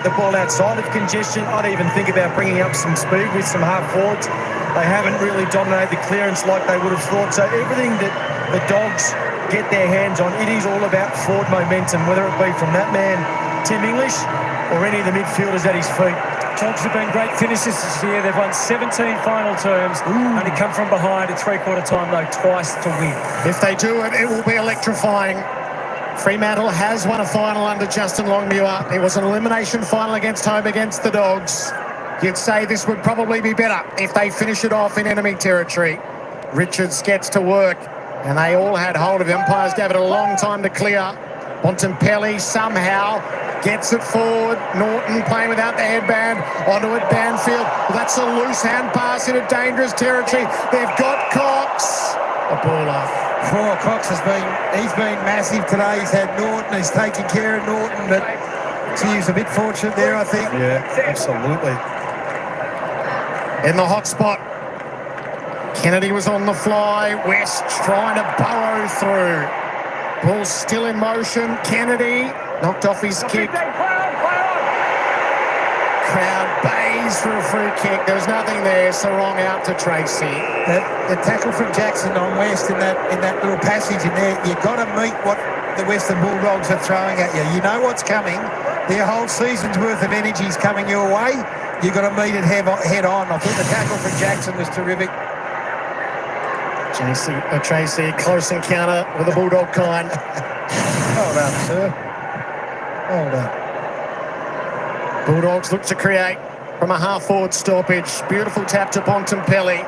the ball outside of congestion. I'd even think about bringing up some speed with some half forwards. They haven't really dominated the clearance like they would have thought. So everything that the Dogs get their hands on, it is all about forward momentum, whether it be from that man, Tim English, or any of the midfielders at his feet. Dogs have been great finishers this year. They've won 17 final terms. Only come from behind at 3/4 time, though, twice to win. If they do it, it will be electrifying. Fremantle has won a final under Justin Longmuir. It was an elimination final against home against the Dogs. You'd say this would probably be better if they finish it off in enemy territory. Richards gets to work, and they all had hold of him. Umpires gave it a long time to clear. Bontempelli somehow gets it forward. Norton playing without the headband. Onto it, Banfield. That's a loose hand pass into dangerous territory. They've got Cox. A ball off. Cox he's been massive today. He's had Norton. He's taken care of Norton, but he's a bit fortunate there, I think. Yeah, absolutely. In the hot spot. Kennedy was on the fly. West trying to burrow through. Ball still in motion. Kennedy knocked off his kick. Crowd bays for a free kick. There was nothing there. Sarong out to Tracy. The tackle from Jackson on West in that little passage in there, you've got to meet what the Western Bulldogs are throwing at you. You know what's coming. Their whole season's worth of energy is coming your way. You've got to meet it head on. I thought the tackle from Jackson was terrific. Tracy, close encounter with the Bulldog kind. Well done, sir. Well done. Bulldogs look to create from a half-forward stoppage. Beautiful tap to Bontempelli.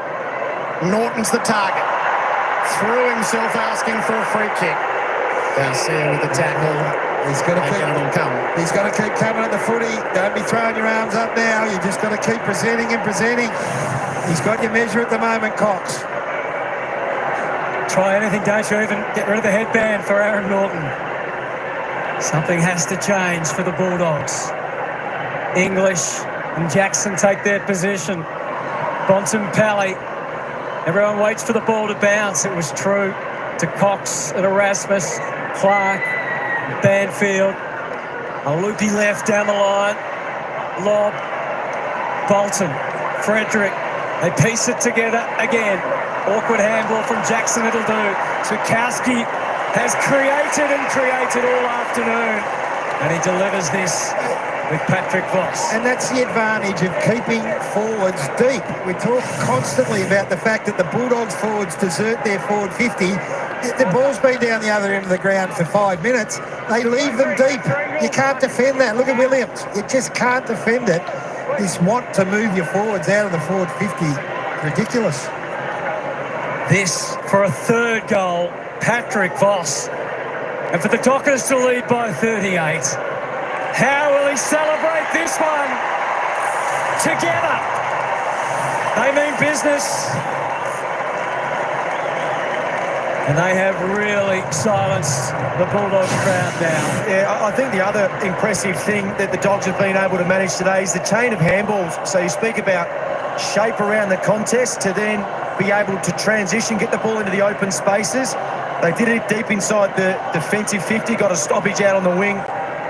Norton's the target. Threw himself asking for a free kick. Garcia with the tackle. He's got to keep coming at the footy. Don't be throwing your arms up now. You just got to keep presenting and presenting. He's got your measure at the moment, Cox. Try anything, don't you? Even get rid of the headband for Aaron Norton. Something has to change for the Bulldogs. English and Jackson take their position. Bontempelli. Everyone waits for the ball to bounce. It was true. to Cox and Erasmus, Clark, Banfield. A loopy left down the line. Lob, Bolton, Frederick. They piece it together again. Awkward handball from Jackson, it'll do. Zukowski has created all afternoon. And he delivers this with Patrick Voss. And that's the advantage of keeping forwards deep. We talk constantly about the fact that the Bulldogs forwards desert their forward 50. The ball's been down the other end of the ground for 5 minutes. They leave them deep. You can't defend that. Look at Williams. You just can't defend it. This want to move your forwards out of the forward 50. Ridiculous. This for a third goal, Patrick Voss. And for the Dockers to lead by 38. How will he celebrate this one? Together. They mean business. And they have really silenced the Bulldogs crowd now. Yeah, I think the other impressive thing that the Dogs have been able to manage today is the chain of handballs. So you speak about shape around the contest to then be able to transition, get the ball into the open spaces. They did it deep inside the defensive 50, got a stoppage out on the wing,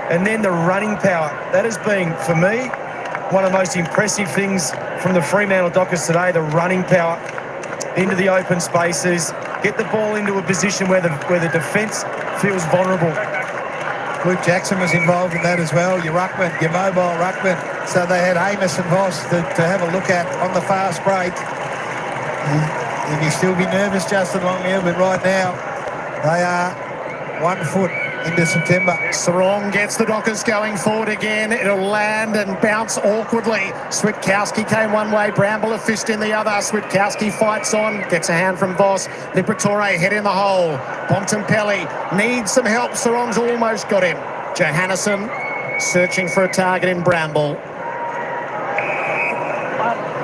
and then the running power. That has been, for me, one of the most impressive things from the Fremantle Dockers today, the running power into the open spaces, get the ball into a position where the defence feels vulnerable. Luke Jackson was involved in that as well, your ruckman, your mobile ruckman. So they had Amos and Voss to have a look at on the fast break. He'd still be nervous, Justin Longhill, but right now they are 1 foot into September. Sarong gets the Dockers going forward again. It'll land and bounce awkwardly. Switkowski came one way, Bramble a fist in the other. Switkowski fights on, gets a hand from Voss. Liberatore head in the hole. Bontempelli needs some help. Sarong's almost got him. Johannesson searching for a target in Bramble.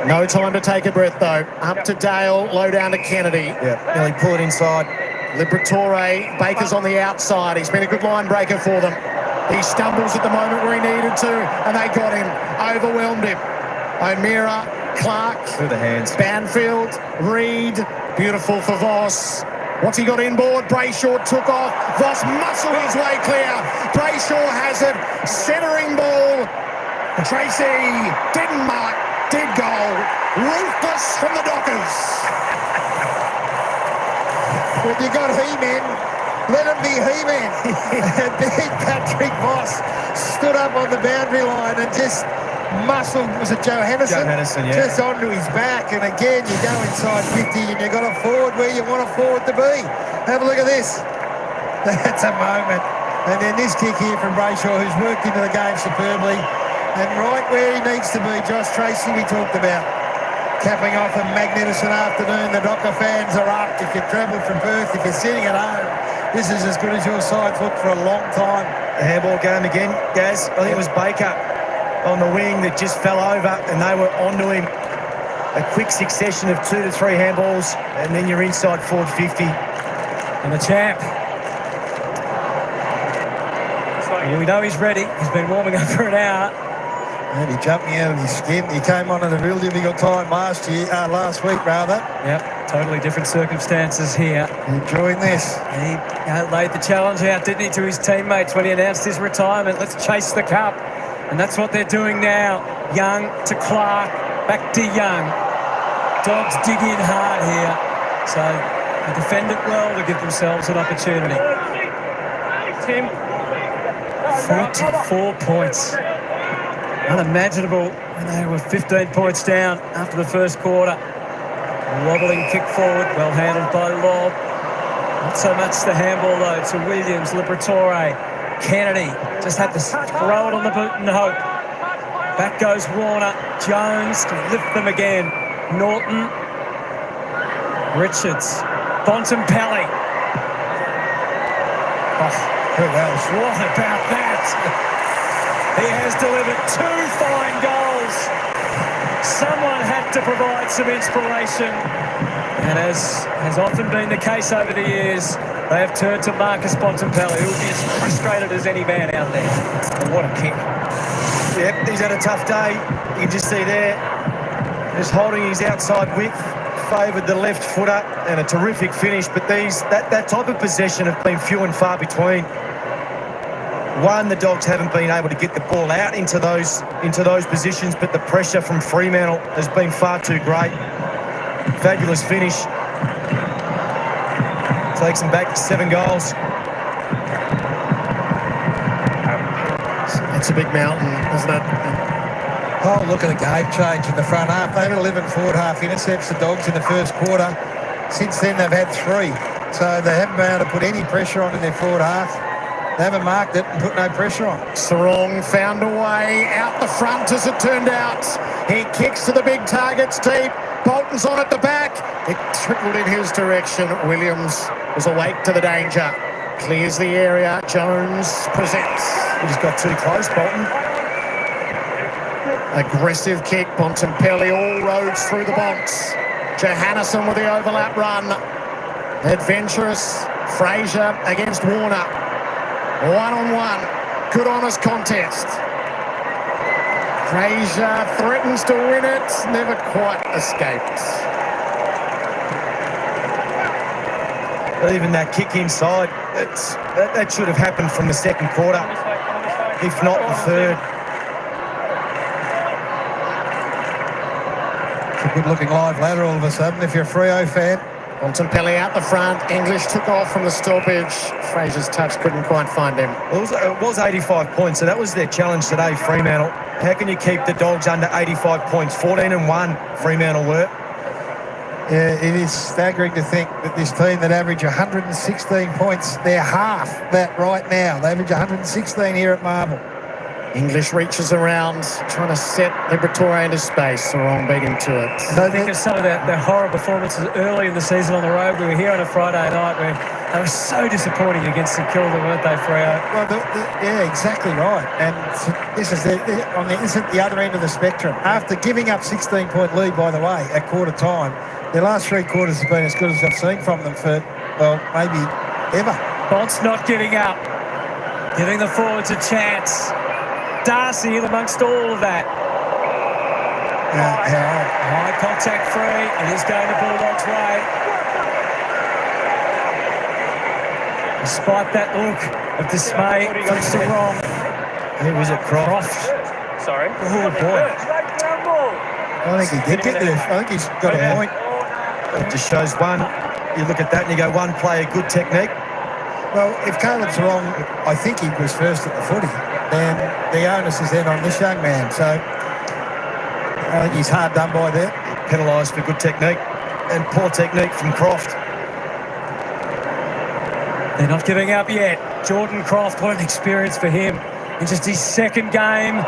No time to take a breath though. Up to Dale, low down to Kennedy. Yeah, nearly pull it inside. Liberatore, Baker's on the outside. He's been a good line breaker for them. He stumbles at the moment where he needed to, and they got him, overwhelmed him. O'Meara, Clark, through the hands. Banfield, Reed, beautiful for Voss. What's he got inboard? Brayshaw took off. Voss muscled his way clear. Brayshaw has it. Centering ball. Tracy didn't mark, did goal. Ruthless from the Dockers. When you got He-Men, let him be He-Men. Big Patrick Voss stood up on the boundary line and just muscled, was it Johannesson? Johannesson, yeah. Just onto his back. And again, you go inside 50 and you got a forward where you want a forward to be. Have a look at this. That's a moment. And then this kick here from Brayshaw, who's worked into the game superbly. And right where he needs to be, Josh Tracy, we talked about. Capping off a magnificent afternoon. The Docker fans are up. If you've travelled from Perth, if you're sitting at home, this is as good as your side's looked for a long time. The handball game again, Gaz. I think it was Baker on the wing that just fell over and they were onto him. A quick succession of 2 to 3 handballs and then you're inside forward 50. And the champ. We know he's ready. He's been warming up for an hour. And he jumped me out of his skin. He came on at a real difficult time last week. Yep, totally different circumstances here. Enjoying this. He laid the challenge out, didn't he, to his teammates when he announced his retirement. Let's chase the cup. And that's what they're doing now. Young to Clark, back to Young. Dogs dig in hard here. So they defend it well to give themselves an opportunity. 44 points. Unimaginable when they were 15 points down after the first quarter. Wobbling kick forward, well handled by Lobb. Not so much the handball though to Williams, Liberatore, Kennedy. Just had to throw it on the boot and hope. Back goes Warner, Jones to lift them again. Norton, Richards, Bontempelli. Oh, who else? What about that? He has delivered 2 fine goals. Someone had to provide some inspiration. And as has often been the case over the years, they have turned to Marcus Bontempelli, who is as frustrated as any man out there. And what a kick. Yep, he's had a tough day. You can just see there, just holding his outside width, favoured the left footer and a terrific finish, but that type of possession have been few and far between. One, the Dogs haven't been able to get the ball out into those positions, but the pressure from Fremantle has been far too great. Fabulous finish. Takes them back to 7 goals. It's a big mountain, isn't it? Oh, look at the game change in the front half. They had 11 forward half intercepts, the Dogs, in the first quarter. Since then, they've had 3. So they haven't been able to put any pressure on in their forward half. They haven't marked it and put no pressure on. Sarong found a way out the front, as it turned out. He kicks to the big targets deep. Bolton's on at the back. It trickled in his direction. Williams was awake to the danger. Clears the area. Jones presents. He just got too close, Bolton. Aggressive kick. Bontempelli, all roads through the Bonts. Johannesson with the overlap run. Adventurous. Fraser against Warner. 1-on-1. Good honest contest. Fraser threatens to win it. Never quite escaped. Even that kick inside, that should have happened from the second quarter, if not the third. It's a good-looking live ladder all of a sudden, if you're a Freo fan. Bontempelli out the front. English took off from the stoppage. Fraser's touch couldn't quite find him. It was 85 points, so that was their challenge today, Fremantle. How can you keep the Dogs under 85 points? 14-1 Fremantle were. Yeah, it is staggering to think that this team that average 116 points, they're half that right now. They average 116 here at Marvel. English reaches around, trying to set Liberatore into space. Sarong beat him to it. I think of some of the horror performances early in the season on the road. We were here on a Friday night where they were so disappointing against St Kilda, weren't they, Freo? Well, yeah, exactly right. And this is this is the other end of the spectrum. After giving up 16-point lead, by the way, at quarter time, their last 3 quarters have been as good as I've seen from them for, well, maybe ever. Bont's not giving up, giving the forwards a chance. Darcy in amongst all of that. High contact free. It is going the Bulldogs' way. Despite that look of dismay from Sarong. Who was it, Croft? Sorry. Oh, boy. I think he did get there. I think he's got a point. It just shows one. You look at that and you go, one player, good technique. Well, if Caleb's wrong, I think he was first at the footy, then the onus is then on this young man. So I think he's hard done by there. Penalised for good technique and poor technique from Croft. They're not giving up yet. Jordan Croft, what an experience for him in just his second game.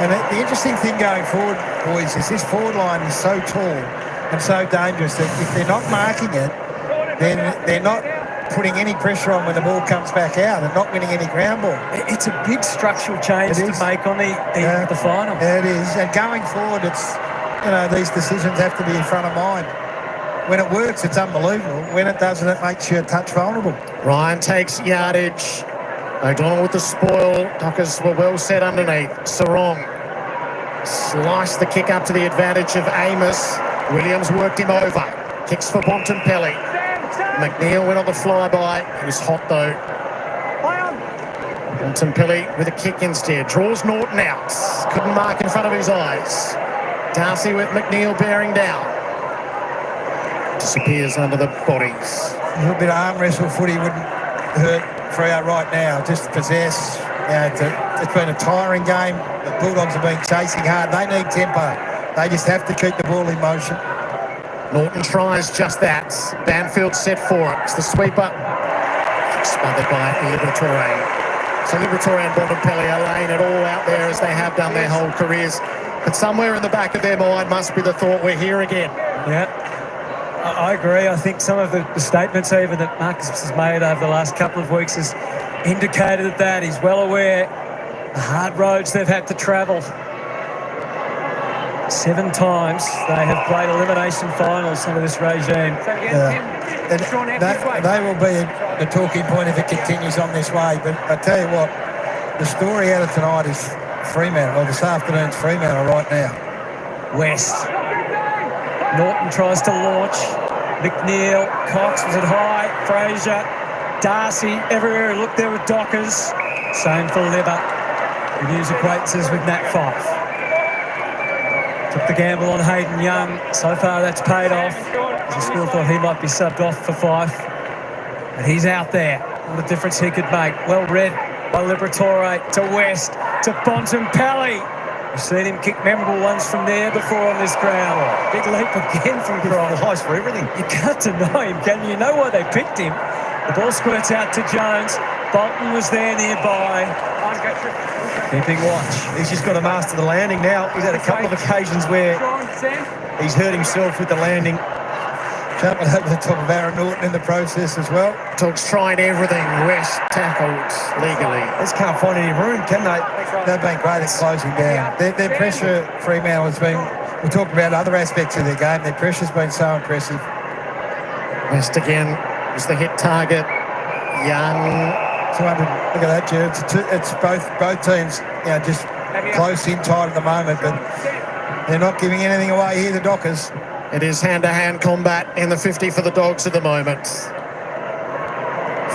And the interesting thing going forward, boys, is this forward line is so tall and so dangerous that if they're not marking it, then they're not putting any pressure on when the ball comes back out and not winning any ground ball. It's a big structural change to make on the final. Yeah, it is. And going forward, it's, these decisions have to be in front of mind. When it works, it's unbelievable. When it doesn't, it makes you a touch vulnerable. Ryan takes yardage. O'Donnell with the spoil. Dockers were well set underneath. Sarong sliced the kick up to the advantage of Amos. Williams worked him over. Kicks for Bontempelli. McNeil went on the flyby. He was hot though. Bontempelli with a kick instead. Draws Norton out. Couldn't mark in front of his eyes. Darcy with McNeil bearing down. Disappears under the bodies. A little bit of arm wrestle footy wouldn't hurt Freo right now. Just possess. It's been a tiring game. The Bulldogs have been chasing hard. They need tempo. They just have to keep the ball in motion. Norton tries just that. Banfield set for it. It's the sweeper. Smothered by Liberatore. So Liberatore and Bontempelli are laying it all out there as they have done their whole careers. But somewhere in the back of their mind must be the thought, we're here again. Yeah, I agree. I think some of the statements even that Marcus has made over the last couple of weeks has indicated that he's well aware the hard roads they've had to travel. 7 times they have played elimination finals under this regime. They will be the talking point if it continues on this way. But I tell you what, the story out of tonight is Fremantle, or this afternoon's Fremantle right now. West. Norton tries to launch. McNeil, Cox was it high, Fraser, Darcy, everywhere he looked there with Dockers. Same for Libber. Good news acquaintances with Nat Fife. Took the gamble on Hayden Young. So far that's paid off. The school thought he might be subbed off for Fife. And he's out there. What a difference he could make. Well read by Liberatore to West to Bontempelli. We've seen him kick memorable ones from there before on this ground. Big leap again from Cross. Nice for everything. You got to know him, can you? Know why they picked him. The ball squirts out to Jones. Bolton was there nearby. Keeping watch. He's just got to master the landing now. He's had a couple of occasions where he's hurt himself with the landing. Jumping over the top of Aaron Norton in the process as well. Dogs trying everything. West tackled legally. Just can't find any room, can they? They've been great at closing down. Their pressure, Fremantle has been, we talked about other aspects of their game, their pressure's been so impressive. West again is the hit target. Young. 200, look at that, Jared. It's both teams, just close in tight at the moment, but they're not giving anything away here, the Dockers. It is hand-to-hand combat in the 50 for the Dogs at the moment.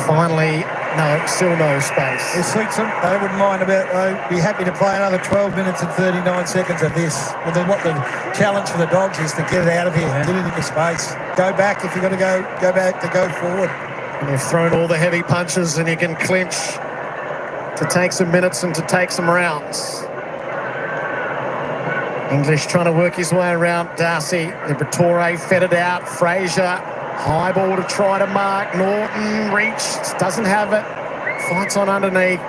Finally, no, still no space. It suits them. They wouldn't mind they'd be happy to play another 12 minutes and 39 seconds of this. Well, then what the challenge for the Dogs is to get it out of here, get it into space. Go back if you've got to go back to go forward. And you've thrown all the heavy punches and you can clinch to take some minutes and to take some rounds. English trying to work his way around Darcy. Liberatore fed it out. Fraser, high ball to try to mark. Norton reached, doesn't have it. Fights on underneath.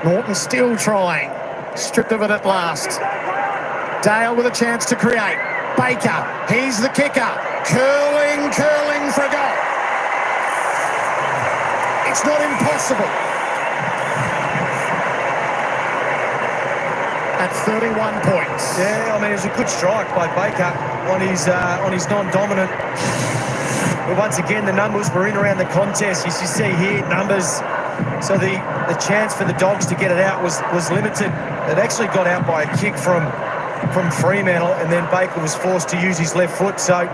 Norton still trying. Stripped of it at last. Dale with a chance to create. Baker, he's the kicker. Curling for a goal. It's not impossible. At 31 points. Yeah, I mean, it was a good strike by Baker on his non-dominant. But once again, the numbers were in around the contest. You see here, numbers. So the chance for the Dogs to get it out was limited. It actually got out by a kick from Fremantle, and then Baker was forced to use his left foot. So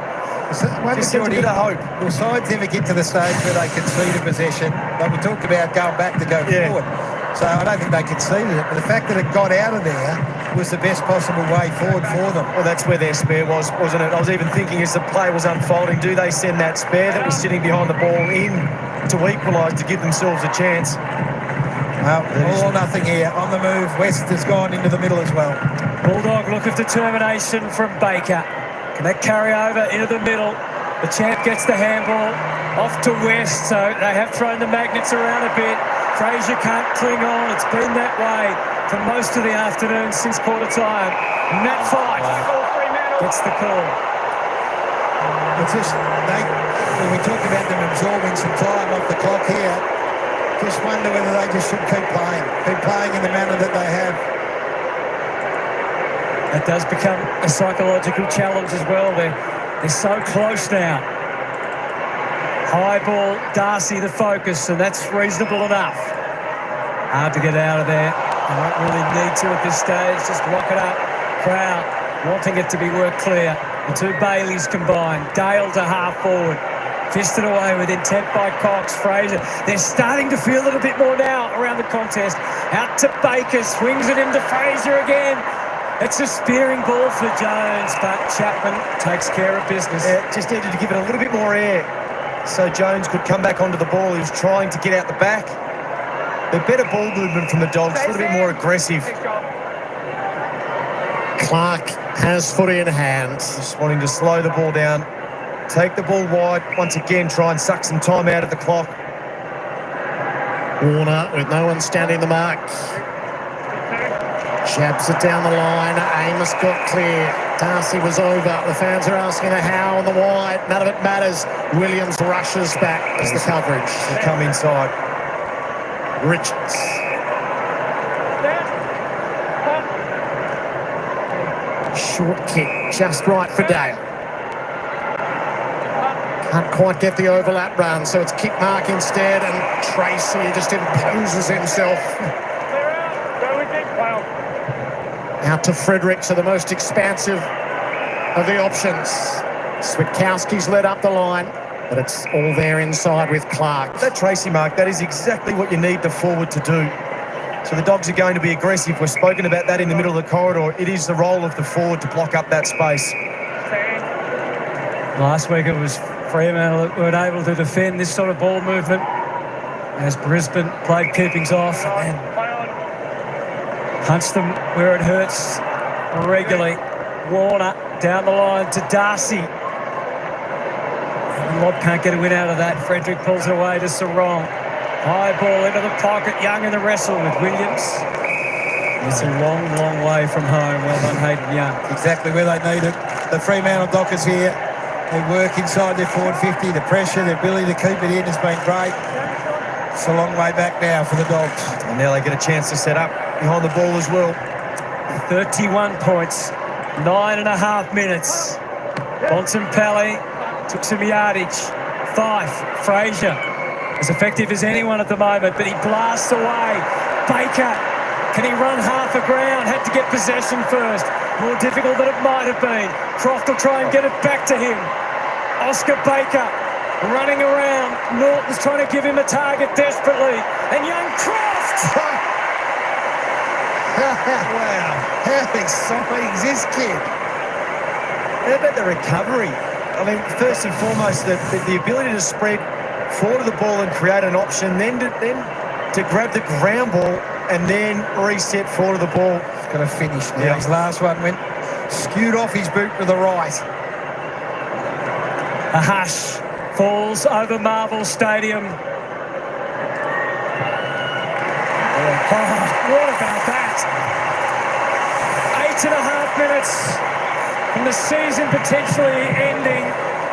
just a bit of hope. Will sides ever get to the stage where they concede a possession? Like we talked about going back to go forward. So I don't think they conceded it, but the fact that it got out of there was the best possible way forward for them. Well, that's where their spare was, wasn't it? I was even thinking as the play was unfolding, do they send that spare that was sitting behind the ball in to equalise, to give themselves a chance? Well, all or nothing here. On the move, West has gone into the middle as well. Bulldog look of determination from Baker. Can they carry over into the middle? The champ gets the handball off to West, so they have thrown the magnets around a bit. Fraser can't cling on. It's been that way for most of the afternoon since quarter time. Nat Fife gets the call. It's just, when we talk about them absorbing some time off the clock here, just wonder whether they just should keep playing in the manner that they have. That does become a psychological challenge as well. They're so close now. High ball, Darcy the focus, and that's reasonable enough. Hard to get out of there. They don't really need to at this stage. Just lock it up. Crowd wanting it to be worked clear. The two Baileys combined. Dale to half forward. Fisted away with intent by Cox. Fraser. They're starting to feel it a bit more now around the contest. Out to Baker. Swings it into Fraser again. It's a spearing ball for Jones, but Chapman takes care of business. Yeah, just needed to give it a little bit more air so Jones could come back onto the ball. He was trying to get out the back. The better ball movement from the Dogs, a little bit more aggressive. Clark has footy in hand. Just wanting to slow the ball down, take the ball wide, once again try and suck some time out of the clock. Warner with no one standing the mark. Jabs it down the line. Amos got clear. Darcy was over. The fans are asking the how and the why. None of it matters. Williams rushes back as the coverage. They come inside. Richards. Short kick, just right for Dale. Can't quite get the overlap run, so it's kick mark instead, and Tracy just imposes himself. Out to Fredericks, so the most expansive of the options. Switkowski's led up the line, but it's all there inside with Clark. That Tracy mark, that is exactly what you need the forward to do. So the Dogs are going to be aggressive. We've spoken about that in the middle of the corridor. It is the role of the forward to block up that space. Last week it was Fremantle that weren't able to defend this sort of ball movement as Brisbane played keepings off and punched them where it hurts regularly. Warner down the line to Darcy. And Lobb can't get a win out of that. Frederick pulls it away to Sarong. High ball into the pocket. Young in the wrestle with Williams. It's a long, long way from home. Well done, Hayden Young. Exactly where they need it. The Fremantle Dockers here. They work inside their forward 50. The pressure, the ability to keep it in has been great. It's a long way back now for the Dogs. And now they get a chance to set up behind the ball as well. 31 points, 9.5 minutes. Bontempelli took some yardage. Fife, Fraser, as effective as anyone at the moment, but he blasts away. Baker, can he run half a ground? Had to get possession first. More difficult than it might have been. Croft will try and get it back to him. Oscar Baker running around. Norton's trying to give him a target desperately. And young Croft! Wow, how exciting is this kid? How about the recovery? I mean, first and foremost, the ability to spread forward of the ball and create an option, then to grab the ground ball and then reset forward of the ball. He's going to finish now. Yeah. His last one went skewed off his boot to the right. A hush falls over Marvel Stadium. Oh, what about that? 8.5 minutes and the season potentially ending.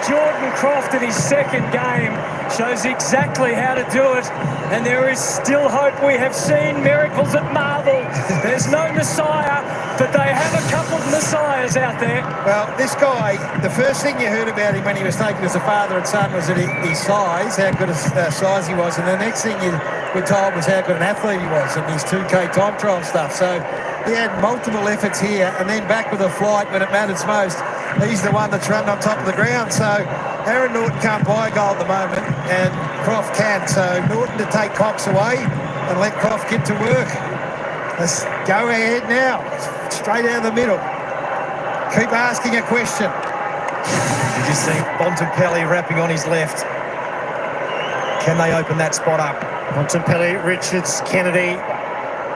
Jordan Croft in his second game shows exactly how to do it, and there is still hope. We have seen miracles at Marvel. There's no Messiah, but they have a couple of Messiahs out there. Well, this guy, the first thing you heard about him when he was taken as a father and son was that his size, how good a size he was, and the next thing you were told was how good an athlete he was and his 2K time trial stuff. So he had multiple efforts here and then back with a flight when it matters most. He's the one that's running on top of the ground. So Aaron Norton can't buy a goal at the moment and Croft can. So Norton to take Cox away and let Croft get to work. Let's go ahead now. Straight out of the middle. Keep asking a question. You just see Bontempelli wrapping on his left. Can they open that spot up? Bontempelli, Richards, Kennedy.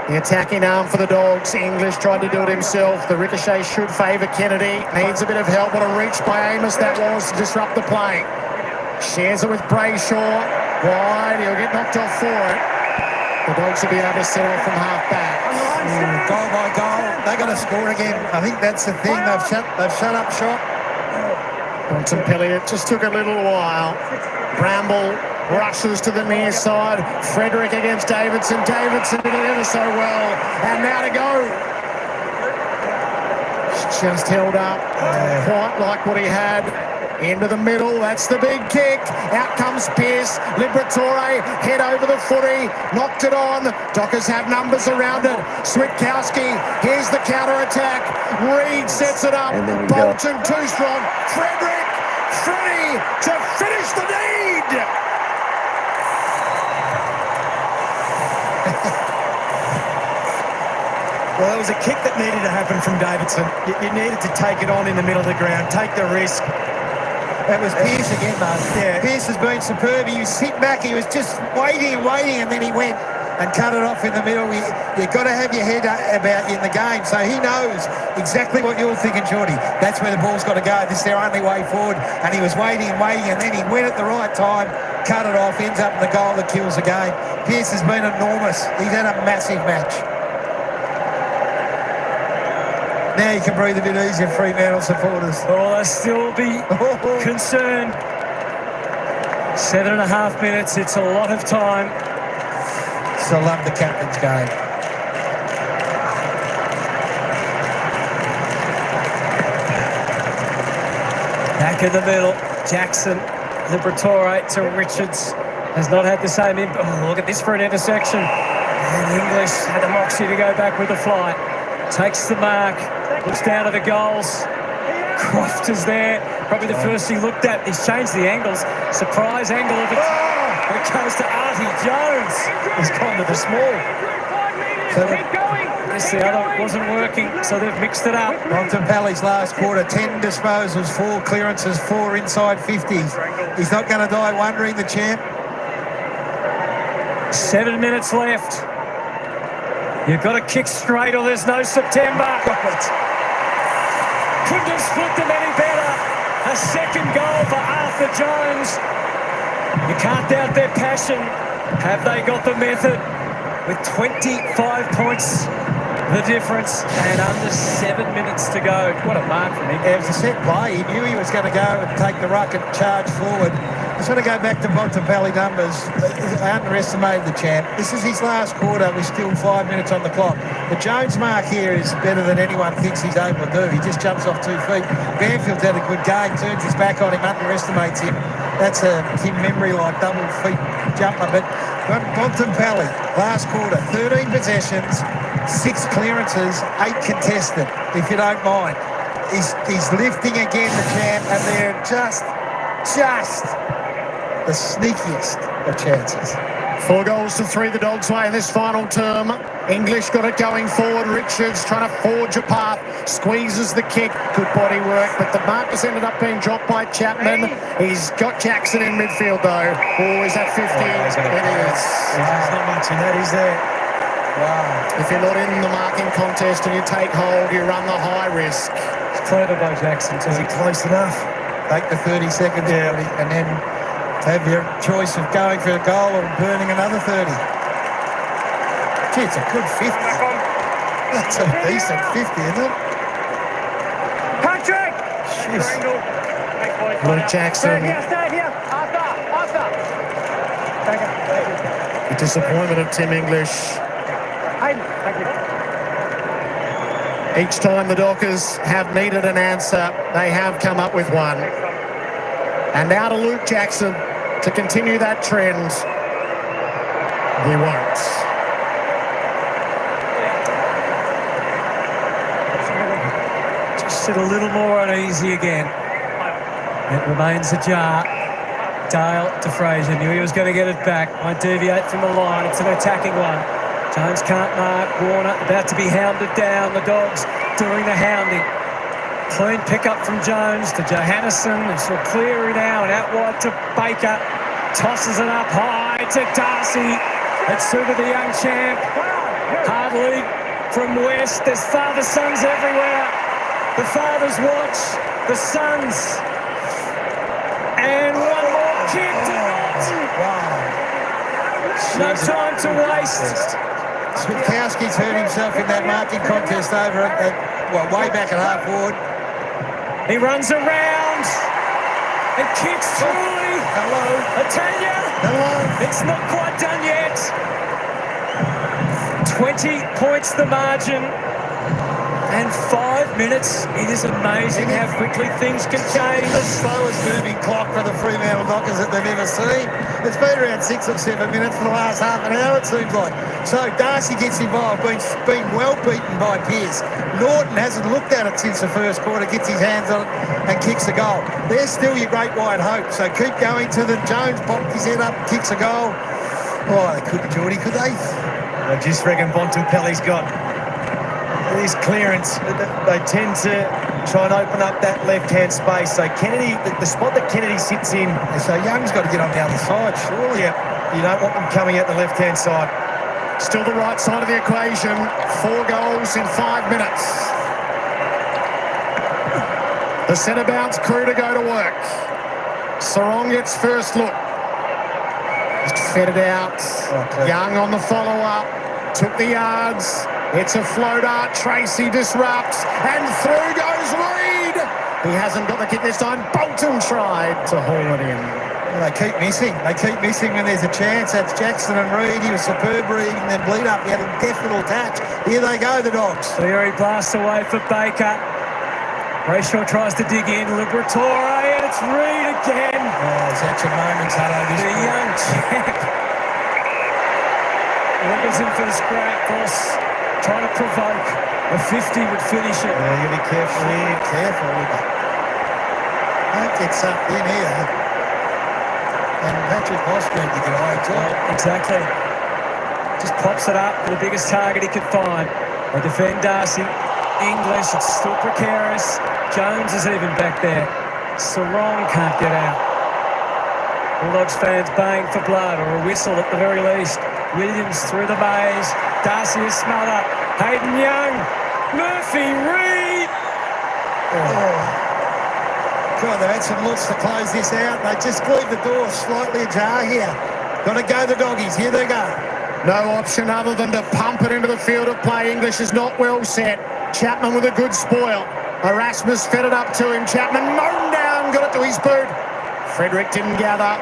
The attacking arm for the Dogs. English tried to do it himself. The ricochet should favour Kennedy. Needs a bit of help. What a reach by Amos that was to disrupt the play. Shares it with Brayshaw. Wide. He'll get knocked off for it. The Dogs will be able to set off from half back. Goal by goal. They're going to score again. I think that's the thing. They've shut up shop. Bontempelli, it just took a little while. Bramble rushes to the near side. Frederick against Davidson. Davidson did it ever so well. And now to go. Just held up. Quite like what he had. Into the middle. That's the big kick. Out comes Pearce. Liberatore. Head over the footy. Knocked it on. Dockers have numbers around it. Switkowski. Here's the counter-attack. Reed sets it up. Bolton too strong. Frederick. Freddie to finish the lead. Well, it was a kick that needed to happen from Davidson. You needed to take it on in the middle of the ground, take the risk. That was Pearce again, mate. Yeah. Pearce has been superb. He was sitting back, he was just waiting, and then he went and cut it off in the middle. You've got to have your head about you in the game. So he knows exactly what you're thinking, Geordie. That's where the ball's got to go. This is their only way forward. And he was waiting, and then he went at the right time, cut it off, ends up in the goal that kills the game. Pearce has been enormous. He's had a massive match. Now you can breathe a bit easier, Fremantle supporters. Oh, they'll still be concerned. 7.5 minutes, it's a lot of time. So love the captain's game. Back in the middle, Jackson, Liberatore to Richards. Has not had the same impact. Oh, look at this for an intersection. And English had the moxie to go back with the flight. Takes the mark, looks down to the goals. Croft is there. Probably the first he looked at. He's changed the angles. Surprise angle of it. And it goes to Artie Jones. He's gone to the small. Yes, the other wasn't working, so they've mixed it up. Bontempelli's last quarter, 10 disposals, 4 clearances, 4 inside 50s. He's not going to die wondering, the champ. 7 minutes left. You've got to kick straight or there's no September. Couldn't have split them any better. A second goal for Arthur Jones. You can't doubt their passion. Have they got the method? With 25 points, the difference, and under 7 minutes to go. What a mark from him. It was a set play. He knew he was going to go and take the ruck and charge forward. I just want to go back to Bontempelli numbers. I underestimated the champ. This is his last quarter with still 5 minutes on the clock. The Jones mark here is better than anyone thinks he's able to do. He just jumps off 2 feet. Banfield's had a good game, turns his back on him, underestimates him. That's a Tim Memory like double feet jumper. But Bontempelli, last quarter, 13 possessions, 6 clearances, 8 contested, if you don't mind. He's lifting again, the champ, and they're just the sneakiest of chances. 4 goals to 3 the Dogs' way in this final term. English got it going forward. Richards trying to forge a path. Squeezes the kick. Good body work, but the mark has ended up being dropped by Chapman. He's got Jackson in midfield, though. Oh, is that 50? It is. There's not much in that, is there? Wow. If you're not in the marking contest and you take hold, you run the high risk. It's clever by Jackson. Is he close enough? Take the 30 seconds, and then have your choice of going for a goal or burning another 30. Gee, it's a good 50. That's a decent 50, isn't it? Patrick! Luke Jackson. Stay here. Arthur. The disappointment of Tim English. Thank you. Each time the Dockers have needed an answer, they have come up with one. And now to Luke Jackson to continue that trend. He won't. Just sit a little more uneasy again. It remains ajar. Dale to Fraser. Knew he was going to get it back. Might deviate from the line. It's an attacking one. Jones can't mark. Warner about to be hounded down. The Dogs doing the hounding. Clean pick-up from Jones to Johannesson. It's a Cleary now and out wide to Baker. Tosses it up high to Darcy. It suited the young champ. Hard lead from West. There's father-sons everywhere. The fathers watch. The sons. And one more kick to Norton. No time to waste. Switkowski's hurt himself in that marking contest over way back at half forward. He runs around and kicks truly. Hello. Atanya. Hello. It's not quite done yet. 20 points the margin. And 5 minutes. It is amazing how quickly things can change. The slowest moving clock for the Fremantle Dockers that they've ever seen. It's been around 6 or 7 minutes for the last half an hour, it seems like. So Darcy gets involved, been well beaten by Pearce. Norton hasn't looked at it since the first quarter, gets his hands on it and kicks a goal. There's still your great wide hope. So keep going to them. Jones popped his head up, kicks a goal. Oh, they couldn't, Geordie, could they? I just reckon Bontempelli's got this clearance. They tend to try and open up that left-hand space. So Kennedy, the spot that Kennedy sits in. So Young's got to get on the other side, surely. Yeah, you don't want them coming out the left-hand side. Still the right side of the equation. 4 goals in 5 minutes. The centre bounce crew to go to work. Sarong gets first look. Just fed it out. Okay. Young on the follow-up. Took the yards. It's a floater. Tracy disrupts. And through goes Reid. He hasn't got the kick this time. Bolton tried to haul it in. Well, they keep missing. They keep missing when there's a chance. That's Jackson and Reid. He was superb reading and then bleed up. He had a definite touch. Here they go, the Dogs. Cleary blasts away for Baker. Brayshaw tries to dig in. Liberatore, and it's Reid again. Oh, it's actual moments, Hutto. The young champ. Looks in for the scrap. Force trying to provoke. A 50 would finish it. Yeah, you got to be careful here. Careful. That gets sucked in here. And Patrick Mossberg, you can eye too. Exactly. Just pops it up for the biggest target he could find. They defend Darcy. English, it's still precarious. Jones is even back there. Sarong can't get out. Bulldogs fans baying for blood or a whistle at the very least. Williams through the maze. Darcy is smothered. Hayden Young. Murphy Reid. God, they've had some looks to close this out. They just leave the door slightly ajar here. Got to go the doggies. Here they go. No option other than to pump it into the field of play. English is not well set. Chapman with a good spoil. Erasmus fed it up to him. Chapman mown down, got it to his boot. Frederick didn't gather.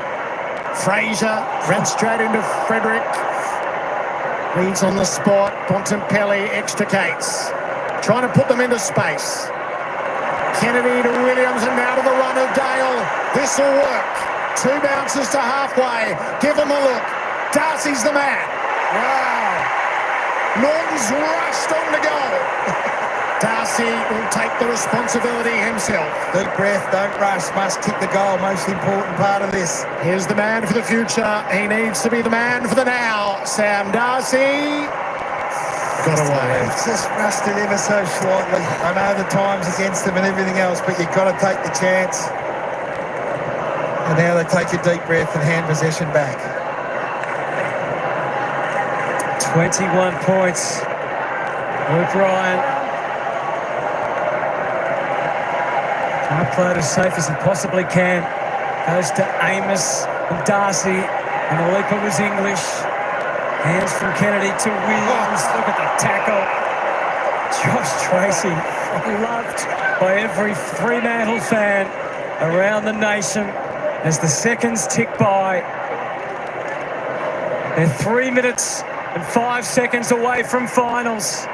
Fraser ran straight into Frederick. Reed's on the spot. Bontempelli extricates. Trying to put them into space. Kennedy to Williams and now to the run of Dale. This will work. 2 bounces to halfway. Give them a look. Darcy's the man. Wow. Norton's rushed on the goal. Darcy will take the responsibility himself. Deep breath, don't rush, must kick the goal, most important part of this. Here's the man for the future. He needs to be the man for the now. Sam Darcy. Got away. It's just rusted ever so slightly. I know the time's against them and everything else, but you've got to take the chance. And now they take a deep breath and hand possession back. 21 points. Luke Ryan. Trying to play it as safe as he possibly can. Goes to Amos and Darcy. And the leaper was English. Hands from Kennedy to Williams. Look at the tackle. Josh Tracy, loved by every Fremantle fan around the nation as the seconds tick by. They're 3 minutes and 5 seconds away from finals.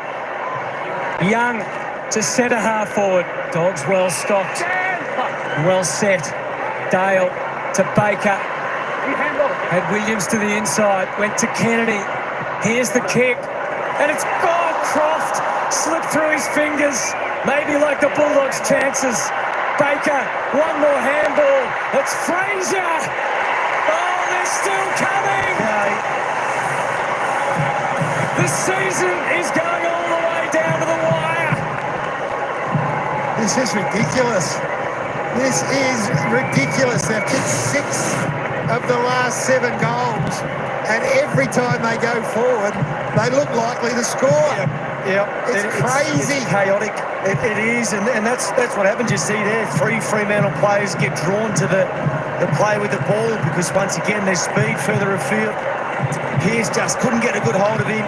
Young to centre half forward. Dogs well stocked, well set. Dale to Baker. Had Williams to the inside, went to Kennedy. Here's the kick, and it's gone. Croft slipped through his fingers, maybe like the Bulldogs' chances. Baker, one more handball. It's Fraser. Oh, they're still coming. This season is going all the way down to the wire. This is ridiculous. This is ridiculous. They've kicked 6 of the last 7 goals, and every time they go forward, they look likely to score. Yep. It's crazy. It's chaotic. It is, and that's what happens. You see there, 3 Fremantle players get drawn to the play with the ball because once again their speed further afield. Pearce just couldn't get a good hold of him.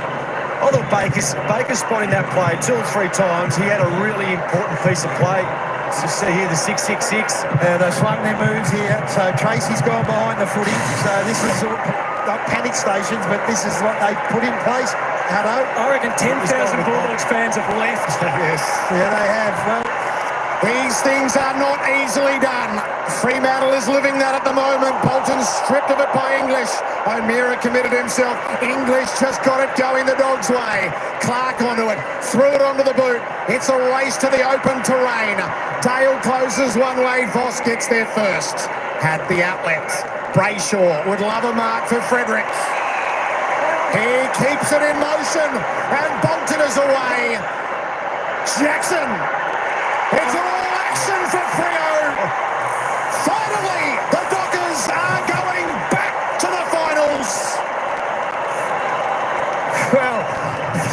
I thought Baker spotting that play 2 or 3 times. He had a really important piece of play. So see here the 666. They swung their moves here. So Tracy's gone behind the footy. So this is not panic stations, but this is what they put in place. Hello? I reckon 10,000 Bulldogs fans have left. Yes. Yeah, they have. Well, these things are not easily done. Fremantle is living that at the moment. Bolton stripped of it by English. O'Meara committed himself. English just got it going the Dogs' way. Clark onto it. Threw it onto the boot. It's a race to the open terrain. Dale closes one way. Voss gets there first. Had the outlet. Brayshaw would love a mark for Frederick. He keeps it in motion. And Bolton is away. Jackson. It's an all-action for Freo. Finally, the Dockers are going back to the finals. well,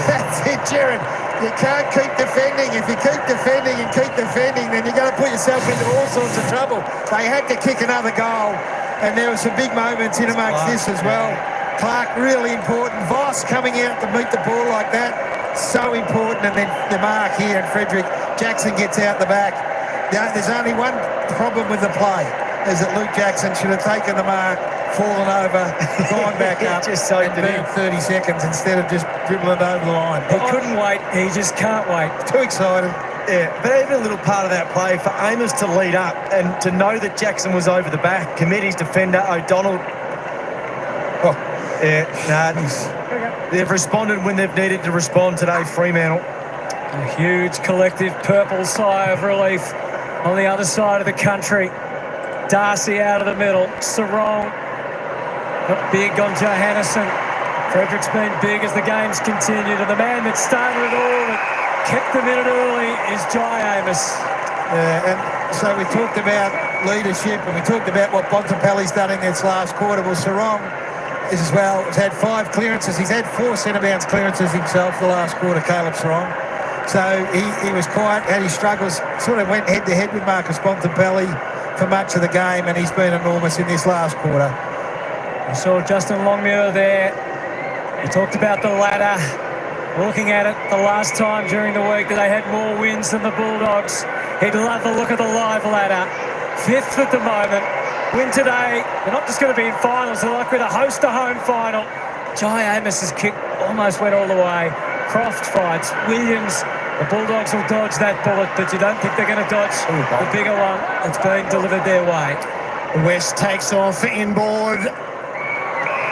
that's it, Jared. You can't keep defending. If you keep defending and keep defending, then you're going to put yourself into all sorts of trouble. They had to kick another goal, and there were some big moments in amongst this as well. Clark, really important. Voss coming out to meet the ball like that, so important. And then the mark here, and Frederick Jackson gets out the back. There's only one problem with the play, is that Luke Jackson should have taken the mark, fallen over, gone back up, just so and been 30 seconds instead of just dribbling over the line. He couldn't wait. He just can't wait. Too excited. Yeah, but even a little part of that play for Amos to lead up and to know that Jackson was over the back, commit his defender, O'Donnell. They've responded when they've needed to respond today, Fremantle. A huge collective purple sigh of relief on the other side of the country. Darcy out of the middle. Sarong got big on Johannesson. Frederick's been big as the game's continued, and the man that started it all, that kept them in it early, is Jai Amos. And so we talked about leadership, and we talked about what Bontempelli's done in this last quarter. Well, Sarong as well has had 5 clearances. He's had 4 centre-bounce clearances himself the last quarter, Caleb Sarong. So he was quiet, had his struggles, sort of went head-to-head with Marcus Bontempelli for much of the game, and he's been enormous in this last quarter. We saw Justin Longmuir there. We talked about the ladder. Looking at it the last time during the week that they had more wins than the Bulldogs. He'd love the look of the live ladder. 5th at the moment. Win today. They're not just going to be in finals. They're likely to host a home final. Jai Amos's kick almost went all the way. Croft fights. Williams. The Bulldogs will dodge that bullet, but you don't think they're going to dodge the bigger one that's being delivered their way. West takes off inboard.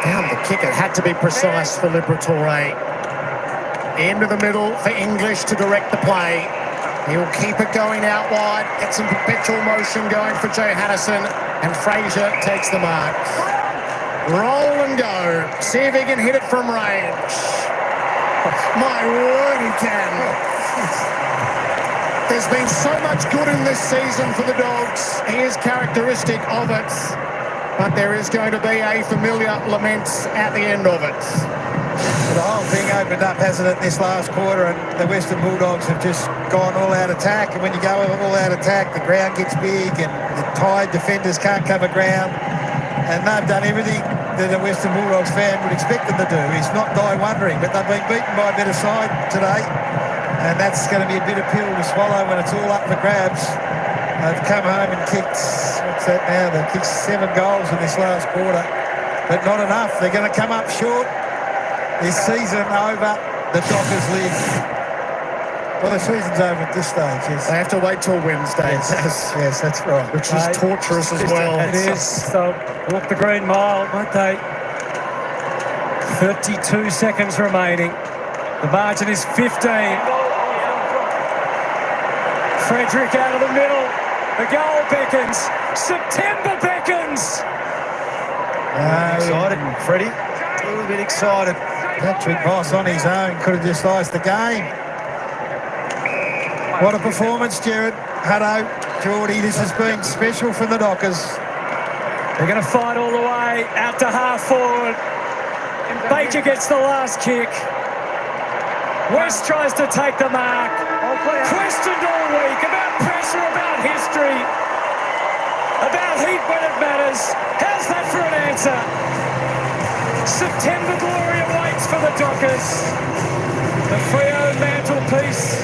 Down the kick. It had to be precise for Liberatore. Into the middle for English to direct the play. He'll keep it going out wide. Get some perpetual motion going for Johannesson. And Fraser takes the mark. Roll and go. See if he can hit it from range. My word, he can. There's been so much good in this season for the Dogs. He is characteristic of it. But there is going to be a familiar lament at the end of it. The whole thing opened up, hasn't it, this last quarter, and the Western Bulldogs have just gone all-out attack, and when you go all-out attack, the ground gets big, and the tired defenders can't cover ground, and they've done everything that a Western Bulldogs fan would expect them to do. It's not die wondering, but they've been beaten by a better side today, and that's going to be a bitter pill to swallow when it's all up for grabs. They've come home and kicked, what's that now, they've kicked 7 goals in this last quarter, but not enough. They're going to come up short. This season over, the Dockers live. Well, the season's over at this stage, yes. They have to wait till Wednesday. Yes, that's right. Which is torturous as well. It is. So walk the green mile, won't they? 32 seconds remaining. The margin is 15. Frederick out of the middle. The goal beckons. September beckons. Excited, Freddie. A little bit excited. Patrick Voss on his own could have just iced the game. What a performance, Jared. Hutto, Geordie, this has been special for the Dockers. They're going to fight all the way out to half forward. Baker gets the last kick. West tries to take the mark. Questioned all week about pressure, about history, about heat when it matters. How's that for an answer? September glory awaits for the Dockers. The Freo mantelpiece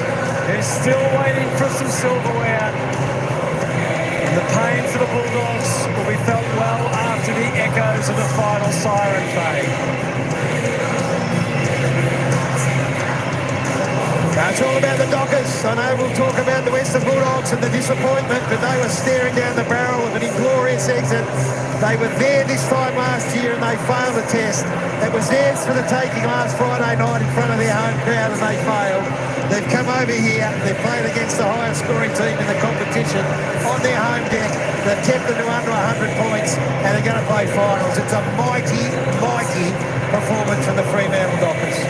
is still waiting for some silverware. And the pain for the Bulldogs will be felt well after the echoes of the final siren fade. It's all about the Dockers. I know we'll talk about the Western Bulldogs and the disappointment, but they were staring down the barrel of an inglorious exit. They were there this time last year and they failed the test. It was theirs for the taking last Friday night in front of their home crowd and they failed. They've come over here, they've played against the highest scoring team in the competition on their home deck. They've kept them to under 100 points and they're going to play finals. It's a mighty, mighty performance from the Fremantle Dockers.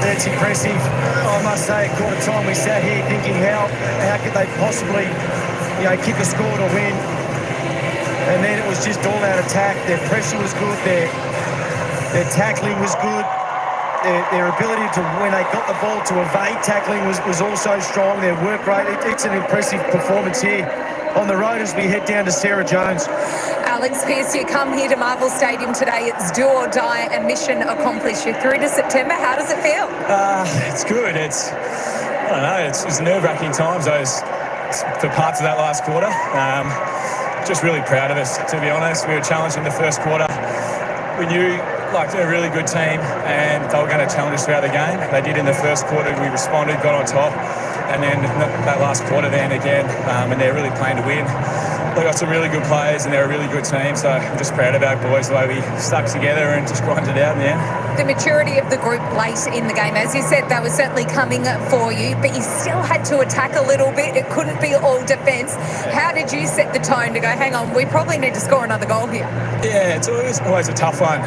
It's impressive. I must say, at quarter time we sat here thinking how could they possibly, kick a score to win? And then it was just all out attack. Their pressure was good. Their tackling was good. Their ability to, when they got the ball, to evade tackling was also strong. Their work rate, it's an impressive performance here on the road as we head down to Sarah Jones. Alex Pearce, you come here to Marvel Stadium today. It's do or die, a mission accomplished. You're through to September. How does it feel? It's good. It's nerve-wracking times, for parts of that last quarter. Just really proud of us, to be honest. We were challenged in the first quarter. We knew, they're a really good team and they were going to challenge us throughout the game. They did in the first quarter. We responded, got on top. And then that last quarter then again, and they're really playing to win. They've got some really good players and they're a really good team. So I'm just proud of our boys, the way we stuck together and just grinded it out in the end. the maturity of the group late in the game. As you said, they were certainly coming for you, but you still had to attack a little bit. It couldn't be all defence. How did you set the tone to go, hang on, we probably need to score another goal here? Yeah, it's always a tough one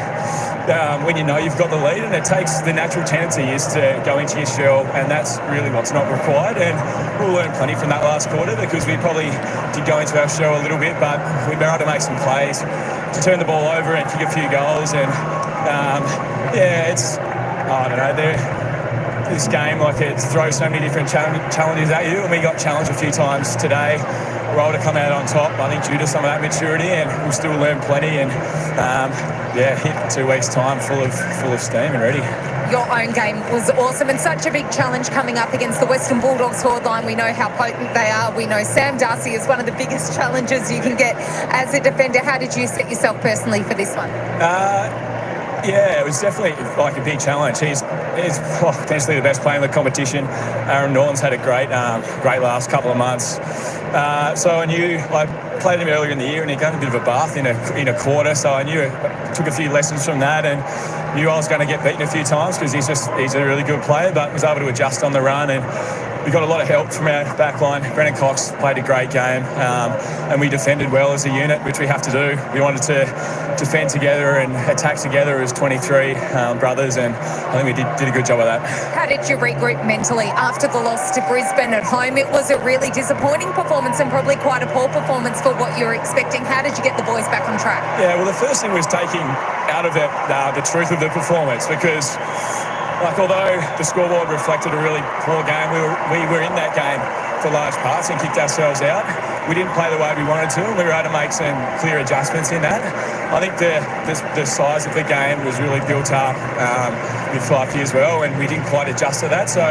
when you know you've got the lead, and it takes the natural tendency is to go into your shell, and that's really what's not required. And we'll learn plenty from that last quarter because we probably did go into our shell a little bit, but we were able to make some plays to turn the ball over and kick a few goals. And I don't know, this game, like, it throws so many different challenges at you, and we got challenged a few times today. We're able to come out on top, I think, due to some of that maturity, and we'll still learn plenty. And hit 2 weeks' time full of steam and ready. Your own game was awesome, and such a big challenge coming up against the Western Bulldogs forward line. We know how potent they are. We know Sam Darcy is one of the biggest challenges you can get as a defender. How did you set yourself personally for this one? Yeah, it was definitely like a big challenge. He's potentially the best player in the competition. Aaron Norton's had a great last couple of months. So I knew, I played him earlier in the year and he got a bit of a bath in a quarter. So I knew, took a few lessons from that, and knew I was going to get beaten a few times because he's a really good player, but was able to adjust on the run. And we got a lot of help from our back line. Brennan Cox played a great game, and we defended well as a unit, which we have to do. We wanted to defend together and attack together as 23 brothers, and I think we did a good job of that. How did you regroup mentally after the loss to Brisbane at home? It was a really disappointing performance and probably quite a poor performance for what you were expecting. How did you get the boys back on track? Yeah, well, the first thing was taking out of it the truth of the performance, because although the scoreboard reflected a really poor game, we were in that game for large parts and kicked ourselves out. We didn't play the way we wanted to, and we were able to make some clear adjustments in that. I think the size of the game was really built up with Fluffy as well, and we didn't quite adjust to that. So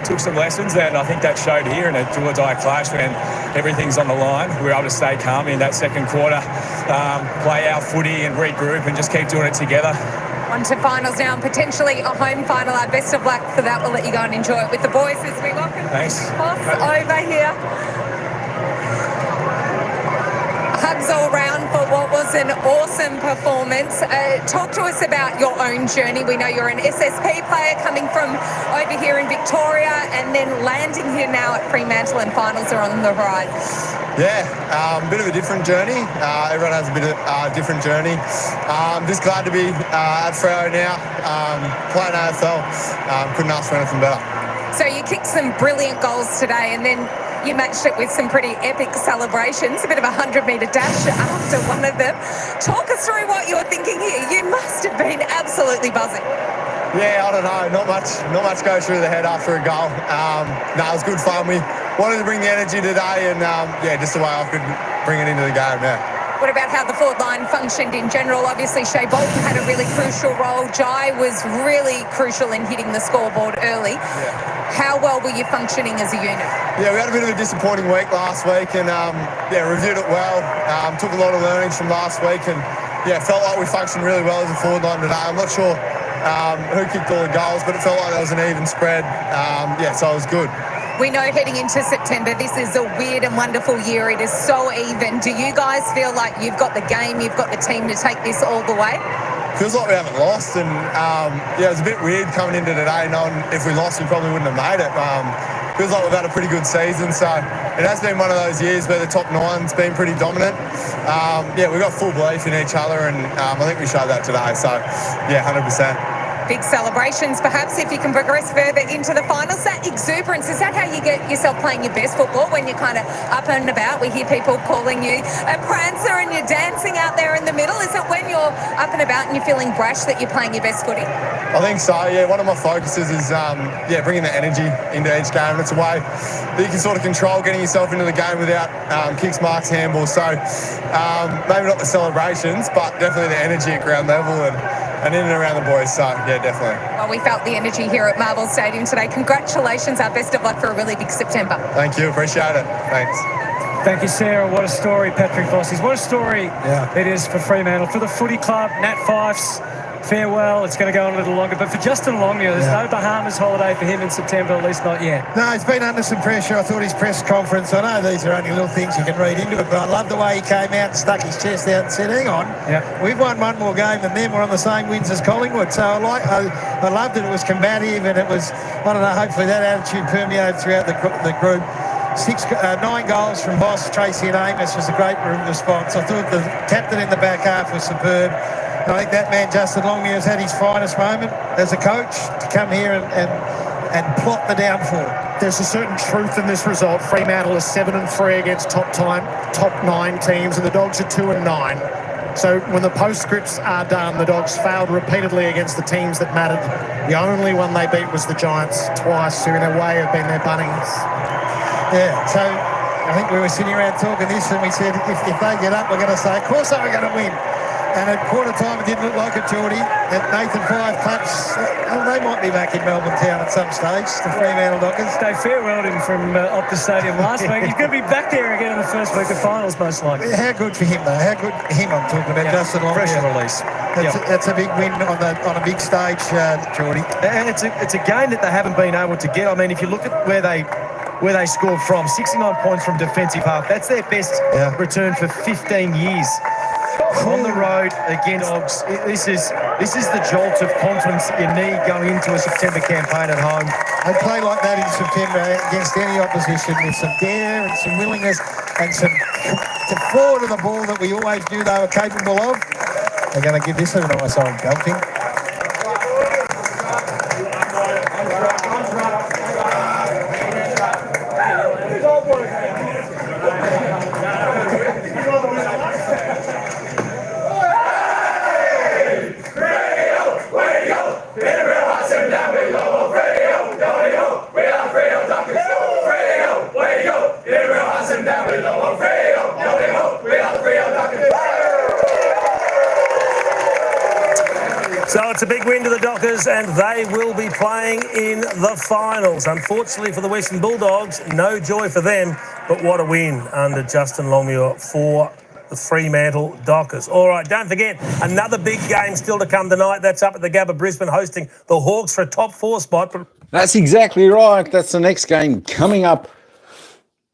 took some lessons, and I think that showed here in a do-or-die clash when everything's on the line. We were able to stay calm in that second quarter, play our footy and regroup and just keep doing it together. On to finals now, and potentially a home final. Our best of luck for that. We'll let you go and enjoy it with the boys as we welcome Boss over here. Hugs all round for what was an awesome performance. Talk to us about your own journey. We know you're an SSP player coming from over here in Victoria and then landing here now at Fremantle, and finals are on the horizon. Yeah, a bit of a different journey. Everyone has a bit of a different journey. Just glad to be at Freo now, playing AFL. Couldn't ask for anything better. So you kicked some brilliant goals today, and then you matched it with some pretty epic celebrations, a bit of a 100-metre dash after one of them. Talk us through what you were thinking here. You must have been absolutely buzzing. Yeah, I don't know. Not much goes through the head after a goal. No, it was good fun. We wanted to bring the energy today, and just the way I could bring it into the game. Yeah. What about how the forward line functioned in general? Obviously, Shea Bolton had a really crucial role. Jai was really crucial in hitting the scoreboard early. Yeah. How well were you functioning as a unit? Yeah, we had a bit of a disappointing week last week, and reviewed it well. Took a lot of learnings from last week, and felt like we functioned really well as a forward line today. I'm not sure who kicked all the goals, but it felt like there was an even spread. So it was good. We know heading into September, this is a weird and wonderful year. It is so even. Do you guys feel like you've got the game, you've got the team to take this all the way? Feels like we haven't lost, and it was a bit weird coming into today, knowing if we lost we probably wouldn't have made it. Feels like we've had a pretty good season, so it has been one of those years where the top nine's been pretty dominant. We've got full belief in each other, and I think we showed that today, so 100%. Big celebrations, perhaps, if you can progress further into the finals. That exuberance, is that how you get yourself playing your best football, when you're kind of up and about? We hear people calling you a prancer and you're dancing out there in the middle. Is it when you're up and about and you're feeling brash that you're playing your best footy? I think so, yeah. One of my focuses is bringing the energy into each game. It's a way that you can sort of control getting yourself into the game without kicks, marks, handballs. So maybe not the celebrations, but definitely the energy at ground level and in and around the boys. So, definitely. Well, we felt the energy here at Marvel Stadium today. Congratulations. Our best of luck for a really big September. Thank you. Appreciate it. Thanks. Thank you, Sarah. What a story, Patrick Vossies. What a story it is for Fremantle, for the footy club, Nat Fifes. farewell. It's going to go on a little longer. But for Justin Longmuir, there's no Bahamas holiday for him in September, at least not yet. No, he's been under some pressure. I thought his press conference, I know these are only little things you can read into it, but I love the way he came out and stuck his chest out and said, hang on, we've won one more game than them. We're on the same wins as Collingwood. So I loved it. It was combative, and it was, I don't know, hopefully that attitude permeated throughout the group. 9 goals from Boss, Tracy and Amos was a great response. I thought the captain in the back half was superb. I think that man, Justin Longmuir, has had his finest moment as a coach to come here and plot the downfall. There's a certain truth in this result. Fremantle is 7-3 against top 9 teams, and the Dogs are 2-9. So when the postscripts are done, the Dogs failed repeatedly against the teams that mattered. The only one they beat was the Giants twice, who in a way have been their Bunnings. Yeah, so I think we were sitting around talking this, and we said, if they get up, we're going to say, of course they were going to win. And at quarter time, it didn't look like it, Geordie. And Nathan Five claps, they might be back in Melbourne town at some stage, the Fremantle Dockers. They farewelled him from Optus Stadium last week. He's going to be back there again in the first week of finals, most likely. How good for him, though. How good for him, I'm talking about, Justin Longmuir. Fresh release. That's a big win on a big stage, Geordie. And it's a game that they haven't been able to get. I mean, if you look at where they scored from, 69 points from defensive half. That's their best return for 15 years. On the road against Dogs, this is the jolt of confidence that you need going into a September campaign at home. They play like that in September against any opposition with some dare and some willingness and some forward of the ball that we always knew they were capable of. They're going to give this a nice old belting. So it's a big win to the Dockers, and they will be playing in the finals. Unfortunately for the Western Bulldogs, no joy for them, but what a win under Justin Longmuir for the Fremantle Dockers. All right, don't forget, another big game still to come tonight. That's up at the Gabba, Brisbane, hosting the Hawks for a top 4 spot. That's exactly right. That's the next game coming up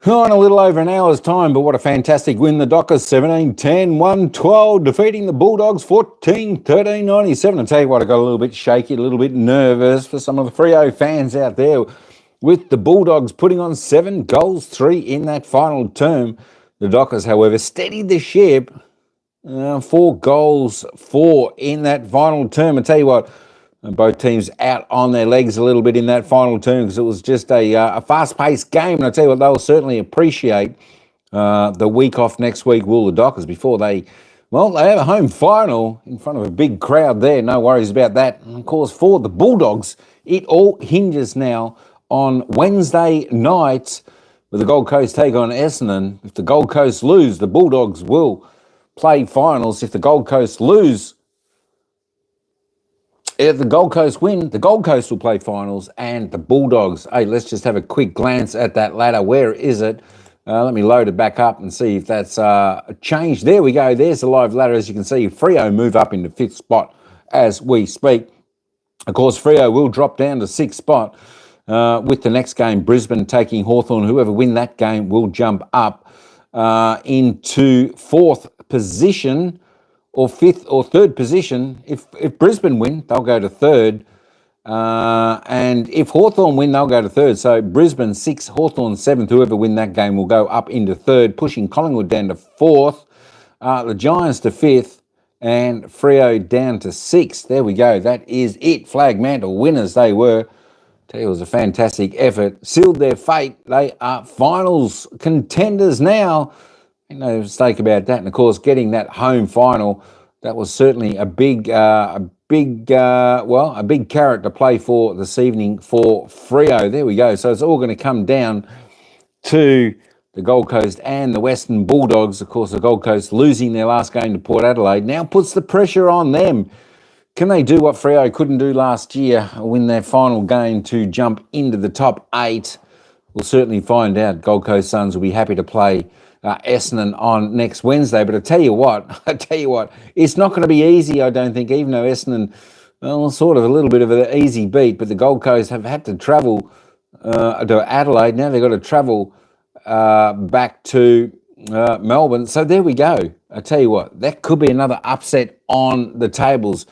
in a little over an hour's time, but what a fantastic win. The Dockers 17-10, 1-12, defeating the Bulldogs 14-13, 97. I tell you what, I got a little bit shaky, a little bit nervous for some of the Freo fans out there with the Bulldogs putting on 7 goals, 3 in that final term. The Dockers, however, steadied the ship, 4 goals, 4 in that final term. I tell you what, both teams out on their legs a little bit in that final term because it was just a fast-paced game. And I tell you what, they'll certainly appreciate the week off next week, will the Dockers, before they have a home final in front of a big crowd there. No worries about that. And of course, for the Bulldogs, it all hinges now on Wednesday night with the Gold Coast take on Essendon. If the Gold Coast lose, the Bulldogs will play finals. If the Gold Coast lose, if the Gold Coast win, the Gold Coast will play finals, and the Bulldogs. Hey, let's just have a quick glance at that ladder. Where is it? Let me load it back up and see if that's changed. There we go. There's the live ladder. As you can see, Freo move up into 5th spot as we speak. Of course, Freo will drop down to 6th spot with the next game, Brisbane taking Hawthorn. Whoever win that game will jump up into 4th position, or 5th or 3rd position. If Brisbane win, they'll go to 3rd. And if Hawthorn win, they'll go to 3rd. So Brisbane 6th, Hawthorn 7th. Whoever win that game will go up into 3rd, pushing Collingwood down to 4th, the Giants to 5th, and Freo down to 6th. There we go. That is it. Flagmantle winners they were. Tell you, it was a fantastic effort. Sealed their fate. They are finals contenders now. No mistake about that. And of course, getting that home final, that was certainly a big carrot to play for this evening for Freo. There we go. So it's all going to come down to the Gold Coast and the Western Bulldogs. Of course, the Gold Coast losing their last game to Port Adelaide now puts the pressure on them. Can they do what Freo couldn't do last year, win their final game to jump into the top 8? We'll certainly find out. Gold Coast Suns will be happy to play Essendon on next Wednesday. But I tell you what, it's not going to be easy, I don't think, even though Essendon, well, sort of a little bit of an easy beat, but the Gold Coast have had to travel to Adelaide. Now they've got to travel back to Melbourne. So there we go. I tell you what, that could be another upset on the tables.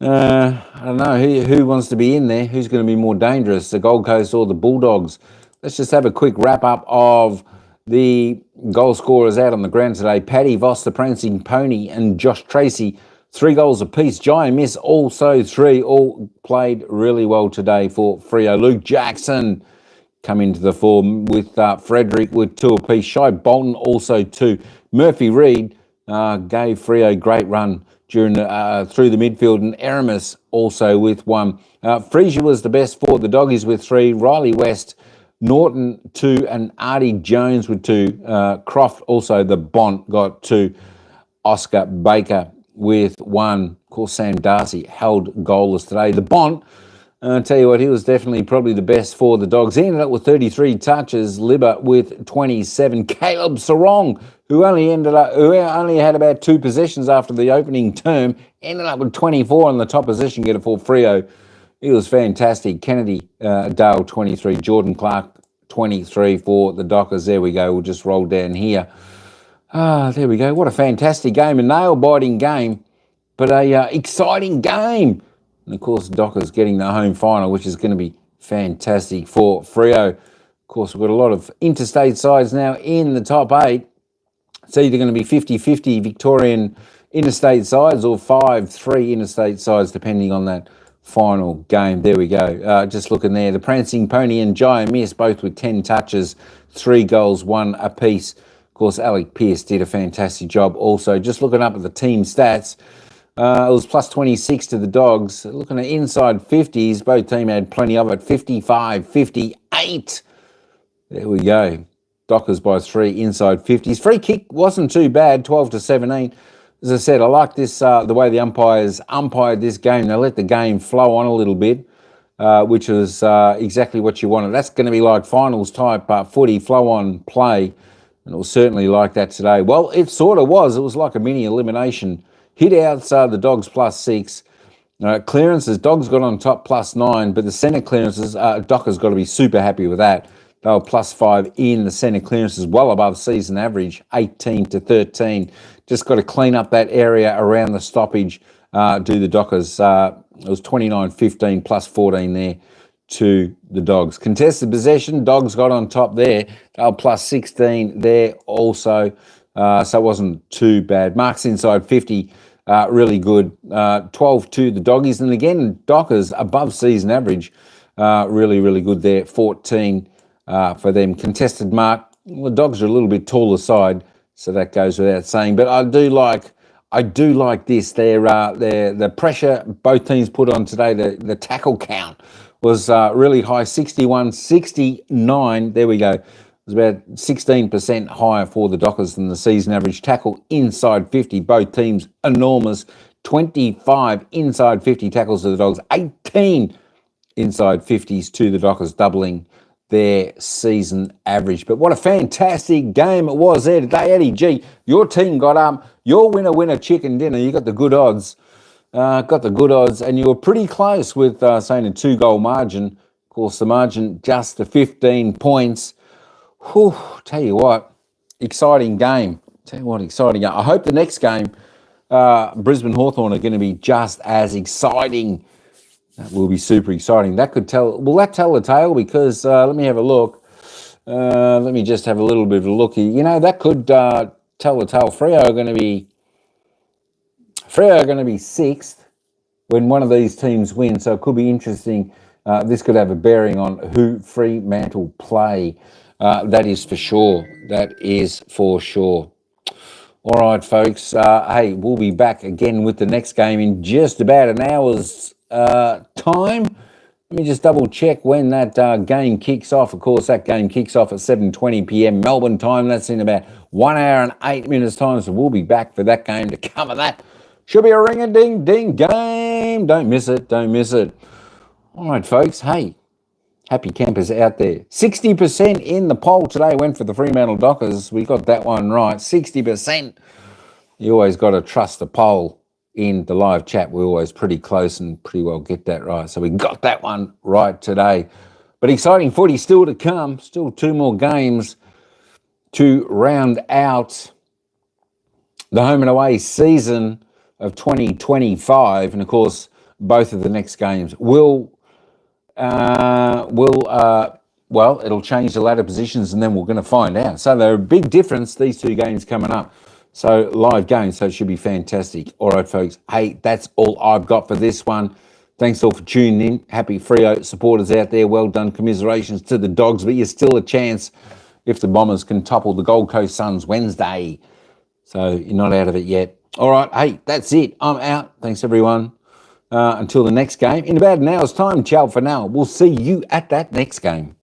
I don't know who wants to be in there. Who's going to be more dangerous, the Gold Coast or the Bulldogs? Let's just have a quick wrap up of the goal scorers out on the ground today. Paddy Voss, the Prancing Pony, and Josh Tracy, 3 goals apiece. Giant Miss also 3, all played really well today for Freo. Luke Jackson come into the form with Frederick with 2 apiece. Shai Bolton also 2. Murphy Reid gave Freo a great run during through the midfield, and Aramis also with 1. Frisia was the best for the Doggies with 3. Riley West, Norton 2, and Artie Jones with 2. Croft also, the Bont, got 2. Oscar Baker with 1. Of course, Sam Darcy held goalless today. The Bont, I'll tell you what, he was definitely probably the best for the Dogs. He ended up with 33 touches. Libba with 27. Caleb Sarong, who only had about 2 possessions after the opening term, ended up with 24 on the top position getter for Freo. He was fantastic. Kennedy Dale, 23. Jordan Clark, 23 for the Dockers. There we go. We'll just roll down here. There we go. What a fantastic game. A nail-biting game, but a exciting game. And, of course, Dockers getting the home final, which is going to be fantastic for Freo. Of course, we've got a lot of interstate sides now in the top 8. It's either going to be 50-50 Victorian interstate sides or 5-3 interstate sides, depending on that final game. There we go. Just looking there. The Prancing Pony and Giant Miss, both with 10 touches, 3 goals, 1 apiece. Of course, Alec Pearce did a fantastic job also. Just looking up at the team stats, it was plus 26 to the Dogs. Looking at inside 50s, both teams had plenty of it. 55, 58. There we go. Dockers by 3 inside 50s. Free kick wasn't too bad, 12-17. As I said, I like this the way the umpires umpired this game. They let the game flow on a little bit, which was exactly what you wanted. That's going to be like finals type footy, flow on play, and it was certainly like that today. Well, it sort of was. It was like a mini elimination. Hit outs the Dogs plus 6. Clearances, Dogs got on top plus 9, but the centre clearances, Dockers got to be super happy with that. They were plus 5 in the centre clearances, well above season average, 18-13. Just got to clean up that area around the stoppage, do the Dockers. It was 29-15 plus 14 there to the Dogs. Contested possession, Dogs got on top there. They were plus 16 there also, so it wasn't too bad. Marks inside 50, really good. 12 to the Doggies. And again, Dockers above season average, really, really good there. 14 for them. Contested mark, well, the Dogs are a little bit taller side, so that goes without saying. But I do like this. The pressure both teams put on today, the tackle count was really high, 61-69. There we go. It was about 16% higher for the Dockers than the season average. Tackle inside 50, both teams enormous. 25 inside 50 tackles to the Dogs, 18 inside 50s to the Dockers, doubling their season average. But what a fantastic game it was there today. Eddie G, your team got up, your winner chicken dinner. You got the good odds. And you were pretty close with saying a 2-goal margin. Of course, the margin just to 15 points. Whew, tell you what, exciting game. I hope the next game, Brisbane Hawthorn, are going to be just as exciting. That will be super exciting. Will that tell the tale? Because let me have a look. Let me just have a little bit of a look here. You know, that could tell the tale. Freo are going to be 6th when one of these teams wins. So it could be interesting. This could have a bearing on who Fremantle play. That is for sure. All right, folks. Hey, we'll be back again with the next game in just about an hour's time. Let me just double check when that game kicks off. Of course, that game kicks off at 7:20 p.m. Melbourne time. That's in about 1 hour and 8 minutes time. So we'll be back for that game to cover that. Should be a ring-a-ding-ding game. Don't miss it. All right, folks. Hey, Happy campers out there. 60% in the poll today went for the Fremantle Dockers. We got that one right. 60%. You always got to trust the poll in the live chat. We're always pretty close and pretty well get that right. So we got that one right today. But exciting footy still to come. Still 2 more games to round out the home and away season of 2025. And of course, both of the next games will it'll change the ladder positions, and then we're going to find out. So they're a big difference, these 2 games coming up. So live games, so it should be fantastic. All right, folks. Hey, that's all I've got for this one. Thanks all for tuning in. Happy Freo supporters out there. Well done. Commiserations to the Dogs, but you're still a chance if the Bombers can topple the Gold Coast Suns Wednesday. So you're not out of it yet. All right. Hey, that's it. I'm out. Thanks, everyone. Until the next game. In about an hour's time, ciao for now. We'll see you at that next game.